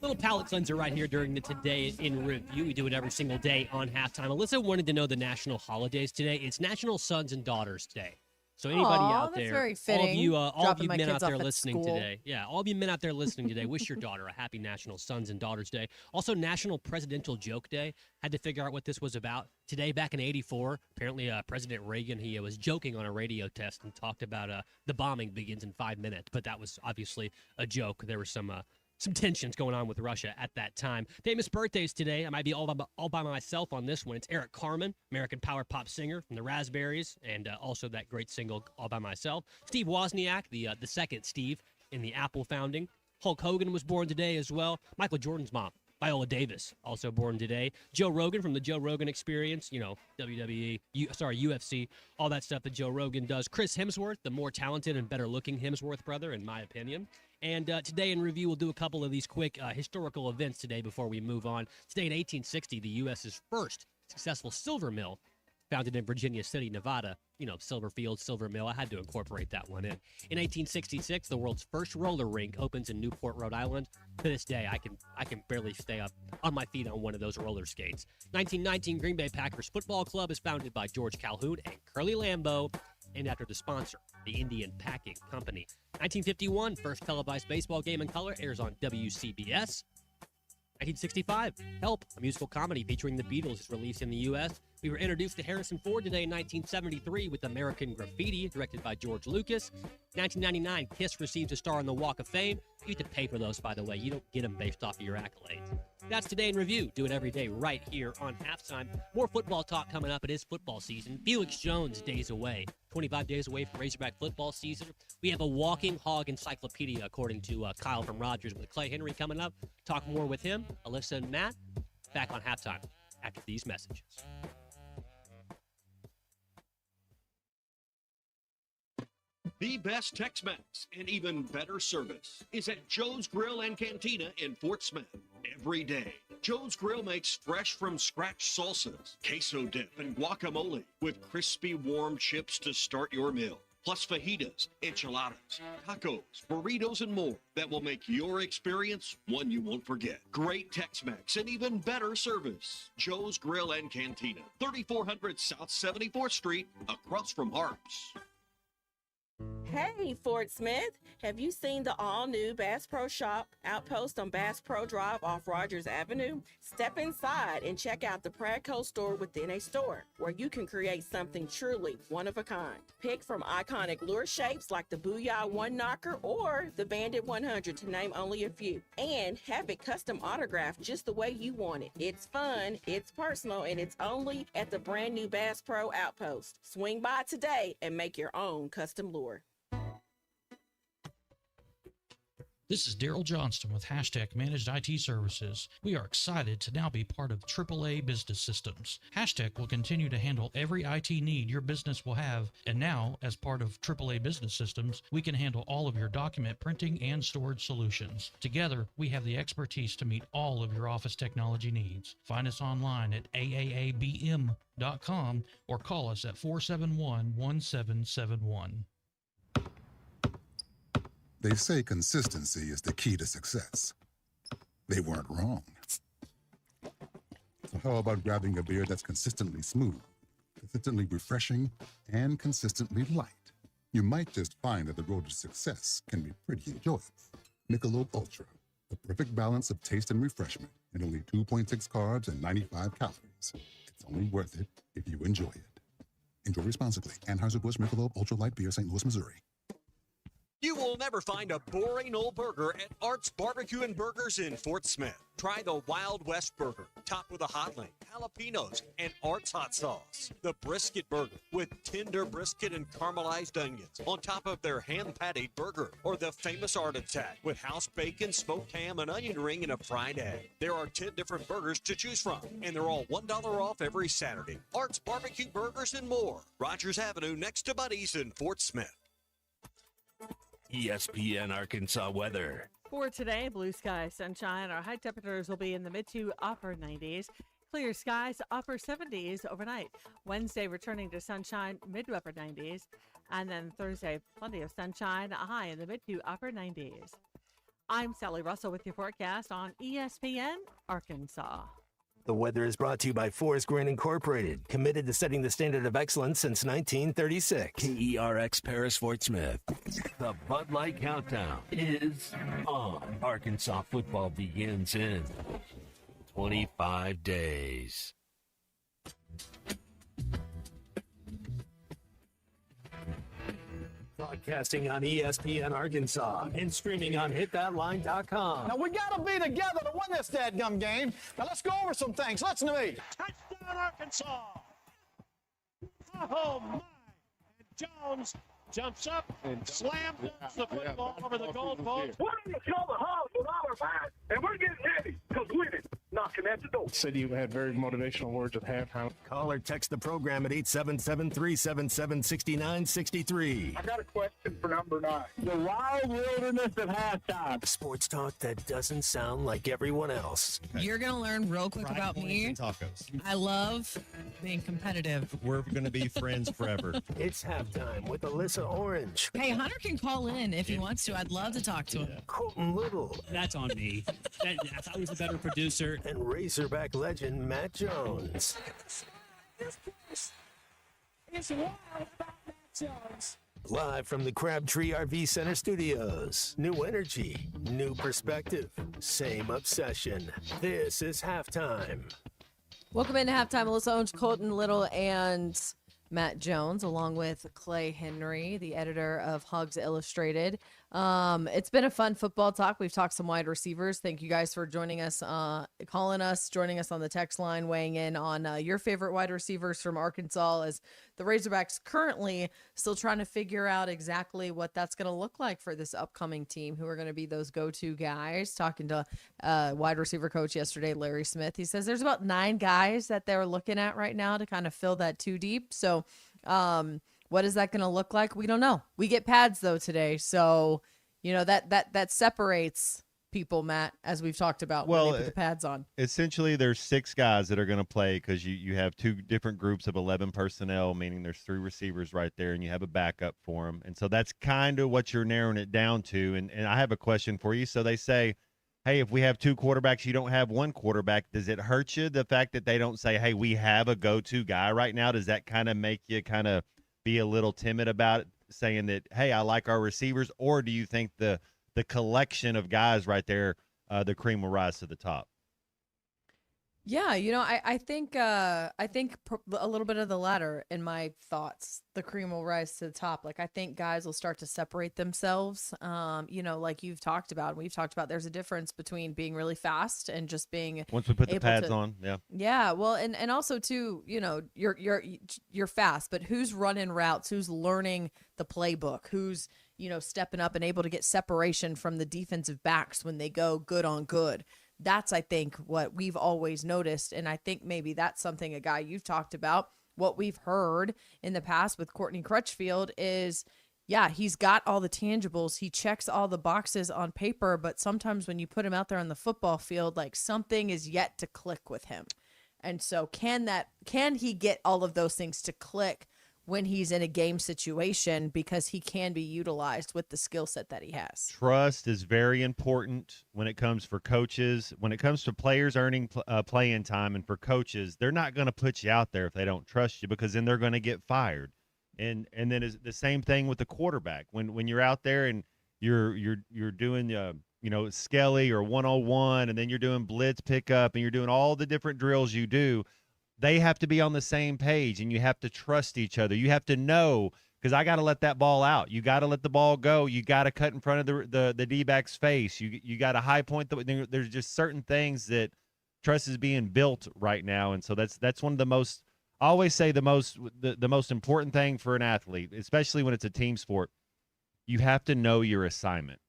Little palate cleanser right here during the Today in Review. We do it every single day on Halftime. Alyssa wanted to know the national holidays today. It's National Sons and Daughters Day. So anybody out that's there, very fitting. all of you Dropping my men out kids there off at listening school. today, all of you men out there listening today, wish your daughter a happy National Sons and Daughters Day. Also, National Presidential Joke Day. Had to figure out what this was about. Today, back in '84, apparently President Reagan, he was joking on a radio test and talked about the bombing begins in 5 minutes, but that was obviously a joke. There was some tensions going on with Russia at that time. Famous birthdays today. I might be all by myself on this one. It's Eric Carmen, American power pop singer from the Raspberries, and also that great single All by Myself. Steve Wozniak, the second Steve in the Apple founding. Hulk Hogan was born today as well. Michael Jordan's mom, Viola Davis, also born today. Joe Rogan from the Joe Rogan Experience, WWE, UFC, all that stuff that Joe Rogan does. Chris Hemsworth, the more talented and better looking Hemsworth brother, in my opinion. And today in review, we'll do a couple of these quick historical events today before we move on. Today in 1860, the U.S.'s first successful silver mill, founded in Virginia City, Nevada. Silver Field, Silver Mill. I had to incorporate that one in. In 1866, the world's first roller rink opens in Newport, Rhode Island. To this day, I can barely stay up on my feet on one of those roller skates. 1919, Green Bay Packers Football Club is founded by George Calhoun and Curly Lambeau, named after the sponsor, the Indian Packing Company. 1951, first televised baseball game in color airs on WCBS. 1965, Help, a musical comedy featuring the Beatles, is released in the U.S. We were introduced to Harrison Ford today in 1973 with American Graffiti, directed by George Lucas. 1999, Kiss receives a star on the Walk of Fame. You have to pay for those, by the way. You don't get them based off of your accolades. That's Today in Review. Do it every day right here on Halftime. More football talk coming up. It is football season. Felix Jones days away. 25 days away from Razorback football season. We have a walking hog encyclopedia, according to Kyle from Rogers, with Clay Henry coming up. Talk more with him, Alyssa and Matt. Back on Halftime after these messages. The best Tex-Mex and even better service is at Joe's Grill and Cantina in Fort Smith. Every day, Joe's Grill makes fresh from scratch salsas, queso dip, and guacamole with crispy warm chips to start your meal. Plus fajitas, enchiladas, tacos, burritos, and more that will make your experience one you won't forget. Great Tex-Mex and even better service. Joe's Grill and Cantina, 3400 South 74th Street, across from Harps. Hey, Fort Smith, have you seen the all-new Bass Pro Shop outpost on Bass Pro Drive off Rogers Avenue? Step inside and check out the Pradco store within a store, where you can create something truly one of a kind. Pick from iconic lure shapes like the Booyah One Knocker or the Bandit 100, to name only a few. And have it custom autographed just the way you want it. It's fun, it's personal, and it's only at the brand new Bass Pro Outpost. Swing by today and make your own custom lure. This is Daryl Johnston with Hashtag Managed IT Services. We are excited to now be part of AAA Business Systems. Hashtag will continue to handle every IT need your business will have, and now, as part of AAA Business Systems, we can handle all of your document printing and storage solutions. Together, we have the expertise to meet all of your office technology needs. Find us online at aaabm.com or call us at 471-1771. They say consistency is the key to success. They weren't wrong. So how about grabbing a beer that's consistently smooth, consistently refreshing and consistently light. You might just find that the road to success can be pretty enjoyable. Michelob Ultra, the perfect balance of taste and refreshment, and only 2.6 carbs and 95 calories. It's only worth it if you enjoy it. Enjoy responsibly. Anheuser-Busch Michelob Ultra Light Beer, St. Louis, Missouri. You will never find a boring old burger at Art's Barbecue and Burgers in Fort Smith. Try the Wild West Burger, topped with a hot link, jalapenos, and Art's hot sauce. The Brisket Burger, with tender brisket and caramelized onions on top of their hand-patted burger. Or the famous Art Attack, with house bacon, smoked ham, an onion ring, and a fried egg. There are 10 different burgers to choose from, and they're all $1 off every Saturday. Art's Barbecue Burgers and more. Rogers Avenue, next to Buddy's in Fort Smith. ESPN Arkansas weather. For today, blue sky, sunshine. Our high temperatures will be in the mid to upper 90s. Clear skies, upper 70s overnight. Wednesday, returning to sunshine, mid to upper 90s. And then Thursday, plenty of sunshine, a high in the mid to upper 90s. I'm Sally Russell with your forecast on ESPN Arkansas. The weather is brought to you by Forest Grain Incorporated, committed to setting the standard of excellence since 1936. KERX Paris Fort Smith. The Bud Light Countdown is on. Arkansas football begins in 25 days. Broadcasting on ESPN Arkansas and streaming on hitthatline.com. Now, we got to be together to win this dadgum game. Now, let's go over some things. Listen to me. Touchdown, Arkansas. Oh, my. And Jones jumps up and slams the football over the goalpost. We're going to show the hogs with all our might, and we're getting ready because we did knocking at the door. Said you had very motivational words at halftime. Call or text the program at 877-377-6963. I got a question for number 9. The wild wilderness of halftime. Sports talk that doesn't sound like everyone else. You're going to learn real quick about me. Tacos. I love being competitive. We're going to be friends forever. It's halftime with Alyssa Orange. Hey, Hunter can call in if he wants to. I'd love to talk to him. Colton Little. That's on me. I thought he was a better producer. And Razorback legend Matt Jones. This place is wild about Matt Jones. Live from the Crabtree RV Center studios. New energy, new perspective, same obsession. This is halftime. Welcome into halftime. Alyssa Orange, Colton Little, and Matt Jones, along with Clay Henry, the editor of Hogs Illustrated. It's been a fun football talk. We've talked some wide receivers. Thank you guys for joining us, calling us, joining us on the text line, weighing in on your favorite wide receivers from Arkansas, as the Razorbacks currently still trying to figure out exactly what that's going to look like for this upcoming team, who are going to be those go-to guys. Talking to wide receiver coach yesterday, Larry Smith, he says there's about 9 guys that they're looking at right now to kind of fill that 2 deep. So what is that going to look like? We don't know. We get pads though today. So, you know, that separates people, Matt, as we've talked about, when they put the pads on. Essentially, there's 6 guys that are going to play because you have 2 different groups of 11 personnel, meaning there's 3 receivers right there, and you have a backup for them. And so that's kind of what you're narrowing it down to. And I have a question for you. So they say, hey, if we have 2 quarterbacks, you don't have 1 quarterback. Does it hurt you, the fact that they don't say, hey, we have a go-to guy right now? Does that kind of make you kind of be a little timid about it, saying that, hey, I like our receivers? Or do you think the collection of guys right there, the cream will rise to the top? Yeah, you know, I think a little bit of the latter in my thoughts. The cream will rise to the top. Like, I think guys will start to separate themselves. You know, like you've talked about, we've talked about, there's a difference between being really fast and just being once we put the able pads to, on. Yeah. Yeah. Well, and also too, you know, you're fast, but who's running routes? Who's learning the playbook? Who's, you know, stepping up and able to get separation from the defensive backs when they go good on good? That's, I think, what we've always noticed. And I think maybe that's something, a guy you've talked about, what we've heard in the past with Courtney Crutchfield is, yeah, he's got all the tangibles. He checks all the boxes on paper, but sometimes when you put him out there on the football field, like, something is yet to click with him. And so can he get all of those things to click when he's in a game situation because he can be utilized with the skill set that he has. Trust is very important when it comes for coaches. When it comes to players earning playing time, and for coaches, they're not going to put you out there if they don't trust you, because then they're going to get fired. And then it's the same thing with the quarterback. When you're out there and you're doing Skelly or 101, and then you're doing blitz pickup, and you're doing all the different drills you do, they have to be on the same page, and you have to trust each other. You have to know, because I got to let that ball out. You got to let the ball go. You got to cut in front of the D-back's face. You got to high point. There's just certain things that trust is being built right now, and so that's one of the most. I always say the most important thing for an athlete, especially when it's a team sport. You have to know your assignment.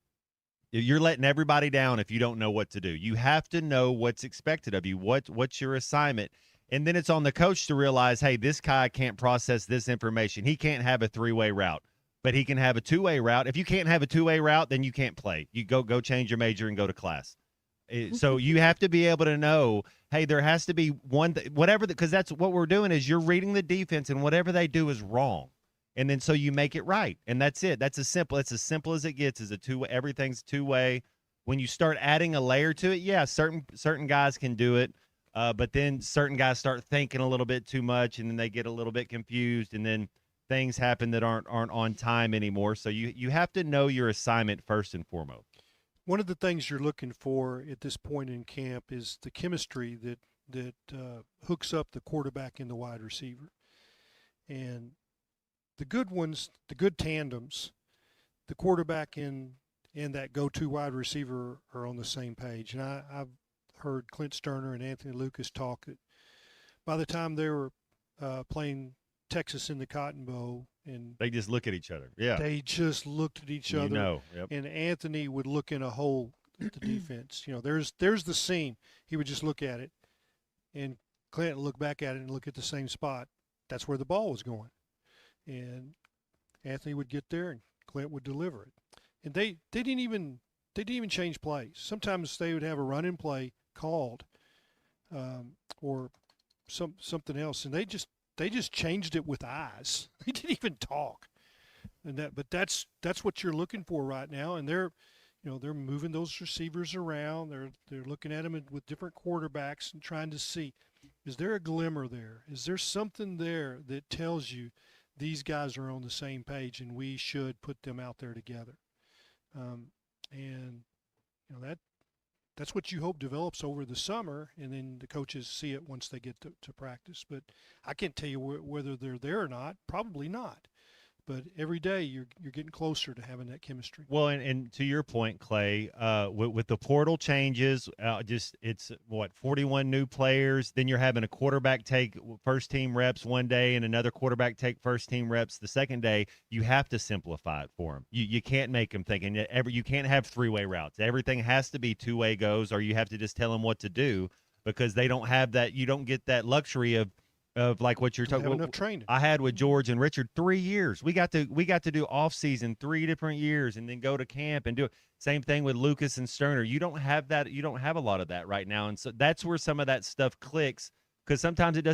You're letting everybody down if you don't know what to do. You have to know what's expected of you. What's your assignment? And then it's on the coach to realize, hey, this guy can't process this information. He can't have a three-way route, but he can have a two-way route. If you can't have a two-way route, then you can't play. You go change your major and go to class. So you have to be able to know, hey, there has to be one, because that's what we're doing is you're reading the defense, and whatever they do is wrong. And then so you make it right. And that's it. It's as simple as it gets, is a two-way. Everything's two-way. When you start adding a layer to it, yeah, certain guys can do it. But then certain guys start thinking a little bit too much, and then they get a little bit confused, and then things happen that aren't on time anymore. So you have to know your assignment first and foremost. One of the things you're looking for at this point in camp is the chemistry that hooks up the quarterback and the wide receiver. And the good ones, the good tandems, the quarterback and that go-to wide receiver are on the same page. And I've heard Clint Sterner and Anthony Lucas talk that by the time they were playing Texas in the Cotton Bowl, and they just look at each other. Yeah, they just looked at each other. Yep. And Anthony would look in a hole at the defense. There's the seam. He would just look at it, and Clint would look back at it and look at the same spot. That's where the ball was going, and Anthony would get there, and Clint would deliver it. And they didn't even change plays. Sometimes they would have a running play called, or something else, and they just changed it with eyes. They didn't even talk, but that's what you're looking for right now. And they're moving those receivers around. They're looking at them with different quarterbacks and trying to see, is there a glimmer there? Is there something there that tells you these guys are on the same page and we should put them out there together? And that's what you hope develops over the summer, and then the coaches see it once they get to practice. But I can't tell you whether they're there or not. Probably not. But every day you're getting closer to having that chemistry. Well, and to your point, Clay, with the portal changes, it's 41 new players. Then you're having a quarterback take first team reps one day, and another quarterback take first team reps the second day. You have to simplify it for them. You can't make them thinking you can't have three-way routes. Everything has to be two-way goes, or you have to just tell them what to do, because they don't have that. You don't get that luxury of like what you're talking about. Enough training. I had with George and Richard 3 years. We got to do off season 3 different years, and then go to camp and do it. Same thing with Lucas and Sterner. You don't have that. You don't have a lot of that right now, and so that's where some of that stuff clicks. Because sometimes it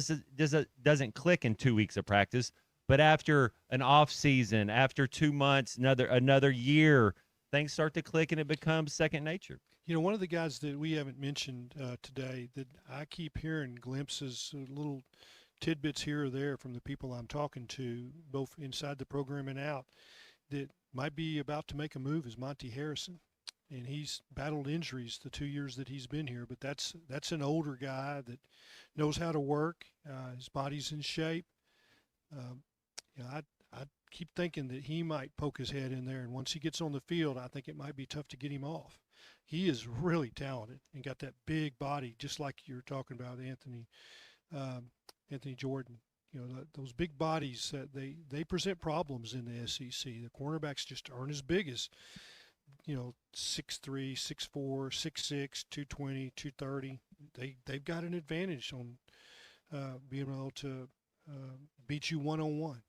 doesn't click in 2 weeks of practice, but after an off season, after 2 months, another year, things start to click and it becomes second nature. One of the guys that we haven't mentioned today that I keep hearing glimpses, little tidbits here or there from the people I'm talking to, both inside the program and out, that might be about to make a move is Monty Harrison. And he's battled injuries the 2 years that he's been here, but that's an older guy that knows how to work. His body's in shape. I keep thinking that he might poke his head in there, and once he gets on the field, I think it might be tough to get him off. He is really talented and got that big body, just like you're talking about, Anthony Jordan. Those big bodies, they present problems in the SEC. The cornerbacks just aren't as big as, 6'3", 6'4", 6'6", 220, 230. They've got an advantage on being able to beat you one-on-one.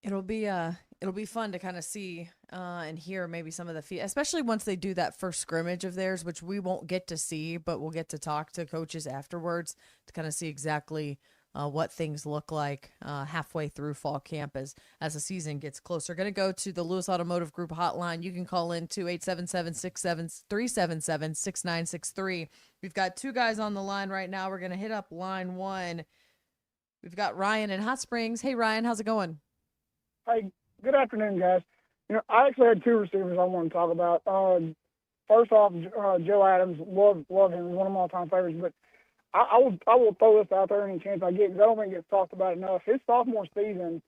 It'll be fun to kind of see and hear maybe some of the especially once they do that first scrimmage of theirs, which we won't get to see, but we'll get to talk to coaches afterwards to kind of see exactly what things look like halfway through fall camp as the season gets closer. Going to go to the Lewis Automotive Group hotline. You can call in to 877-377-6963. We've got two guys on the line right now. We're going to hit up line one. We've got Ryan in Hot Springs. Hey, Ryan, how's it going? Hey, good afternoon, guys. I actually had two receivers I want to talk about. First off, Joe Adams, love him. He's one of my all-time favorites. But I will throw this out there any chance I get because I don't think it gets talked about enough. His sophomore season,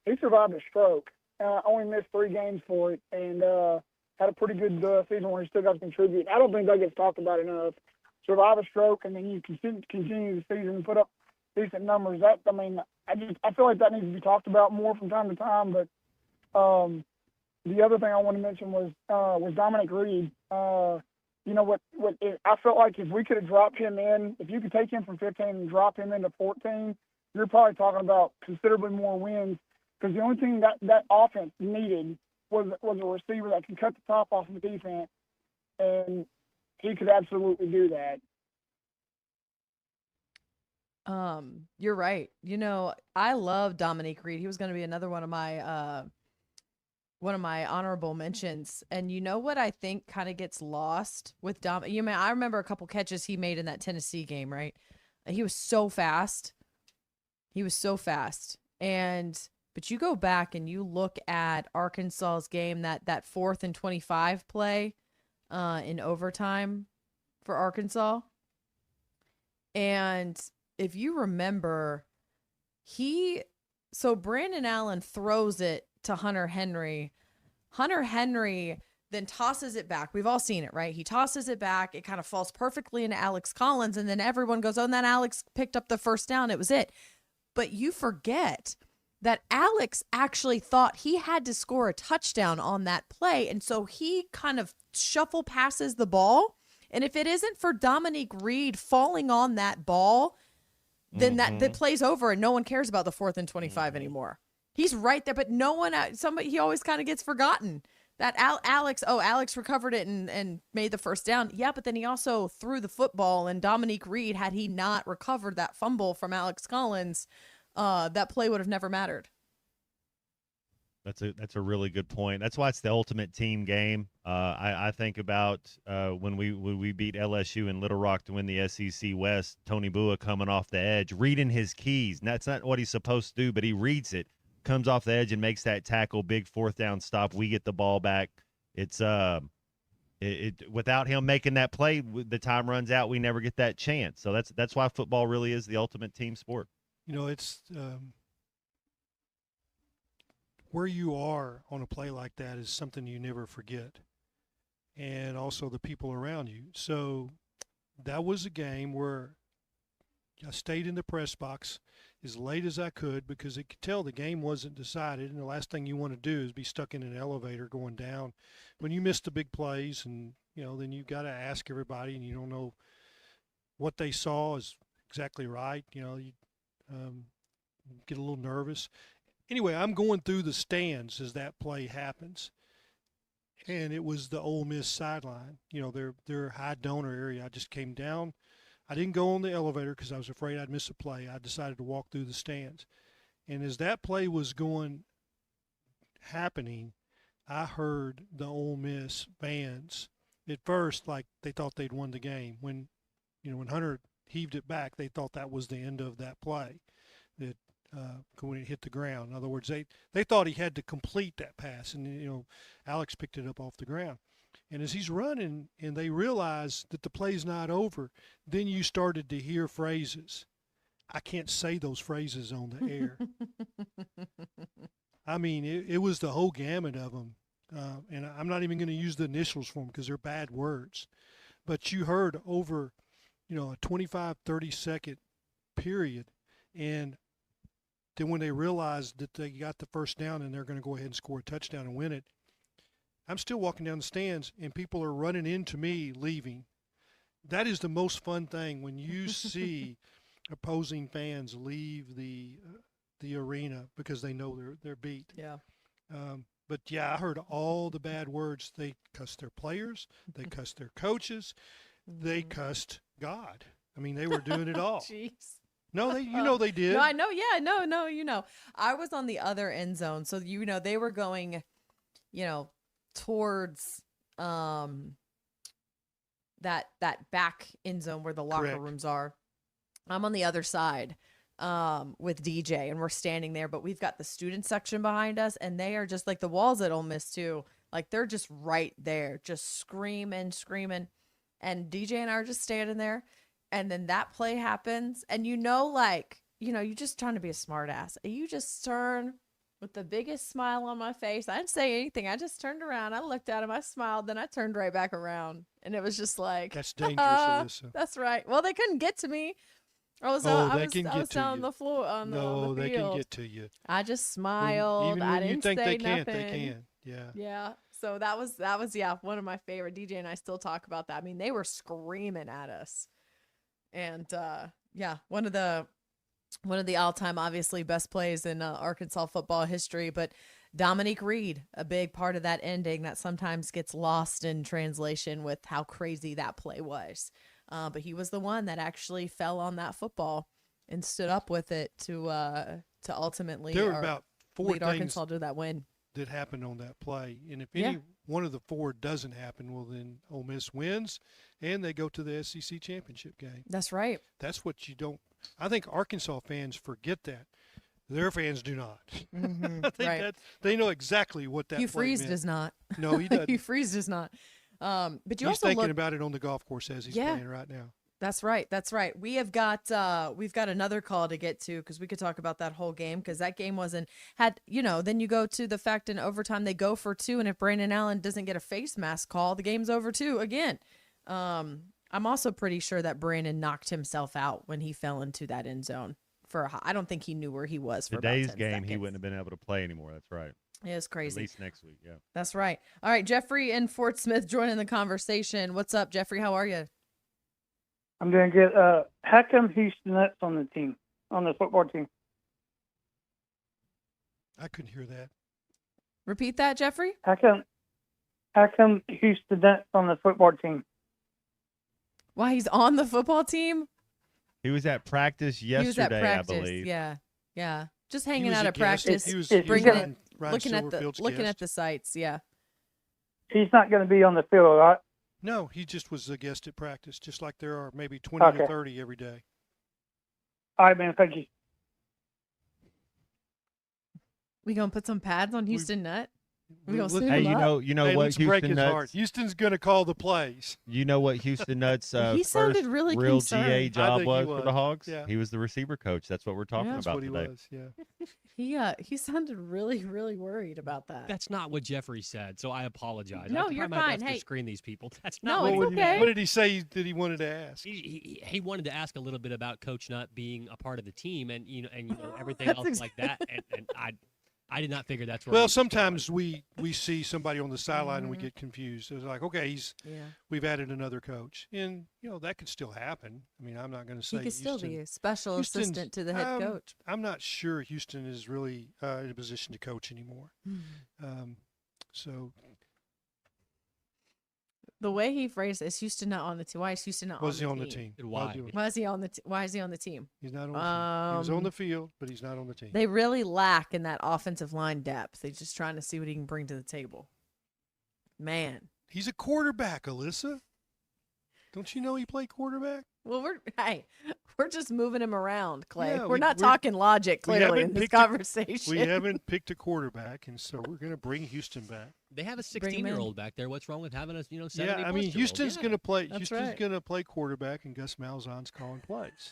he survived a stroke. Only missed 3 games for it and had a pretty good season where he still got to contribute. I don't think that gets talked about enough. Survive a stroke and then you continue the season and put up decent numbers. I feel like that needs to be talked about more from time to time. But the other thing I want to mention was Dominic Reed. I felt like if we could have dropped him in, if you could take him from 15 and drop him into 14, you're probably talking about considerably more wins. Because the only thing that offense needed was a receiver that could cut the top off of the defense, and he could absolutely do that. You're right. I love Dominique Reed. He was going to be another one of my honorable mentions. And you know what I think kind of gets lost with Dom? I remember a couple catches he made in that Tennessee game, right? He was so fast. But you go back and you look at Arkansas's game, that 4th and 25 play in overtime for Arkansas. And if you remember, Brandon Allen throws it to Hunter Henry. Hunter Henry then tosses it back. We've all seen it, right? He tosses it back. It kind of falls perfectly into Alex Collins. And then everyone goes, oh, and then Alex picked up the first down. It was it. But you forget that Alex actually thought he had to score a touchdown on that play. And so he kind of shuffle passes the ball. And if it isn't for Dominique Reed falling on that ball, then that play's over and no one cares about the 4th and 25 anymore. He's right there, but no one, he always kind of gets forgotten. That Alex recovered it and made the first down. Yeah, but then he also threw the football, and Dominique Reed, had he not recovered that fumble from Alex Collins, that play would have never mattered. That's a really good point. That's why it's the ultimate team game. I think about when we beat LSU in Little Rock to win the SEC West, Tony Bua coming off the edge, reading his keys. And that's not what he's supposed to do, but he reads it, comes off the edge and makes that tackle, big 4th down stop. We get the ball back. It's without him making that play, the time runs out. We never get that chance. So that's why football really is the ultimate team sport. It's where you are on a play like that is something you never forget, and also the people around you. So that was a game where I stayed in the press box as late as I could because it could tell the game wasn't decided, and the last thing you want to do is be stuck in an elevator going down when you miss the big plays, and then you got to ask everybody, and you don't know what they saw is exactly right. You get a little nervous. Anyway, I'm going through the stands as that play happens, and it was the Ole Miss sideline. Their high donor area. I just came down. I didn't go on the elevator because I was afraid I'd miss a play. I decided to walk through the stands, and as that play was happening, I heard the Ole Miss fans at first like they thought they'd won the game. When Hunter heaved it back, they thought that was the end of that play. That when it hit the ground. In other words, they thought he had to complete that pass, and Alex picked it up off the ground. And as he's running, and they realize that the play's not over, then you started to hear phrases. I can't say those phrases on the air. I mean, it was the whole gamut of them, and I'm not even going to use the initials for them because they're bad words. But you heard over, a 25, 30-second period, and then when they realized that they got the first down and they're going to go ahead and score a touchdown and win it, I'm still walking down the stands and people are running into me leaving. That is the most fun thing when you see opposing fans leave the arena because they know they're beat. Yeah. But yeah, I heard all the bad words. They cussed their players, they cussed their coaches, they cussed God. I mean, they were doing it all. Jeez. No, they did. No, I know. Yeah, no. I was on the other end zone, so they were going, towards that back end zone where the locker Correct. rooms are. I'm on the other side with DJ, and we're standing there, but we've got the student section behind us, and they are just like the walls at Ole Miss too. Like they're just right there, just screaming. And DJ and I are just standing there. And then that play happens. And you're just trying to be a smart ass. You just turn with the biggest smile on my face. I didn't say anything. I just turned around. I looked at him. I smiled. Then I turned right back around. And it was just like, that's dangerous, Alyssa. That's right. Well, they couldn't get to me. I was down on the floor on the they field. can get to you. I just smiled. Even I when didn't you think say they nothing. can't, they can. Yeah. Yeah. So that was one of my favorite. DJ and I still talk about that. I mean, they were screaming at us. And one of the all-time obviously best plays in Arkansas football history, but Dominique Reed, a big part of that ending that sometimes gets lost in translation with how crazy that play was. But he was the one that actually fell on that football and stood up with it to ultimately there were about four lead Arkansas to that win. That happened on that play, and if any one of the four doesn't happen, well, then Ole Miss wins, and they go to the SEC championship game. That's right. That's what you don't. I think Arkansas fans forget that. Their fans do not. Mm-hmm, I think that they know exactly what that. Hugh play Freeze meant. does not. No, he doesn't. Hugh Freeze does not. But you he's also thinking about it on the golf course as he's playing right now. That's right. We've got another call to get to because we could talk about that whole game because that game then you go to the fact in overtime they go for 2, and if Brandon Allen doesn't get a face mask call, the game's over too again. I'm also pretty sure that Brandon knocked himself out when he fell into that end zone I don't think he knew where he was for today's about 10 game. seconds. He wouldn't have been able to play anymore. That's right. It was crazy. At least next week. Yeah. That's right. All right, Jeffrey in Fort Smith joining the conversation. What's up, Jeffrey? How are you? I'm doing good. How come Houston Nutt's on the football team? I couldn't hear that. Repeat that, Jeffrey. How come Houston Nutt's on the football team? Why he's on the football team? He was at practice yesterday, He was at practice. I believe. Yeah. Just hanging was out a at guest. practice, He was looking Ryan at Silverfield's the sights. Yeah. He's not going to be on the field, right? No, he just was a guest at practice, just like there are maybe 20 to 30 every day. All right, man. Thank you. We gonna put some pads on Houston Nutt? We gonna suit Hey, him up? you know Hey, what let's Houston break his Nuts? heart. Houston's going to call the plays. You know what Houston Nuts' He sounded first really real concerned. GA I job think he was for was. the Hogs? Yeah. He was the receiver coach. That's what we're talking That's about what he today. was, yeah. He sounded really, really worried about that. That's not what Jeffrey said, so I apologize. No, I you're try my fine. best Hey. to screen these people. That's No, not it's what okay. What did he say that he wanted to ask? he wanted to ask a little bit about Coach Nutt being a part of the team and everything else like that. And I did not figure that's where. Well, sometimes we see somebody on the sideline and we get confused. It's like, okay, we've added another coach, and that could still happen. I mean, I'm not going to say He could still be Houston- a special Houston's- assistant to the head coach. I'm not sure Houston is really in a position to coach anymore. So The way he phrased it, is Houston not on the team? Why is Houston not was he on on the the team? team? Why? Why is he on the Why is he on the team? He's not on the team. He was on the field, but he's not on the team. They really lack in that offensive line depth. They're just trying to see what he can bring to the table. Man. He's a quarterback, Alyssa. Don't you know he played quarterback? Well, we're just moving him around, Clay. Yeah, we're not talking logic we clearly haven't in this picked a- conversation. We haven't picked a quarterback, and so we're going to bring Houston back. They have a Bring him in. 16-year-old back there. What's wrong with having a 70 Yeah, I mean, Houston's going to play. That's Houston's right. going to play quarterback, and Gus Malzahn's calling plays.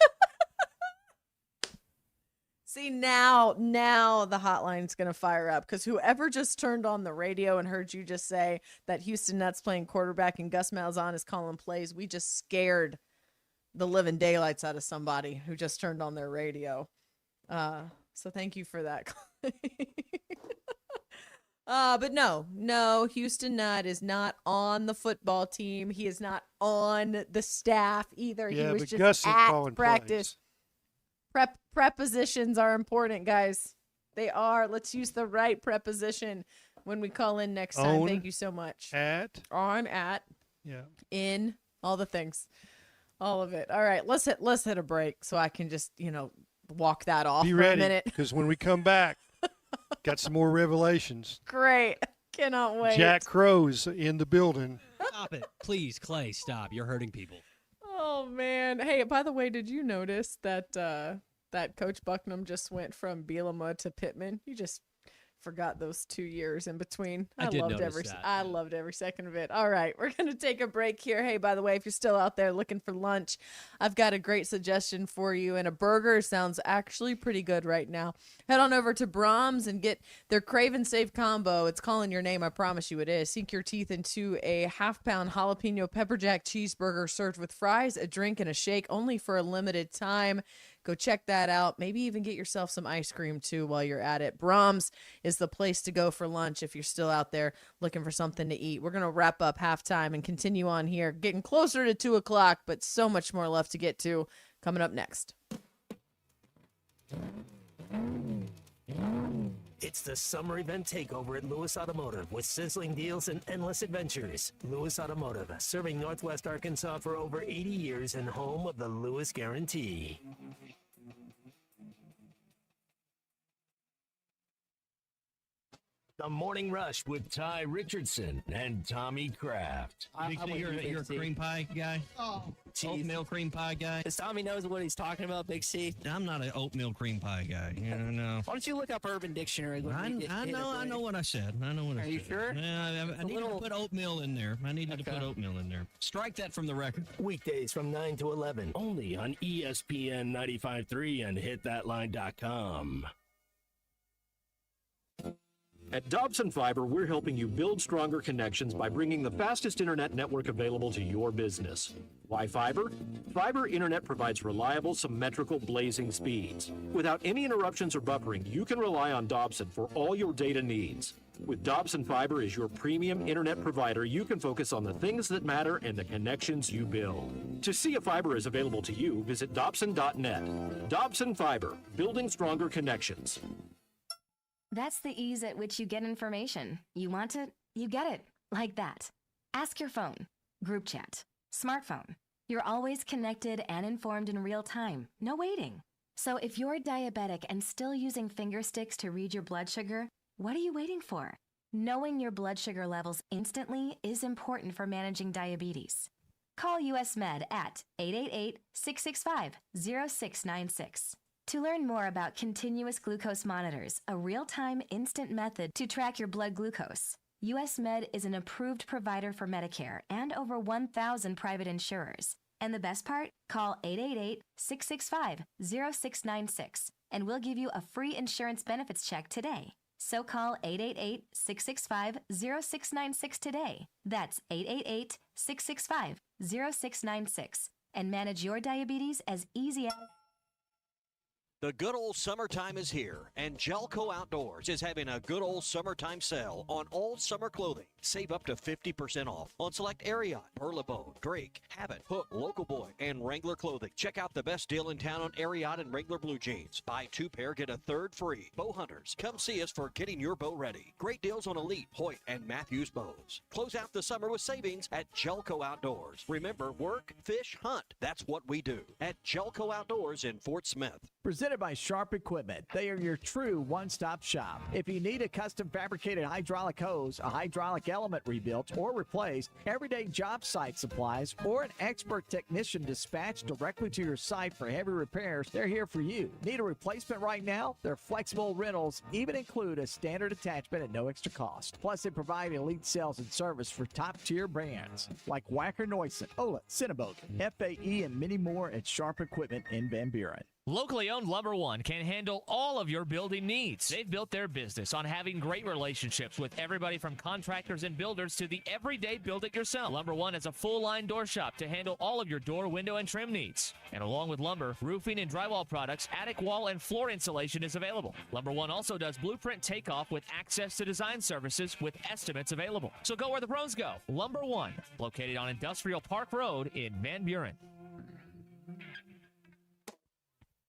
See, now the hotline's going to fire up because whoever just turned on the radio and heard you just say that Houston Nutt's playing quarterback and Gus Malzahn is calling plays, we just scared the living daylights out of somebody who just turned on their radio. So thank you for that. But no, Houston Nutt is not on the football team. He is not on the staff either. Yeah, he was but just Gus is at calling practice. Prepositions are important, guys. They are. Let's use the right preposition when we call in next time. On, Thank you so much. At. On, at, Yeah. in, all the things. All of it. All right, let's hit a break so I can just, walk that off Be for ready, a minute. because when we come back, got some more revelations. Great. Cannot wait. Jack Crow's in the building. Stop it. Please, Clay, stop. You're hurting people. Oh man. Hey, by the way, did you notice that that Coach Bucknam just went from Bielema to Pittman? You just forgot those 2 years in between. I did notice that, I loved every second of it. All right, we're going to take a break here. Hey, by the way, if you're still out there looking for lunch, I've got a great suggestion for you, and a burger sounds actually pretty good right now. Head on over to Brahms and get their Crave and Save combo. It's calling your name, I promise you it is. Sink your teeth into a half-pound jalapeno pepper jack cheeseburger served with fries, a drink, and a shake, only for a limited time. Go check that out. Maybe even get yourself some ice cream too while you're at it. Brahms is the place to go for lunch if you're still out there looking for something to eat. We're going to wrap up halftime and continue on here, getting closer to 2 o'clock, but so much more left to get to coming up next. It's the summer event takeover at Lewis Automotive with sizzling deals and endless adventures. Lewis Automotive, serving Northwest Arkansas for over 80 years and home of the Lewis Guarantee. The Morning Rush with Ty Richardson and Tommy Kraft. You're a cream pie guy? Oh, Oatmeal cream pie guy? Does Tommy knows what he's talking about, Big C? I'm not an oatmeal cream pie guy. No. Why don't you look up Urban Dictionary? I know what I said. I know what I said. Are you sure? Yeah, I need to put oatmeal in there. Strike that from the record. Weekdays from 9 to 11. Only on ESPN 95.3 and hitthatline.com. At Dobson Fiber, we're helping you build stronger connections by bringing the fastest internet network available to your business. Why fiber? Fiber internet provides reliable, symmetrical, blazing speeds. Without any interruptions or buffering, you can rely on Dobson for all your data needs. With Dobson Fiber as your premium internet provider, you can focus on the things that matter and the connections you build. To see if fiber is available to you, visit Dobson.net. Dobson Fiber, building stronger connections. That's the ease at which you get information. You want it, you get it. Like that. Ask your phone. Group chat. Smartphone. You're always connected and informed in real time. No waiting. So if you're diabetic and still using finger sticks to read your blood sugar, what are you waiting for? Knowing your blood sugar levels instantly is important for managing diabetes. Call US Med at 888-665-0696. To learn more about continuous glucose monitors, a real-time instant method to track your blood glucose, US Med is an approved provider for Medicare and over 1,000 private insurers. And the best part? Call 888-665-0696 and we'll give you a free insurance benefits check today. So call 888-665-0696 today. That's 888-665-0696 and manage your diabetes as easy as... The good old summertime is here, and Gelco Outdoors is having a good old summertime sale on all summer clothing. Save up to 50% off on select Ariat, Burlebo, Drake, Habit, Hook, Local Boy, and Wrangler clothing. Check out the best deal in town on Ariat and Wrangler blue jeans. Buy 2 pair, get a 3rd free. Bow hunters, come see us for getting your bow ready. Great deals on Elite, Hoyt, and Matthews bows. Close out the summer with savings at Gelco Outdoors. Remember, work, fish, hunt. That's what we do at Gelco Outdoors in Fort Smith. Presented by Sharp Equipment. They are your true one-stop shop. If you need a custom fabricated hydraulic hose, a hydraulic element rebuilt or replaced, everyday job site supplies, or an expert technician dispatched directly to your site for heavy repairs, they're here for you. Need a replacement right now? Their flexible rentals even include a standard attachment at no extra cost. Plus, they provide elite sales and service for top-tier brands like Wacker Neuson, Ola, Cinnabog, FAE, and many more at Sharp Equipment in Van Buren. Locally owned Lumber One can handle all of your building needs. They've built their business on having great relationships with everybody from contractors and builders to the everyday build-it-yourself. Lumber One is a full-line door shop to handle all of your door, window, and trim needs. And along with lumber, roofing and drywall products, attic wall and floor insulation is available. Lumber One also does blueprint takeoff with access to design services with estimates available. So go where the pros go. Lumber One, located on Industrial Park Road in Van Buren.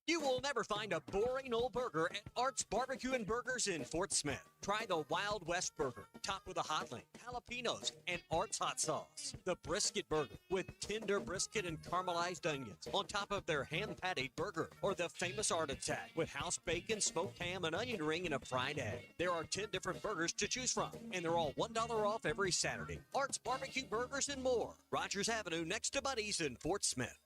You will never find a boring old burger at Art's Barbecue and Burgers in Fort Smith. Try the Wild West Burger, topped with a hot link, jalapenos, and Art's hot sauce. The Brisket Burger, with tender brisket and caramelized onions on top of their hand-patted burger. Or the famous Art Attack, with house bacon, smoked ham, an onion ring, and a fried egg. There are 10 different burgers to choose from, and they're all $1 off every Saturday. Art's Barbecue Burgers and more. Rogers Avenue next to Buddy's in Fort Smith.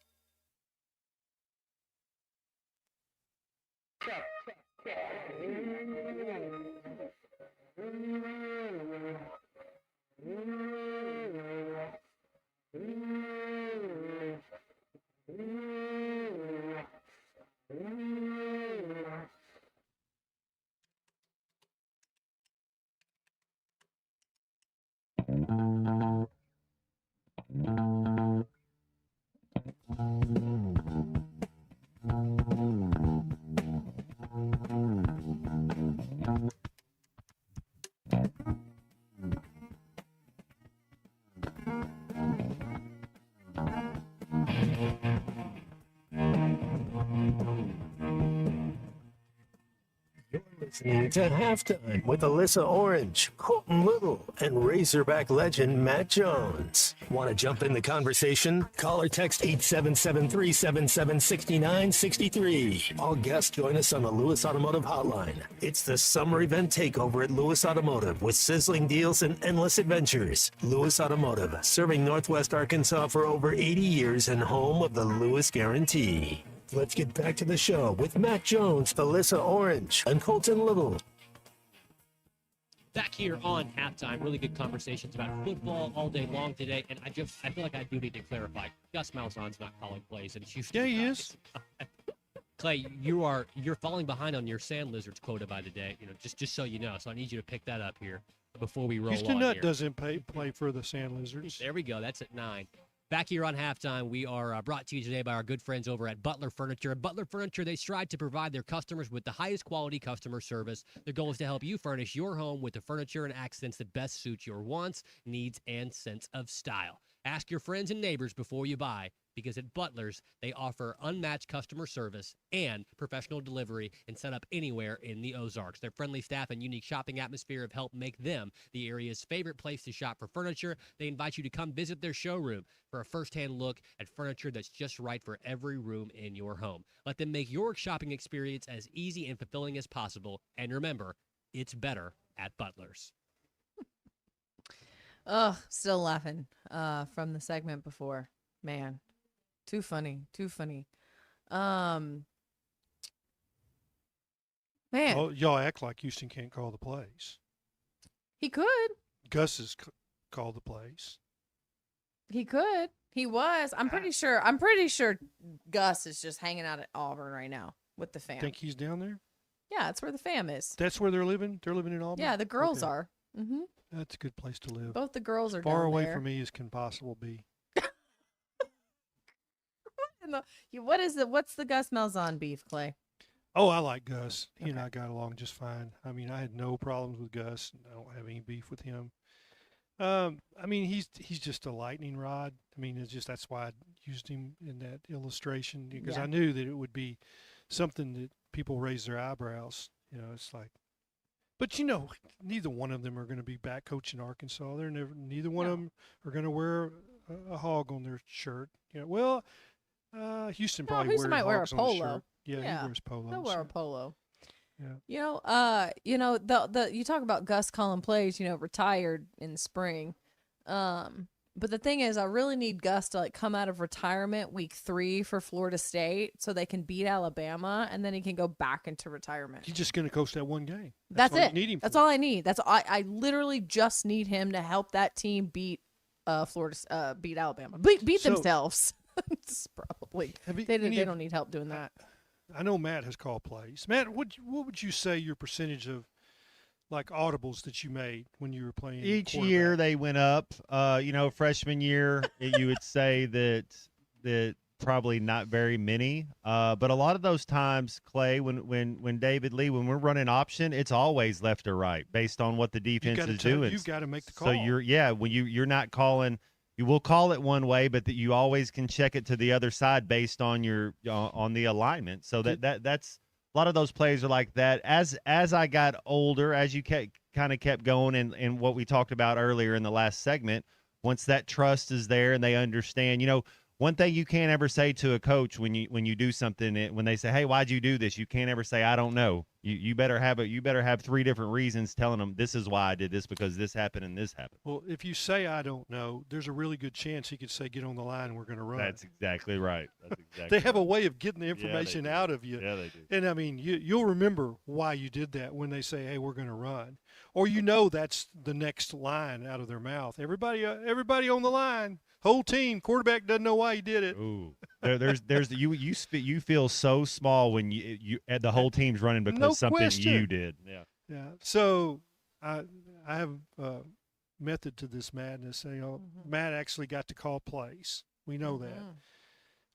Listening to Halftime with Alyssa Orange, Colton Little, and Razorback legend Matt Jones. Want to jump in the conversation? Call or text 877-377-6963. All guests join us on the Lewis Automotive Hotline. It's the summer event takeover at Lewis Automotive with sizzling deals and endless adventures. Lewis Automotive, serving Northwest Arkansas for over 80 years and home of the Lewis Guarantee. Let's get back to the show with Matt Jones, Alyssa Orange, and Colton Little. Back here on Halftime, really good conversations about football all day long today, and I feel like I do need to clarify. Gus Malzahn's not calling plays in Houston. Yeah, he is. Clay, you're falling behind on your Sand Lizards quota by the day. Just so you know. So I need you to pick that up here before we roll Houston on Nutt here. doesn't play for the Sand Lizards. There we go. That's at 9. Back here on Halftime, we are brought to you today by our good friends over at Butler Furniture. At Butler Furniture, they strive to provide their customers with the highest quality customer service. Their goal is to help you furnish your home with the furniture and accents that best suit your wants, needs, and sense of style. Ask your friends and neighbors before you buy, because at Butler's, they offer unmatched customer service and professional delivery and set up anywhere in the Ozarks. Their friendly staff and unique shopping atmosphere have helped make them the area's favorite place to shop for furniture. They invite you to come visit their showroom for a firsthand look at furniture that's just right for every room in your home. Let them make your shopping experience as easy and fulfilling as possible. And remember, it's better at Butler's. Oh, still laughing from the segment before. Man, too funny. Man. Oh, y'all act like Houston can't call the plays. He could. Gus has called the plays. He could. He was. I'm pretty sure Gus is just hanging out at Auburn right now with the fam. Think he's down there? Yeah, that's where the fam is. That's where they're living? They're living in Auburn? Yeah, the girls Okay. are. Mm-hmm. That's a good place to live. Both the girls are Far down away there. from me as can possible be. What's the Gus Malzahn beef, Clay? Oh, I like Gus. He and I got along just fine. I mean, I had no problems with Gus. I don't have any beef with him. I mean, he's just a lightning rod. I mean, that's why I used him in that illustration, because I knew that it would be something that people raise their eyebrows. It's like, but neither one of them are going to be back coaching Arkansas. Neither one of them are going to wear a hog on their shirt. Houston probably Houston might wear a hogs on his polo. shirt. Yeah, he wears polos. He'll wear a polo. Yeah. You talk about Gus calling plays, retired in the spring. But the thing is, I really need Gus to come out of retirement week 3 for Florida State so they can beat Alabama, and then he can go back into retirement. He's just going to coach that one game. That's all it. you need him That's for. all I need. I literally just need him to help that team beat beat Alabama. Beat themselves. It's probably they don't need help doing that. I know Matt has called plays. Matt, what would you say your percentage of audibles that you made when you were playing? Each year they went up. Freshman year you would say that probably not very many. But a lot of those times, Clay, when David Lee, when we're running option, it's always left or right based on what the defense is doing. You've got to make the call. So you're not calling you will call it one way, but that you always can check it to the other side based on your on the alignment. So that's a lot of those plays are like that. As I got older, as you kind of kept going, and what we talked about earlier in the last segment, once that trust is there and they understand, one thing you can't ever say to a coach when you do something, when they say, "Hey, why'd you do this?" You can't ever say, "I don't know." You better have 3 different reasons telling them, "This is why I did this, because this happened and this happened." Well, if you say I don't know, there's a really good chance he could say, "Get on the line, and we're going to run." That's exactly right. They have a way of getting the information out of you. Yeah, they do. And I mean, you'll remember why you did that when they say, "Hey, we're going to run," or that's the next line out of their mouth. Everybody on the line. Whole team, quarterback doesn't know why he did it. Ooh, you feel so small when you the whole team's running because something you did. Yeah. So I have a method to this madness. Matt actually got to call plays. We know that.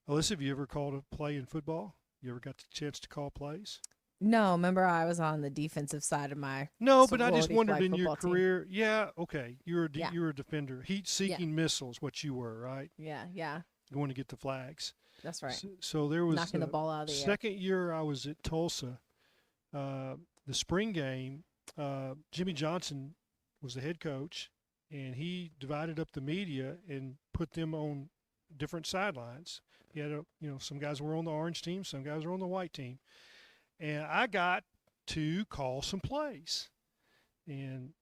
Alyssa, have you ever called a play in football? You ever got the chance to call plays? No, remember I was on the defensive side of my but I just wondered flag in your football team. career. Yeah, okay, you're a defender, heat-seeking missiles, what you were, right? Yeah. Going to get the flags. That's right. So there was knocking the ball out of the air. Second year I was at Tulsa, the spring game. Jimmy Johnson was the head coach, and he divided up the media and put them on different sidelines. He had some guys were on the orange team, some guys were on the white team. And I got to call some plays. And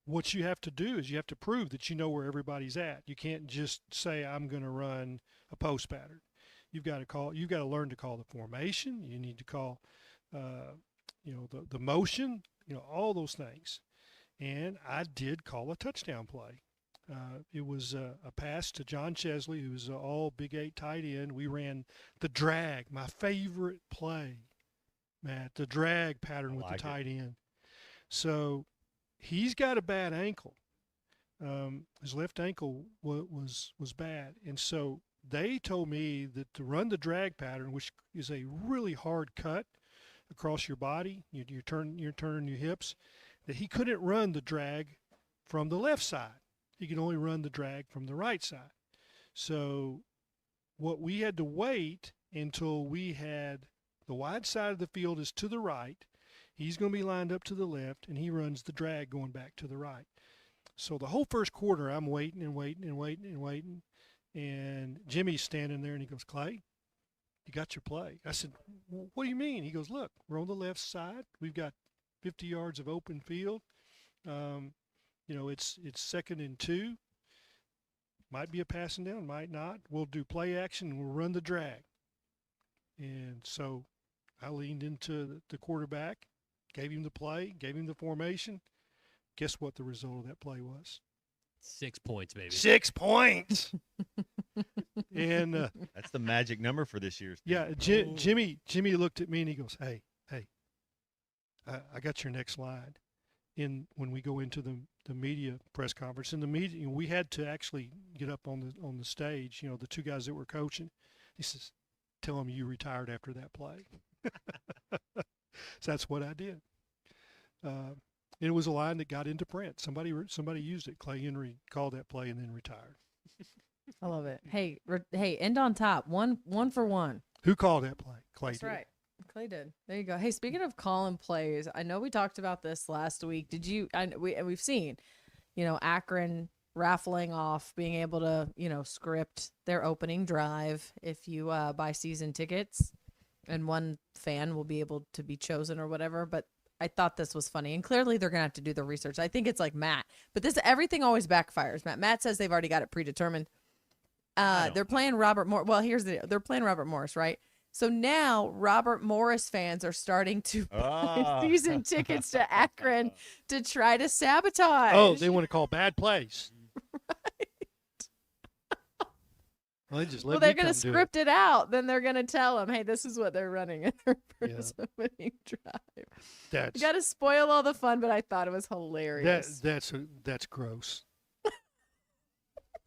what you have to do is you have to prove that you know where everybody's at. You can't just say, "I'm going to run a post pattern." You've got to learn to call the formation. You need to call, the motion, all those things. And I did call a touchdown play. It was a pass to John Chesley, who was all Big 8 tight end. We ran the drag, my favorite play, Matt, the drag pattern with the tight end. So he's got a bad ankle. His left ankle was bad. And so they told me that to run the drag pattern, which is a really hard cut across your body, you're turning your hips, that he couldn't run the drag from the left side. He could only run the drag from the right side. So what we had to wait until we had the wide side of the field is to the right. He's going to be lined up to the left, and he runs the drag going back to the right. So the whole first quarter, I'm waiting and waiting and waiting and waiting. And Jimmy's standing there, and he goes, "Clay, you got your play." I said, "What do you mean?" He goes, "Look, we're on the left side. We've got 50 yards of open field. It's 2nd and 2. Might be a passing down, might not. We'll do play action, and we'll run the drag." And so I leaned into the quarterback, gave him the play, gave him the formation. Guess what the result of that play was? 6 points, baby. 6 points. And that's the magic number for this year's team. Yeah, Jimmy looked at me and he goes, "Hey, I got your next line." When we go into the media press conference, in the media, we had to actually get up on the stage. The 2 guys that were coaching. He says, "Tell them you retired after that play." So that's what I did. It was a line that got into print. Somebody used it. Clay Henry called that play and then retired. I love it. Hey, end on top. One for one. Who called that play? Clay That's did. right. Clay did. There you go. Hey, speaking of calling plays, I know we talked about this last week. Did you? We've seen, Akron raffling off, being able to, script their opening drive if you buy season tickets, and one fan will be able to be chosen or whatever. But I thought this was funny, and clearly they're gonna have to do the research. I think it's like Matt, but everything always backfires. Matt says they've already got it predetermined. They're playing Robert Morris. Well, they're playing Robert Morris, right? So now Robert Morris fans are starting to buy season tickets to Akron to try to sabotage. Oh, they want to call bad plays. Well, they're going to script it out. Then they're going to tell them, "Hey, this is what they're running in their first opening drive." You got to spoil all the fun, but I thought it was hilarious. That's gross.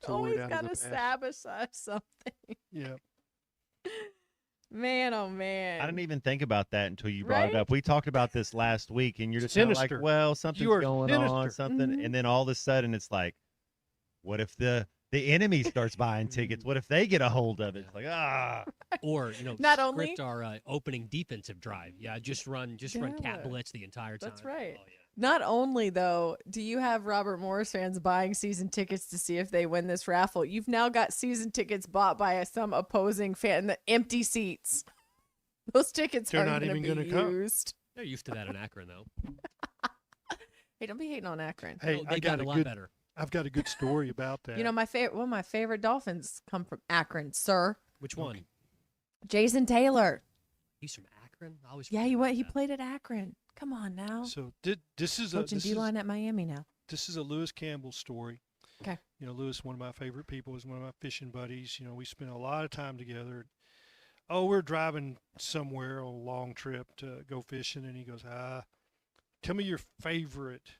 Always got to sabotage something. Yeah. Man, oh man. I didn't even think about that until you brought it up. We talked about this last week, and you're just kind of like, well, something's going on, something. Mm-hmm. And then all of a sudden it's like, What if the enemy starts buying tickets? What if they get a hold of it? It's like, Or, Not script only- our opening defensive drive. Yeah, just run cat blitz the entire time. That's right. Not only, though, do you have Robert Morris fans buying season tickets to see if they win this raffle, you've now got season tickets bought by some opposing fan, the empty seats. Those tickets They're aren't not going even to be gonna come. used. They're used to that in Akron, though. Hey, don't be hating on Akron. Hey, they got a lot better. I've got a good story about that. You know, one of my favorite Dolphins come from Akron, sir. Which one? Jason Taylor. He's from Akron? I always Yeah, he played at Akron. Come on now. So this is Coaching D-line at Miami now. This is a Lewis Campbell story. Okay. You know, Lewis, one of my favorite people, is one of my fishing buddies. You know, we spent a lot of time together. Oh, we're driving somewhere on a long trip to go fishing, and he goes, tell me your favorite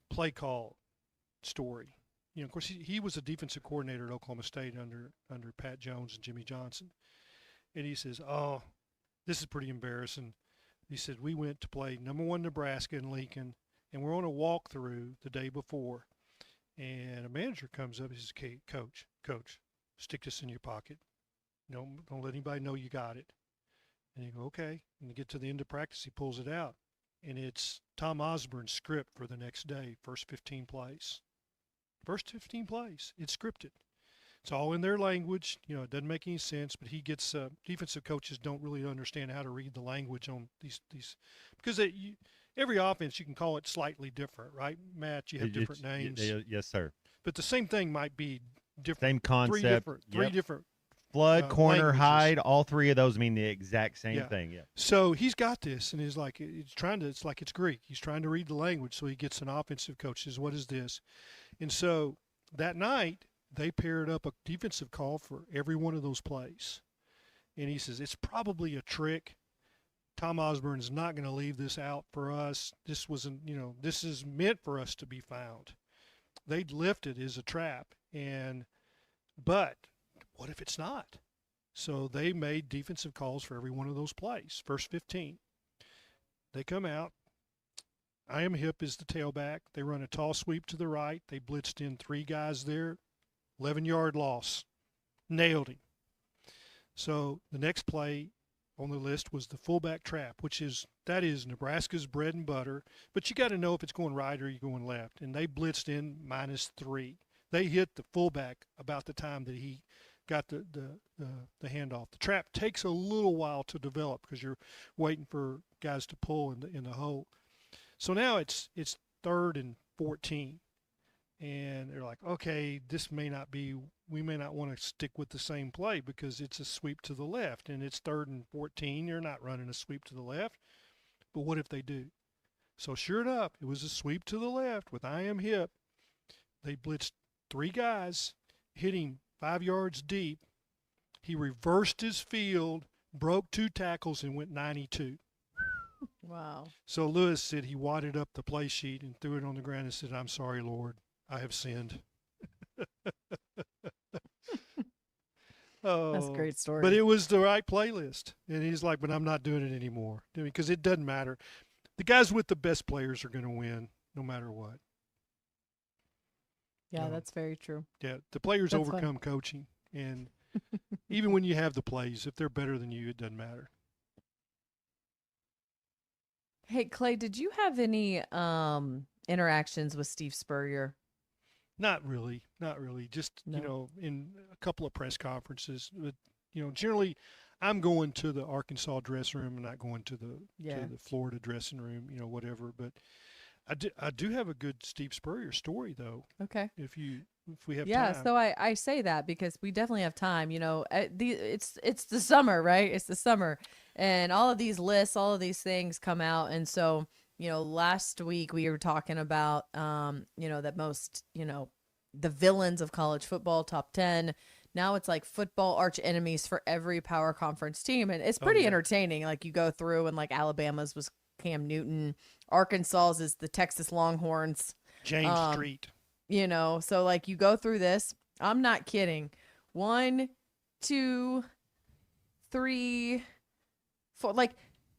play call story. You know, of course, he was a defensive coordinator at Oklahoma State under Pat Jones and Jimmy Johnson. And he says, oh, this is pretty embarrassing. He said, we went to play #1 Nebraska in Lincoln, and we're on a walkthrough the day before. And a manager comes up and says, okay, coach, stick this in your pocket. Don't let anybody know you got it. And you go, okay. And you get to the end of practice, he pulls it out. And it's Tom Osborne's script for the next day, first 15 plays. First 15 plays. It's scripted. It's all in their language. You know, it doesn't make any sense, but he gets defensive coaches don't really understand how to read the language on these because every offense you can call it slightly different, right? Matt, you have different names. Yes, sir. But the same thing might be different. Same concept. Three different flood, corner, languages. hide. All three of those mean the exact same Yeah. thing. Yeah. So he's got this, and it's like it's Greek. He's trying to read the language, so he gets an offensive coach. Says, what is this? And so that night, they paired up a defensive call for every one of those plays. And he says, it's probably a trick. Tom Osborne is not going to leave this out for us. This wasn't, this is meant for us to be found. They'd lift it as a trap. But what if it's not? So they made defensive calls for every one of those plays, first 15. They come out. I Am Hip is the tailback. They run a tall sweep to the right. They blitzed in 3 guys there. 11-yard loss. Nailed him. So the next play on the list was the fullback trap, that is Nebraska's bread and butter. But you got to know if it's going right or you're going left. And they blitzed in -3. They hit the fullback about the time that he got the handoff. The trap takes a little while to develop because you're waiting for guys to pull in the hole. So now it's 3rd and 14. And they're like, okay, we may not want to stick with the same play because it's a sweep to the left and it's 3rd and 14. You're not running a sweep to the left. But what if they do? So sure enough, it was a sweep to the left with I Am Hip. They blitzed 3 guys, hit him 5 yards deep. He reversed his field, broke 2 tackles, and went 92. Wow. So Lewis said he wadded up the play sheet and threw it on the ground and said, I'm sorry, Lord. I have sinned. That's a great story. But it was the right playlist. And he's like, but I'm not doing it anymore. Because it doesn't matter. The guys with the best players are going to win no matter what. Yeah, that's very true. Yeah, the players That's overcome coaching. And even when you have the plays, if they're better than you, it doesn't matter. Hey, Clay, did you have any interactions with Steve Spurrier? Not really. Just, in a couple of press conferences. But, generally I'm going to the Arkansas dressing room and not going to the Florida dressing room, whatever. But I do have a good Steve Spurrier story, though. Okay. If we have time. Yeah, so I say that because we definitely have time. It's the summer, right? It's the summer. And all of these lists, all of these things come out. And so, last week we were talking about, that most, the villains of college football, top 10. Now it's like football arch enemies for every power conference team. And it's pretty entertaining. Like you go through and like Alabama's was Cam Newton. Arkansas's is the Texas Longhorns. James Street. So like you go through this. I'm not kidding. 1, 2, 3, 4. Like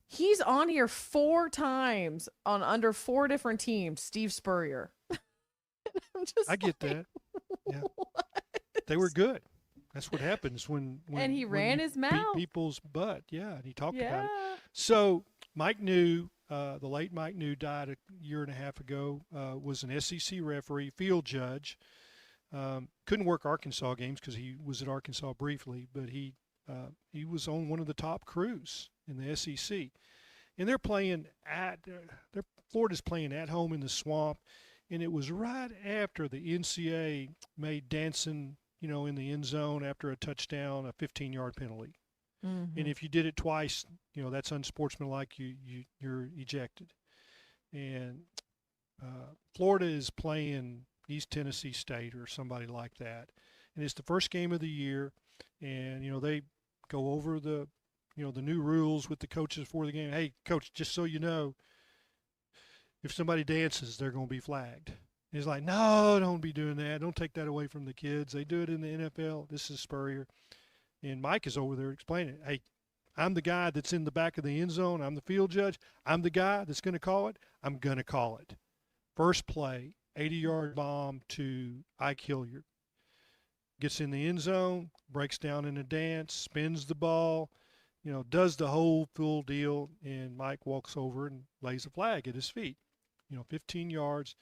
he's on here 4 times on under 4 different teams. Steve Spurrier. I get that. Yeah. They were good. That's what happens when And he when ran you his beat mouth. people's butt. Yeah, and he talked about it. Yeah. So Mike New, the late Mike New, died a year and a half ago. Was an SEC referee, field judge. Couldn't work Arkansas games because he was at Arkansas briefly, but he was on one of the top crews in the SEC. And they're playing Florida's playing at home in the Swamp, and it was right after the NCAA made dancing, in the end zone after a touchdown, a 15-yard penalty. Mm-hmm. And if you did it twice, that's unsportsmanlike. You're ejected. And Florida is playing East Tennessee State or somebody like that, and it's the first game of the year. And they go over the new rules with the coaches before the game. Hey, coach, just so you know, if somebody dances, they're going to be flagged. And he's like, no, don't be doing that. Don't take that away from the kids. They do it in the NFL. This is Spurrier. And Mike is over there explaining it. Hey, I'm the guy that's in the back of the end zone. I'm the field judge. I'm the guy that's going to call it. I'm going to call it. First play, 80-yard bomb to Ike Hilliard. Gets in the end zone, breaks down in a dance, spins the ball, does the whole full deal, and Mike walks over and lays a flag at his feet. 15 yards.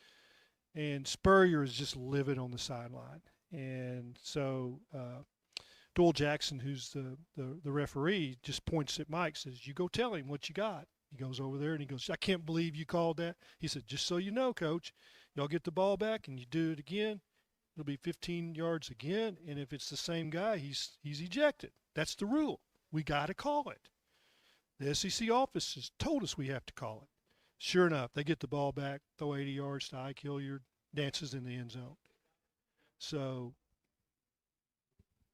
And Spurrier is just livid on the sideline. And so Doyle Jackson, who's the referee, just points at Mike, says, you go tell him what you got. He goes over there and he goes, I can't believe you called that. He said, just so you know, coach, y'all get the ball back and you do it again, it'll be 15 yards again. And if it's the same guy, he's ejected. That's the rule. We got to call it. The SEC office has told us we have to call it. Sure enough, they get the ball back, throw 80 yards to Ike Hilliard, dances in the end zone. So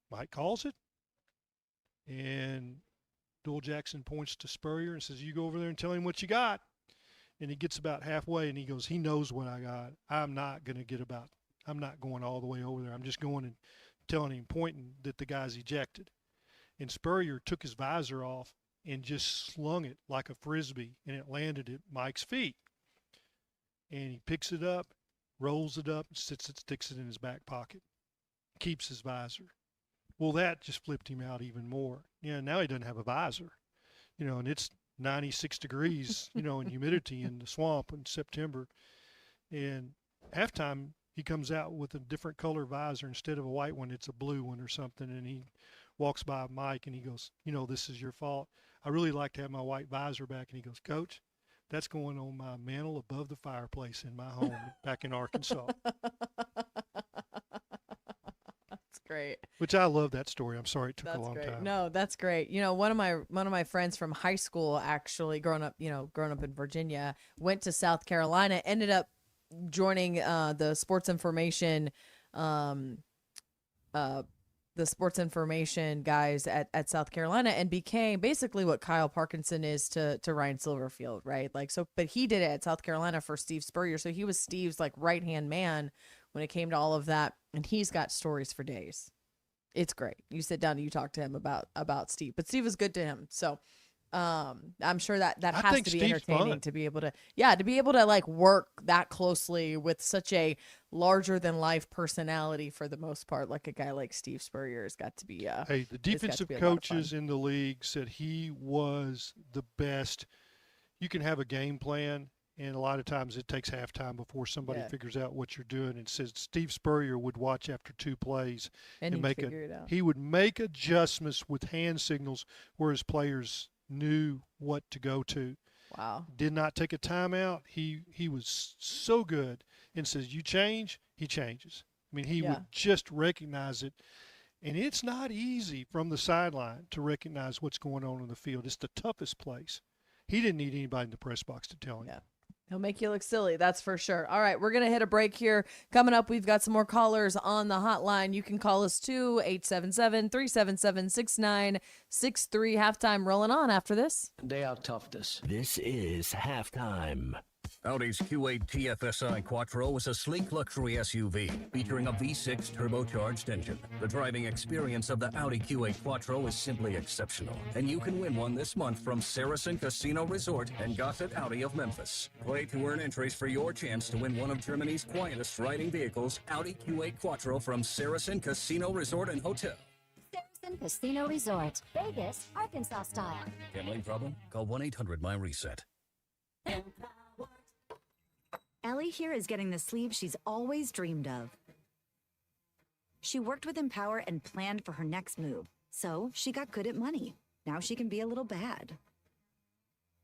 Mike calls it, and Doyle Jackson points to Spurrier and says, you go over there and tell him what you got. And he gets about halfway, and he goes, he knows what I got. I'm not going all the way over there. I'm just going and telling him, pointing that the guy's ejected. And Spurrier took his visor off and just slung it like a Frisbee, and it landed at Mike's feet. And he picks it up, rolls it up, sticks it in his back pocket, keeps his visor. Well, that just flipped him out even more. Now he doesn't have a visor, and it's 96 degrees, and humidity in the Swamp in September. And halftime, he comes out with a different color visor. Instead of a white one, it's a blue one or something. And he walks by Mike and he goes, this is your fault. I really like to have my white visor back. And he goes, Coach, that's going on my mantle above the fireplace in my home back in Arkansas. That's great. Which I love that story. I'm sorry it took That's a long great. time. No, that's great. One of my friends from high school, actually growing up in Virginia, went to South Carolina, ended up joining the sports information guys at South Carolina, and became basically what Kyle Parkinson is to Ryan Silverfield, right? But he did it at South Carolina for Steve Spurrier. So he was Steve's right-hand man when it came to all of that. And he's got stories for days. It's great. You sit down and you talk to him about Steve, but Steve was good to him. So I'm sure that has to be entertaining to be able to work that closely with such a larger than life personality for the most part. Like a guy like Steve Spurrier has got to be. Hey, the defensive coaches in the league said he was the best. You can have a game plan, and a lot of times it takes halftime before somebody figures out what you're doing. And says Steve Spurrier would watch after two plays and make it out. He would make adjustments with hand signals where his players knew what to go to. Wow. Did not take a timeout. He was so good, and says, you change, he changes. I mean, he would just recognize it. And it's not easy from the sideline to recognize what's going on in the field. It's the toughest place. He didn't need anybody in the press box to tell him. Yeah. He'll make you look silly, that's for sure. All right, we're going to hit a break here. Coming up, we've got some more callers on the hotline. You can call us too, 877-377-6963. Halftime rolling on after this. They out tough this. This is halftime. Audi's Q8 TFSI Quattro is a sleek luxury SUV featuring a V6 turbocharged engine. The driving experience of the Audi Q8 Quattro is simply exceptional, and you can win one this month from Saracen Casino Resort and Gossett Audi of Memphis. Play to earn entries for your chance to win one of Germany's quietest riding vehicles, Audi Q8 Quattro from Saracen Casino Resort and Hotel. Saracen Casino Resort, Vegas, Arkansas style. Gambling problem? Call 1-800-MY-RESET. Ellie here is getting the sleeve she's always dreamed of. She worked with Empower and planned for her next move, so she got good at money. Now she can be a little bad.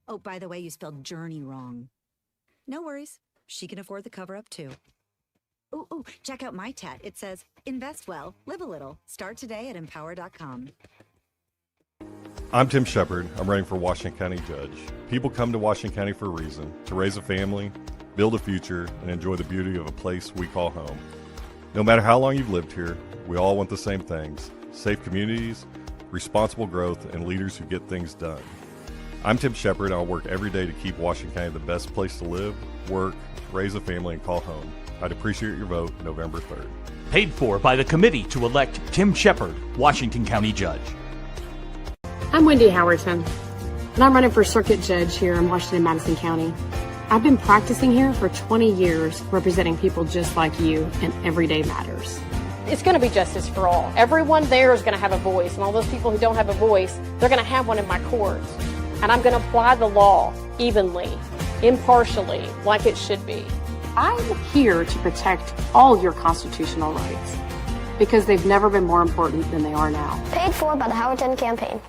Oh, by the way, you spelled journey wrong. No worries, she can afford the cover-up too. Ooh, check out my tat. It says, invest well, live a little. Start today at empower.com. I'm Tim Shepard. I'm running for Washington County Judge. People come to Washington County for a reason, to raise a family, build a future, and enjoy the beauty of a place we call home. No matter how long you've lived here, we all want the same things: safe communities, responsible growth, and leaders who get things done. I'm Tim Shepard, and I'll work every day to keep Washington County the best place to live, work, raise a family, and call home. I'd appreciate your vote November 3rd. Paid for by the committee to elect Tim Shepard, Washington County Judge. I'm Wendy Howerton, and I'm running for Circuit Judge here in Washington-Madison County. I've been practicing here for 20 years, representing people just like you, and every day matters. It's going to be justice for all. Everyone there is going to have a voice, and all those people who don't have a voice, they're going to have one in my courts. And I'm going to apply the law evenly, impartially, like it should be. I'm here to protect all your constitutional rights, because they've never been more important than they are now. Paid for by the Howerton campaign.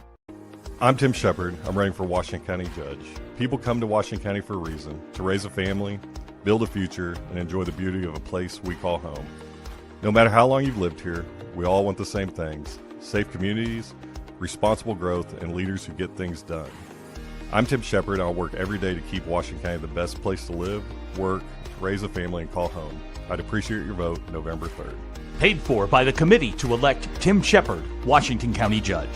I'm Tim Shepard. I'm running for Washington County Judge. People come to Washington County for a reason, to raise a family, build a future, and enjoy the beauty of a place we call home. No matter how long you've lived here, we all want the same things: safe communities, responsible growth, and leaders who get things done. I'm Tim Shepard, and I'll work every day to keep Washington County the best place to live, work, raise a family, and call home. I'd appreciate your vote November 3rd. Paid for by the committee to elect Tim Shepard, Washington County Judge.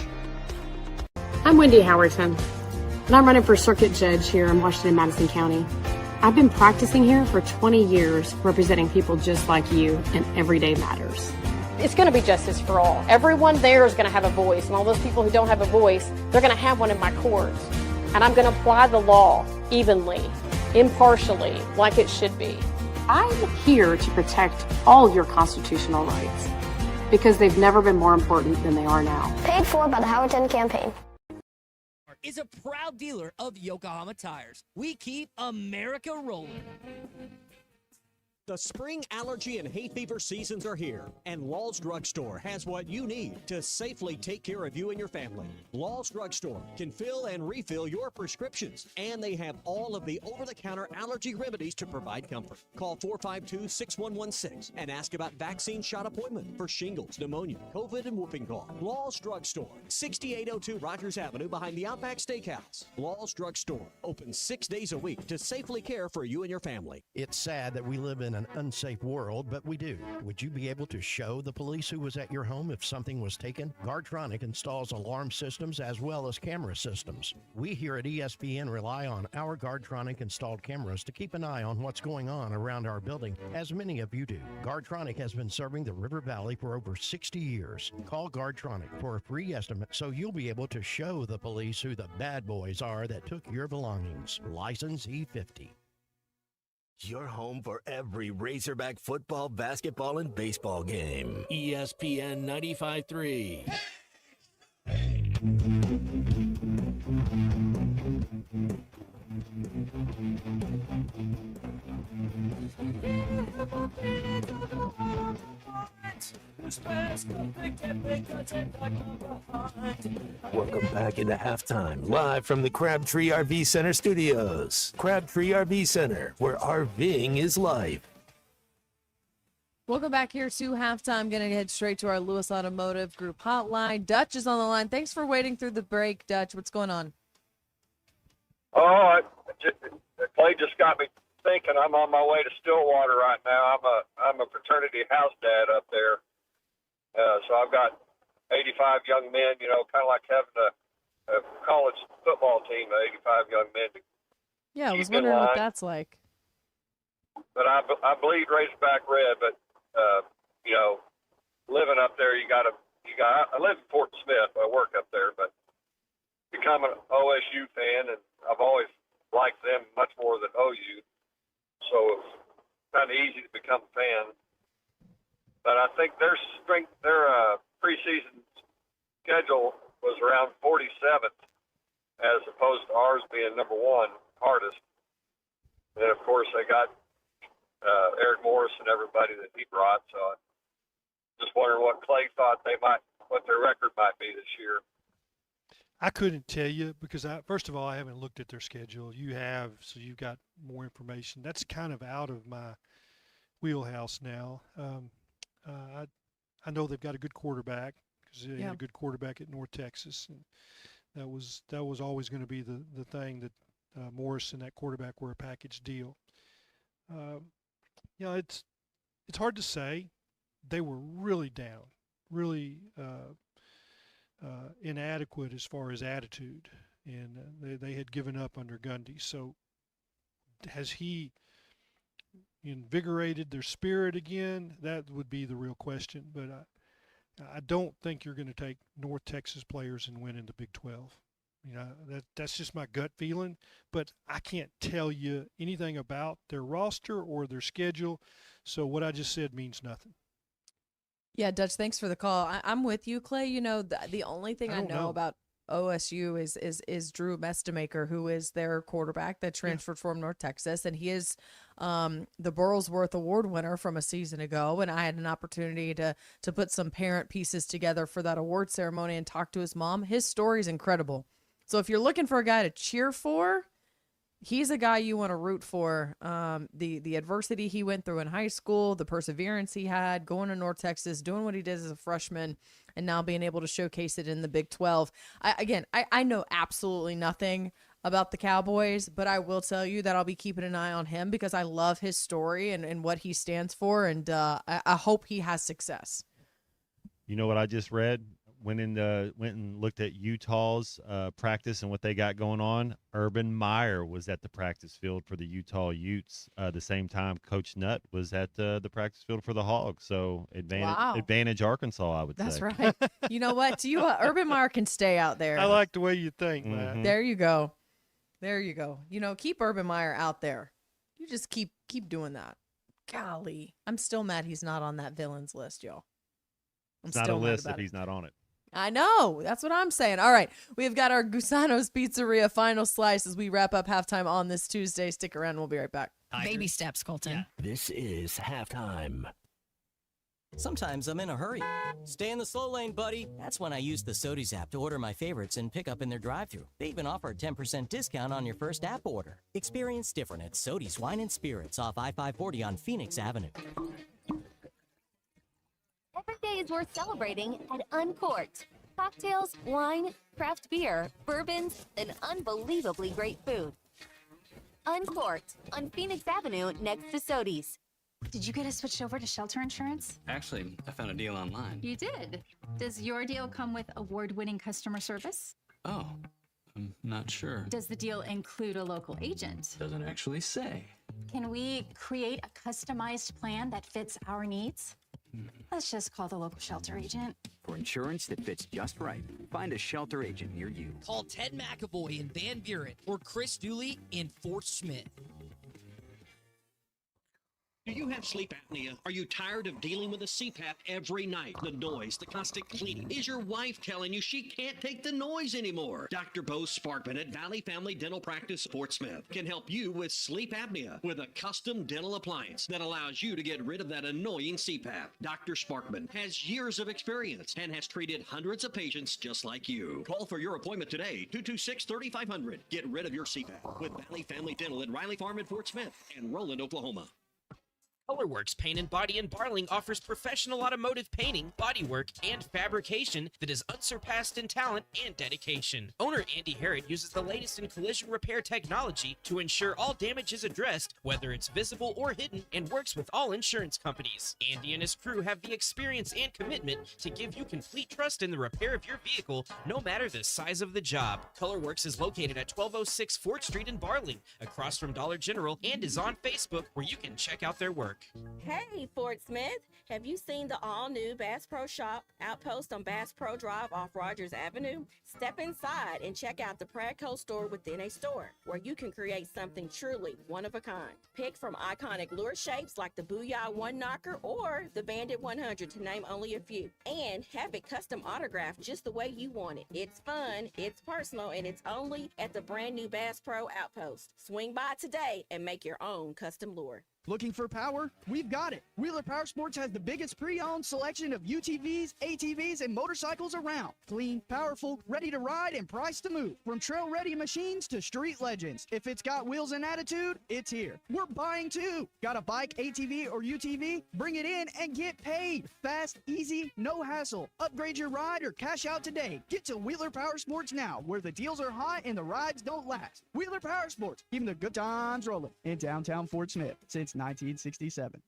I'm Wendy Howerton, and I'm running for Circuit Judge here in Washington-Madison County. I've been practicing here for 20 years, representing people just like you, and every day matters. It's going to be justice for all. Everyone there is going to have a voice, and all those people who don't have a voice, they're going to have one in my courts. And I'm going to apply the law evenly, impartially, like it should be. I'm here to protect all your constitutional rights, because they've never been more important than they are now. Paid for by the Howerton campaign. Is a proud dealer of Yokohama tires. We keep America rolling. The spring allergy and hay fever seasons are here, and Law's Drugstore has what you need to safely take care of you and your family. Law's Drugstore can fill and refill your prescriptions, and they have all of the over-the-counter allergy remedies to provide comfort. Call 452-6116 and ask about vaccine shot appointment for shingles, pneumonia, COVID, and whooping cough. Law's Drugstore, 6802 Rogers Avenue behind the Outback Steakhouse. Law's Drugstore, open 6 days a week to safely care for you and your family. It's sad that we live in an unsafe world, but we do. Would you be able to show the police who was at your home if something was taken? Guardtronic installs alarm systems as well as camera systems. We here at ESPN rely on our Guardtronic installed cameras to keep an eye on what's going on around our building, as many of you do. Guardtronic has been serving the River Valley for over 60 years. Call Guardtronic for a free estimate so you'll be able to show the police who the bad boys are that took your belongings. License E50. Your home for every Razorback football, basketball, and baseball game. ESPN 95.3. Welcome back into halftime, live from the Crabtree RV Center studios. Crabtree RV Center, where RVing is life. Welcome back here to halftime. Going to head straight to our Lewis Automotive Group hotline. Dutch is on the line. Thanks for waiting through the break, Dutch. What's going on? Oh, Clay just got me thinking. I'm on my way to Stillwater right now. I'm a fraternity house dad up there. So I've got 85 young men, you know, kind of like having a college football team of 85 young men. Yeah, I was wondering what that's like. but I bleed Razorback red. But you know, living up there, I live in Fort Smith. I work up there, but become an OSU fan, and I've always liked them much more than OU. So it's kind of easy to become a fan. But I think their preseason schedule was around 47th, as opposed to ours being number one hardest. And of course, they got Eric Morris and everybody that he brought. So I'm just wondering what Clay thought what their record might be this year. I couldn't tell you because first of all, I haven't looked at their schedule. You have, so you've got more information. That's kind of out of my wheelhouse now. I know they've got a good quarterback because they had a good quarterback at North Texas, and that was always going to be the thing that Morris and that quarterback were a package deal. It's hard to say. They were really down, really inadequate as far as attitude, and they had given up under Gundy. So has he invigorated their spirit again? That would be the real question. But I don't think you're going to take North Texas players and win in the Big 12. That's just my gut feeling, but I can't tell you anything about their roster or their schedule. So what I just said means nothing. Yeah, Dutch, thanks for the call. I'm with you, Clay. You know, the only thing I know about OSU is Drew Mestemaker, who is their quarterback that transferred from North Texas, and he is the Burlsworth Award winner from a season ago. And I had an opportunity to put some parent pieces together for that award ceremony and talk to his mom. His story is incredible. So if you're looking for a guy to cheer for, he's a guy you want to root for. The adversity he went through in high school, the perseverance he had, going to North Texas, doing what he did as a freshman, and now being able to showcase it in the Big 12. I know absolutely nothing about the Cowboys, but I will tell you that I'll be keeping an eye on him because I love his story and what he stands for, and I hope he has success. You know what I just read? Went and looked at Utah's practice and what they got going on. Urban Meyer was at the practice field for the Utah Utes the same time Coach Nutt was at the practice field for the Hogs. So advantage Arkansas, I would say. That's right. You know what? Urban Meyer can stay out there. I like the way you think, Matt. There you go. There you go. Keep Urban Meyer out there. You just keep doing that. Golly, I'm still mad he's not on that villains list, y'all. It's not a list if he's not on it. I know. That's what I'm saying. All right. We've got our Gusano's Pizzeria final slice as we wrap up halftime on this Tuesday. Stick around. We'll be right back. Baby steps, Colton. This is halftime. Sometimes I'm in a hurry. Stay in the slow lane, buddy. That's when I use the Sodies app to order my favorites and pick up in their drive-thru. They even offer a 10% discount on your first app order. Experience different at Sodies Wine and Spirits off I-540 on Phoenix Avenue. Every day is worth celebrating at Uncorked. Cocktails, wine, craft beer, bourbons, and unbelievably great food. Uncorked on Phoenix Avenue next to Sodies. Did you get us switched over to shelter insurance? Actually, I found a deal online. You did. Does your deal come with award-winning customer service? Oh, I'm not sure. Does the deal include a local agent? Doesn't actually say. Can we create a customized plan that fits our needs? Let's just call the local shelter agent. For insurance that fits just right, find a shelter agent near you. Call Ted McAvoy in Van Buren or Chris Dooley in Fort Smith. Do you have sleep apnea? Are you tired of dealing with a CPAP every night? The noise, the constant cleaning. Is your wife telling you she can't take the noise anymore? Dr. Bo Sparkman at Valley Family Dental Practice, Fort Smith, can help you with sleep apnea with a custom dental appliance that allows you to get rid of that annoying CPAP. Dr. Sparkman has years of experience and has treated hundreds of patients just like you. Call for your appointment today, 226-3500. Get rid of your CPAP with Valley Family Dental at Riley Farm in Fort Smith and Roland, Oklahoma. Colorworks Paint and Body in Barling offers professional automotive painting, bodywork, and fabrication that is unsurpassed in talent and dedication. Owner Andy Harrod uses the latest in collision repair technology to ensure all damage is addressed, whether it's visible or hidden, and works with all insurance companies. Andy and his crew have the experience and commitment to give you complete trust in the repair of your vehicle, no matter the size of the job. Colorworks is located at 1206 4th Street in Barling, across from Dollar General, and is on Facebook, where you can check out their work. Hey, Fort Smith, have you seen the all-new Bass Pro Shop outpost on Bass Pro Drive off Rogers Avenue? Step inside and check out the Pradco store within a store, where you can create something truly one of a kind. Pick from iconic lure shapes like the Booyah One Knocker or the Bandit 100, to name only a few, and have it custom autographed just the way you want it. It's fun, it's personal, and it's only at the brand new Bass Pro Outpost. Swing by today and make your own custom lure. Looking for power? We've got it. Wheeler Power Sports has the biggest pre-owned selection of UTVs, ATVs, and motorcycles around. Clean, powerful, ready to ride, and priced to move. From trail-ready machines to street legends. If it's got wheels and attitude, it's here. We're buying too. Got a bike, ATV, or UTV? Bring it in and get paid. Fast, easy, no hassle. Upgrade your ride or cash out today. Get to Wheeler Power Sports now, where the deals are high and the rides don't last. Wheeler Power Sports, keeping the good times rolling in downtown Fort Smith since 1967.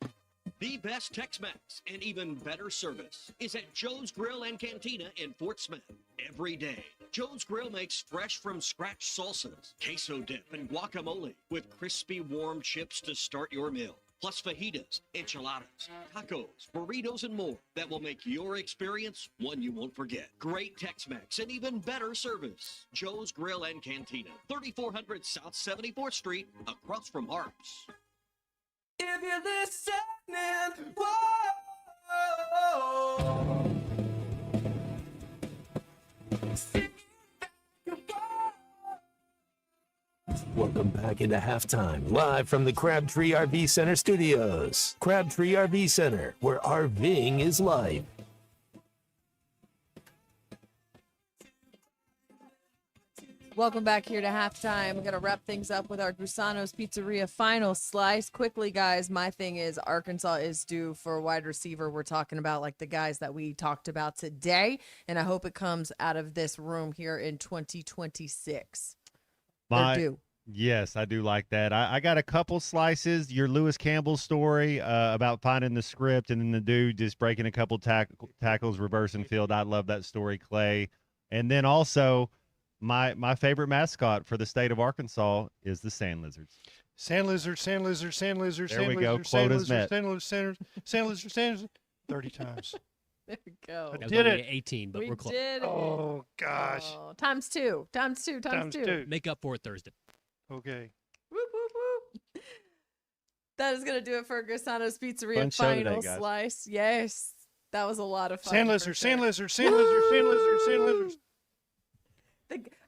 The best Tex-Mex and even better service is at Joe's Grill and Cantina in Fort Smith. Every day, Joe's Grill makes fresh from scratch salsas, queso dip, and guacamole with crispy warm chips to start your meal. Plus fajitas, enchiladas, tacos, burritos, and more that will make your experience one you won't forget. Great Tex-Mex and even better service. Joe's Grill and Cantina, 3400 South 74th Street, across from Harps. If you're listening, whoa. Welcome back into halftime, live from the Crabtree RV Center studios. Crabtree RV Center, where RVing is life. Welcome back here to halftime. We're going to wrap things up with our Gusano's Pizzeria final slice. Quickly, guys, my thing is Arkansas is due for a wide receiver. We're talking about like the guys that we talked about today, and I hope it comes out of this room here in 2026. They're due. Yes, I do like that. I got a couple slices. Your Lewis Campbell story about finding the script and then the dude just breaking a couple tackles, reversing field. I love that story, Clay. And then also my favorite mascot for the state of Arkansas is the Sand Lizards. Sand lizard, sand lizard, sand lizard, there sand we lizard, go. sand Quota's lizard, met. sand lizard, sand lizard, sand lizard, 30 times. There we go. I did it. 18, but We we're close. did it. Oh, gosh. Oh, times two. Make up for it Thursday. Okay. Whoop, whoop, whoop. That is going to do it for Gusano's Pizzeria Fun show today, final guys. slice. Yes, that was a lot of fun. Sand for lizard, sure. sand lizard, sand lizard, sand lizard, sand lizard.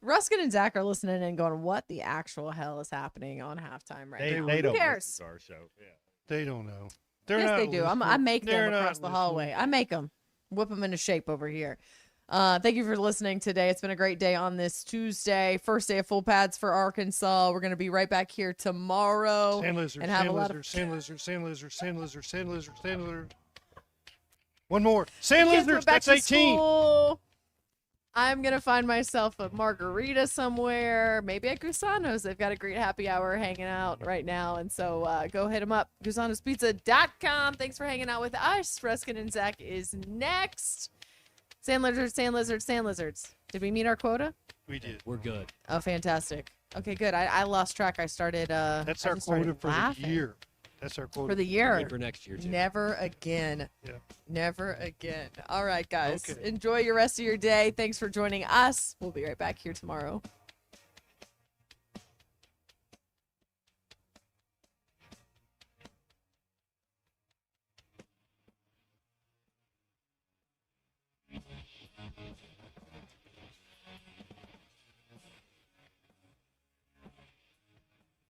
Ruskin and Zach are listening and going, what the actual hell is happening on halftime right now? They Who don't cares? listen to our show. Yeah. They don't know. They're Yes, not they do. I listening. make They're them not across the listening. hallway. I make them. Whip them into shape over here. Thank you for listening today. It's been a great day on this Tuesday. First day of full pads for Arkansas. We're going to be right back here tomorrow. Sand lizard, and have sand a lot lizard, of sand lizard, sand lizard, sand lizard, sand lizard, sand lizard. One more. Sand Kids lizards, went back that's to 18. school. I'm going to find myself a margarita somewhere, maybe at Gusano's. They've got a great happy hour hanging out right now. And so go hit them up, Gusano'sPizza.com. Thanks for hanging out with us. Ruskin and Zach is next. Sand lizards, sand lizards, sand lizards. Did we meet our quota? We did. We're good. Oh, fantastic. Okay, good. I lost track. I started. That's our quota for the year. That's our quota For the year. For next year, too. Never again. Yeah. Never again. All right, guys. Okay. Enjoy your rest of your day. Thanks for joining us. We'll be right back here tomorrow.